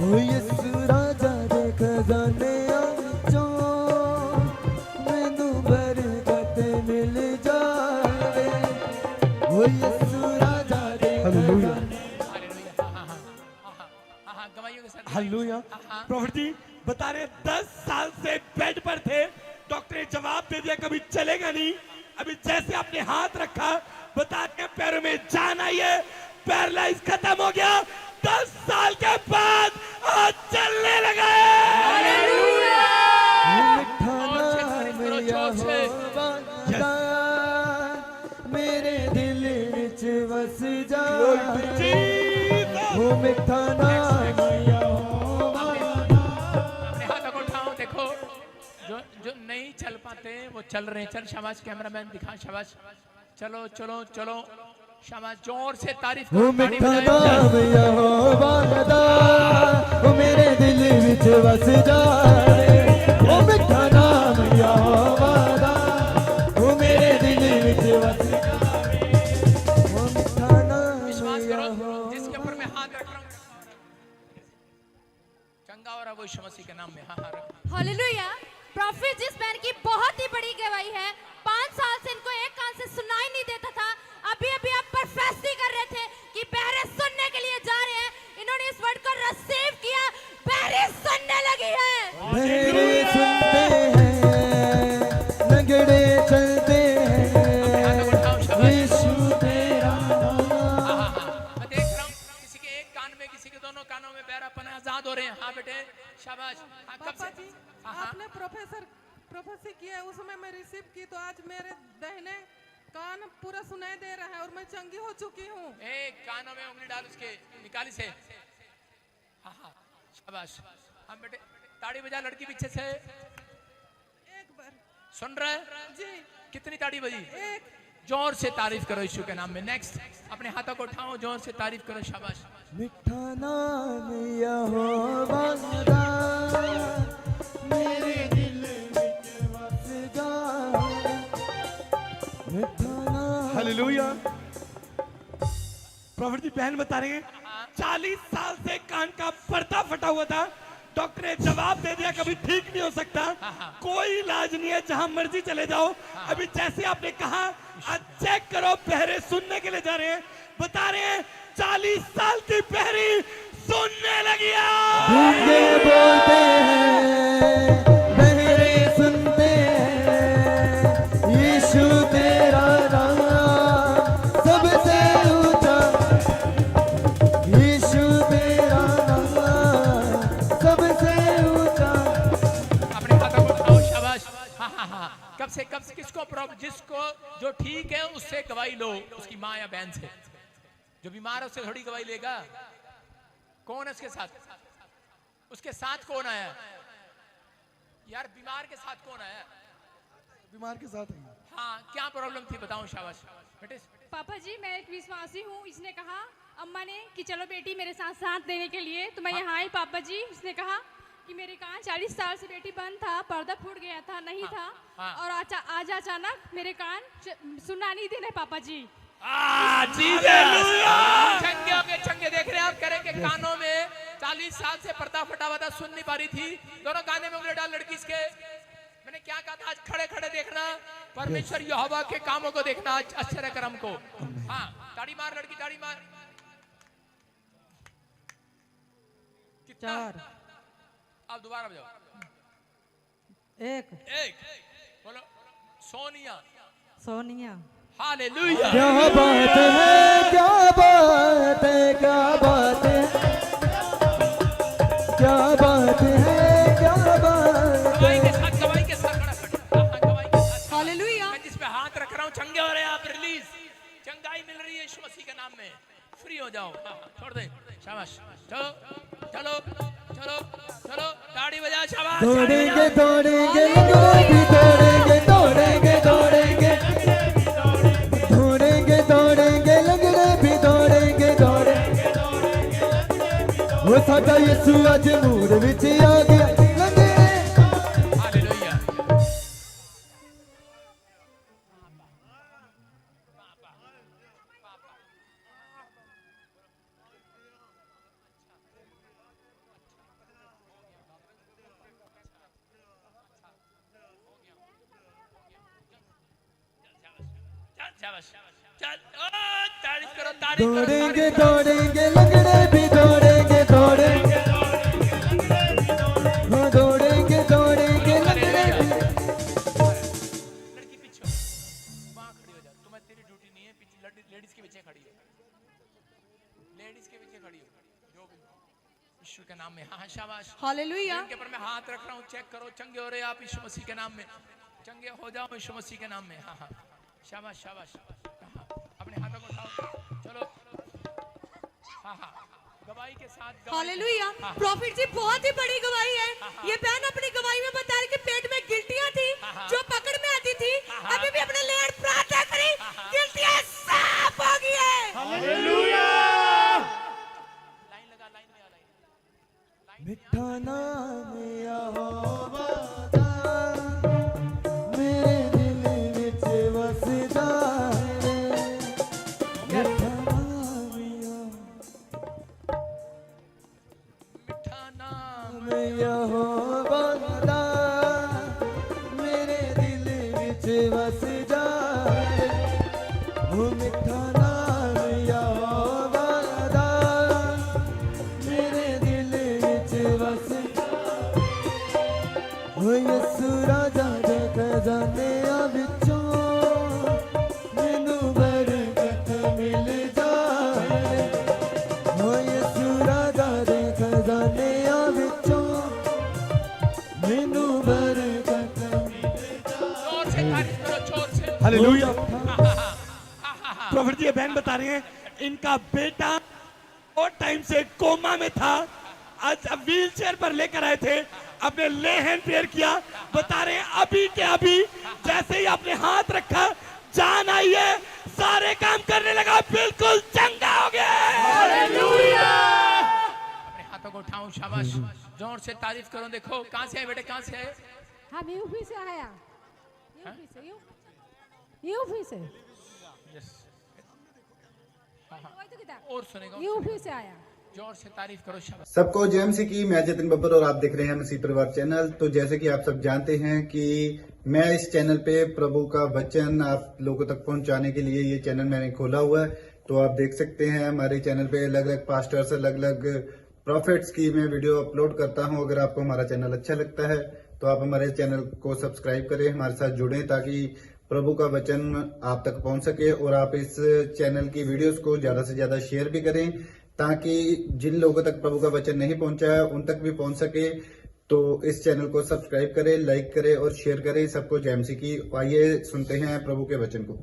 [SPEAKER 8] ओ यीशु राजा दे खजानियां चों मैनू बरकत मिल जावे। ओ यीशु राजा दे
[SPEAKER 2] हालेलुया। हाँ गवाइयों के साथ
[SPEAKER 7] हालेलुया। प्रॉफिट जी बता रहे 10 साल से बेड पर थे, डॉक्टर ने जवाब दे दिया कभी चलेगा नहीं। अभी जैसे आपने हाथ रखा बता रहे पैरों में जान आई है, पैरालाइज खत्म हो गया। 10 साल के बाद आज चलने लगा है।
[SPEAKER 8] मिठा नाम यहोवा दा मेरे दिल विच वस जावे। वो मिठा नाम यहोवा
[SPEAKER 2] अपने हाथों को उठाओ, देखो जो जो नहीं चल पाते वो चल रहे हैं। चल शाबाश, कैमरामैन दिखा, शाबाश, चलो चलो चलो, शाबाश, जोर से तारीफ
[SPEAKER 8] वो
[SPEAKER 2] करो, ताड़ी
[SPEAKER 8] मिठा
[SPEAKER 2] बजाओ।
[SPEAKER 8] नाम यहोवा दा वो मेरे दिल विच वस जावे वो मिठा नाम यहोवा दा वो मेरे दिल विच वस जावे वो मिठा नाम
[SPEAKER 2] विश्वास करो,
[SPEAKER 8] यहोवा
[SPEAKER 2] जिसके ऊपर मैं हाथ रख रहा हूँ चंगा हो रहा है वो यीशु मसीह के नाम में। हाँ हाँ रख।
[SPEAKER 10] हालेलुया। प्रॉफिट जिस मैन की बहुत ही बड़ी गवाही है, 5 साल से इनको एक कान से सुनाई नहीं देता था, अभी अभी आप प्रोफेसी कर रहे थे कि बहरे सुनने के लिए जा रहे हैं, इन्होंने इस वर्ड को रिसीव किया, बहरे सुनने लगी है।
[SPEAKER 8] बहरे सुनते हैं लंगड़े चलते हैं यीशु तेरा नाम।
[SPEAKER 2] मैं देख रहा हूँ किसी के एक कान में, किसी के दोनों कानों में बहरापन आजाद हो रहे हैं। हाँ बेटे शाबाश। हाँ, कब से?
[SPEAKER 11] पापा जी,
[SPEAKER 2] हाँ, हाँ।
[SPEAKER 11] आपने प्रोफेसी किया, उस समय मैं रिसीव की तो आज मेरे दाहिने कान पूरा सुनाई दे रहा है और मैं चंगी हो चुकी हूँ।
[SPEAKER 2] एक कानों में उंगली डाल उसके निकाली से। हाँ हाँ शाबाश। हम बेटे ताड़ी बजा, लड़की पीछे से
[SPEAKER 11] एक बार
[SPEAKER 2] सुन रहे हैं?
[SPEAKER 11] जी,
[SPEAKER 2] कितनी ताड़ी बजी?
[SPEAKER 11] एक।
[SPEAKER 2] जोर से तारीफ करो यीशु के नाम में। नेक्स्ट, अपने हाथों को उठाओ, जोर से तारीफ करो, शाबाश।
[SPEAKER 8] मिठा नाम यहोवा दा मेरे दिल विच वस जावे मिठा नाम।
[SPEAKER 7] हालेलुया। प्रॉफिट जी बहन बता रहे हैं 40 साल से कान का पर्दा फटा हुआ था, डॉक्टर ने जवाब दे दिया कभी ठीक नहीं हो सकता, कोई इलाज नहीं है, जहां मर्जी चले जाओ। अभी जैसे आपने कहा आज चेक करो, बहरे सुनने के लिए जा रहे हैं, बता रहे हैं 40 साल की बहरी सुनने लगी है।
[SPEAKER 8] गूंगे बोलते हैं बहरे सुनते हैं यीशु तेरा नाम सबसे ऊंचा यीशु तेरा नाम सबसे ऊंचा।
[SPEAKER 2] अपने हाथों को उठाओ, शाबाश। हाँ हाँ हाँ। कब से किसको प्रॉब्लम, जिसको जो ठीक है उससे गवाही लो, उसकी माँ या बहन से। जो बीमार है उससे थोड़ी गवाही लेगा। कौन है उसके साथ? उसके साथ कौन आया? यार बीमार के साथ कौन आया?
[SPEAKER 8] बीमार के साथ
[SPEAKER 2] हाँ, क्या प्रॉब्लम थी बताओ, शाबाश बेटे।
[SPEAKER 10] पापा जी, मैं एक विश्वासी हूँ, इसने कहा अम्मा ने कि चलो बेटी मेरे साथ साथ देने के लिए, तो मैं यहाँ आई पापा जी। उसने कहा कि मेरे कान 40 साल से बेटी बंद था, पर्दा फूट गया था, नहीं था, और आज अचानक मेरे कान सुनना नहीं देने पापा जी।
[SPEAKER 2] चंगे हो गए, चंगे। देख रहे हैं आप, करेंगे कानों में 40 साल से पर्दा फटा हुआ था, सुन नहीं पा रही थी, दोनों काने में उंगली डाल लड़की इसके। मैंने क्या कहा था? आज खड़े खड़े देखना परमेश्वर यहोवा के कामों को देखना, आश्चर्य कर्म को। हाँ, ताड़ी मार लड़की, ताड़ी मार। कितना?
[SPEAKER 11] 4
[SPEAKER 2] अब दोबारा बजाओ।
[SPEAKER 11] 1
[SPEAKER 2] बोलो सोनिया।
[SPEAKER 11] सोनिया।
[SPEAKER 2] हालेलुया।
[SPEAKER 8] क्या बात है, क्या बात है, क्या बात है, क्या बात है, क्या बात
[SPEAKER 2] गवाही के
[SPEAKER 8] है।
[SPEAKER 2] साथ, गवाही के साथ खड़ा खड़ा। हाँ, गवाही के साथ।
[SPEAKER 10] हालेलुया।
[SPEAKER 2] मैं जिस पे हाथ रख रहा हूँ, चंगे हो रहे हैं आप, रिलीज, चंगाई मिल रही है यीशु मसीह के नाम में। फ्री हो जाओ। हाँ, छोड़ दे, शाबाश। चलो चलो चलो चलो, ताड़ी बजा, शाबाश।
[SPEAKER 8] दौड़ेंगे दौड़ेंगे लंगड़े भी दौड़ेंगे दौड़ेंगे दौड़ेंगे दौड़ेंगे दौड़ेंगे लंगड़े भी दौड़ेंगे दौड़ेंगे वो साडा यीशु अज मूड विच आ गया लंगड़े।
[SPEAKER 2] हालेलुया। शाबाश, चल, तारीफ करो, तारीफ करो,
[SPEAKER 8] दौड़ेंगे
[SPEAKER 2] तारीफ करो।
[SPEAKER 8] दौड़ेंगे लंगड़े भी दौड़ेंगे दौड़ेंगे हाँ दौड़ेंगे दौड़ेंगे लंगड़े भी।
[SPEAKER 2] लड़की पीछे हो, वहाँ खड़ी हो जा। तुम्हें, तेरी ड्यूटी नहीं है, पीछे लेडीज के पीछे खड़ी हो, लेडीज के पीछे खड़ी हो, जो भी यीशु के नाम में। हाँ, शाबाश।
[SPEAKER 10] हालेलुया।
[SPEAKER 2] इनके ऊपर मैं हाथ रख रहा हूँ, चेक करो, चंगे हो रहे आप यीशु मसीह के नाम में। चंगे हो जाओ यीशु मसीह के नाम में। हाँ हाँ, शाबाश शाबाश। हाँ, अपने हाथों को उठाओ, चलो। हाँ हाँ गवाही के साथ
[SPEAKER 12] हालेलुया। प्रॉफिट जी बहुत ही बड़ी गवाही है। ये बहन अपनी गवाही में बता रही कि पेट में गिल्टियां थी जो पकड़ में आती थी, अभी भी अपने लिए प्रार्थना करी, गिल्टियां साफ हो गई है।
[SPEAKER 7] हालेलुया।
[SPEAKER 2] लाइन लगा, लाइन में आ, लाइन
[SPEAKER 8] मिठा नाम यहोवा दा मेरे दिल विच वस जावे। मिठा नाम यहोवा दा मेरे दिल विच वस जावे। ओ मिठा नाम यहोवा दा मेरे दिल विच वस ओ यसु राजा दे खजानिਆਂ ਵਿੱਚੋਂ ਮੈਨੂੰ ਬਰਕਤ ਮਿਲ ਜਾਏ। ओ यसु राजा दे खजानिਆਂ ਵਿੱਚੋਂ ਮੈਨੂੰ ਬਰਕਤ ਮਿਲ
[SPEAKER 2] जोर से तारीफ करो, जोर से।
[SPEAKER 7] हालेलुया। प्रॉफिट जी ये बहन बता रहे हैं इनका बेटा और टाइम से कोमा में था, आज व्हील चेयर पर लेकर आए थे, अपने ले हैंड प्रेयर किया, बता रहे हैं अभी के अभी जैसे ही आपने हाथ रखा जान आई है, सारे काम करने लगा, बिल्कुल चंगा हो गया। हालेलुया।
[SPEAKER 2] अपने हाथों को उठाओ, शाबाश, जोर से तारीफ करो। देखो कहाँ से आए बेटे, कहाँ से आए?
[SPEAKER 12] हम यूपी से आया, यूपी से
[SPEAKER 2] यस। और सुनेगा,
[SPEAKER 12] यूपी से आया।
[SPEAKER 2] जोर से तारीफ करो, शाबाश।
[SPEAKER 1] सबको जेएमसी की, मैं जतिन बब्बर और आप देख रहे हैं मसीह परिवार चैनल। तो जैसे कि आप सब जानते हैं कि मैं इस चैनल पे प्रभु का वचन आप लोगों तक पहुंचाने के लिए ये चैनल मैंने खोला हुआ है। तो आप देख सकते हैं हमारे चैनल पे अलग अलग पास्टर्स, अलग अलग प्रॉफिट्स की मैं वीडियो अपलोड करता हूं। अगर आपको हमारा चैनल अच्छा लगता है तो आप हमारे चैनल को सब्सक्राइब करें, हमारे साथ जुड़ें ताकि प्रभु का वचन आप तक पहुंच सके। और आप इस चैनल की वीडियोस को ज्यादा से ज्यादा शेयर भी करें ताकि जिन लोगों तक प्रभु का वचन नहीं पहुंचा है उन तक भी पहुंच सके। तो इस चैनल को सब्सक्राइब करें, लाइक करें और शेयर करें। सबको जेएमसी की। आइए सुनते हैं प्रभु के वचन को।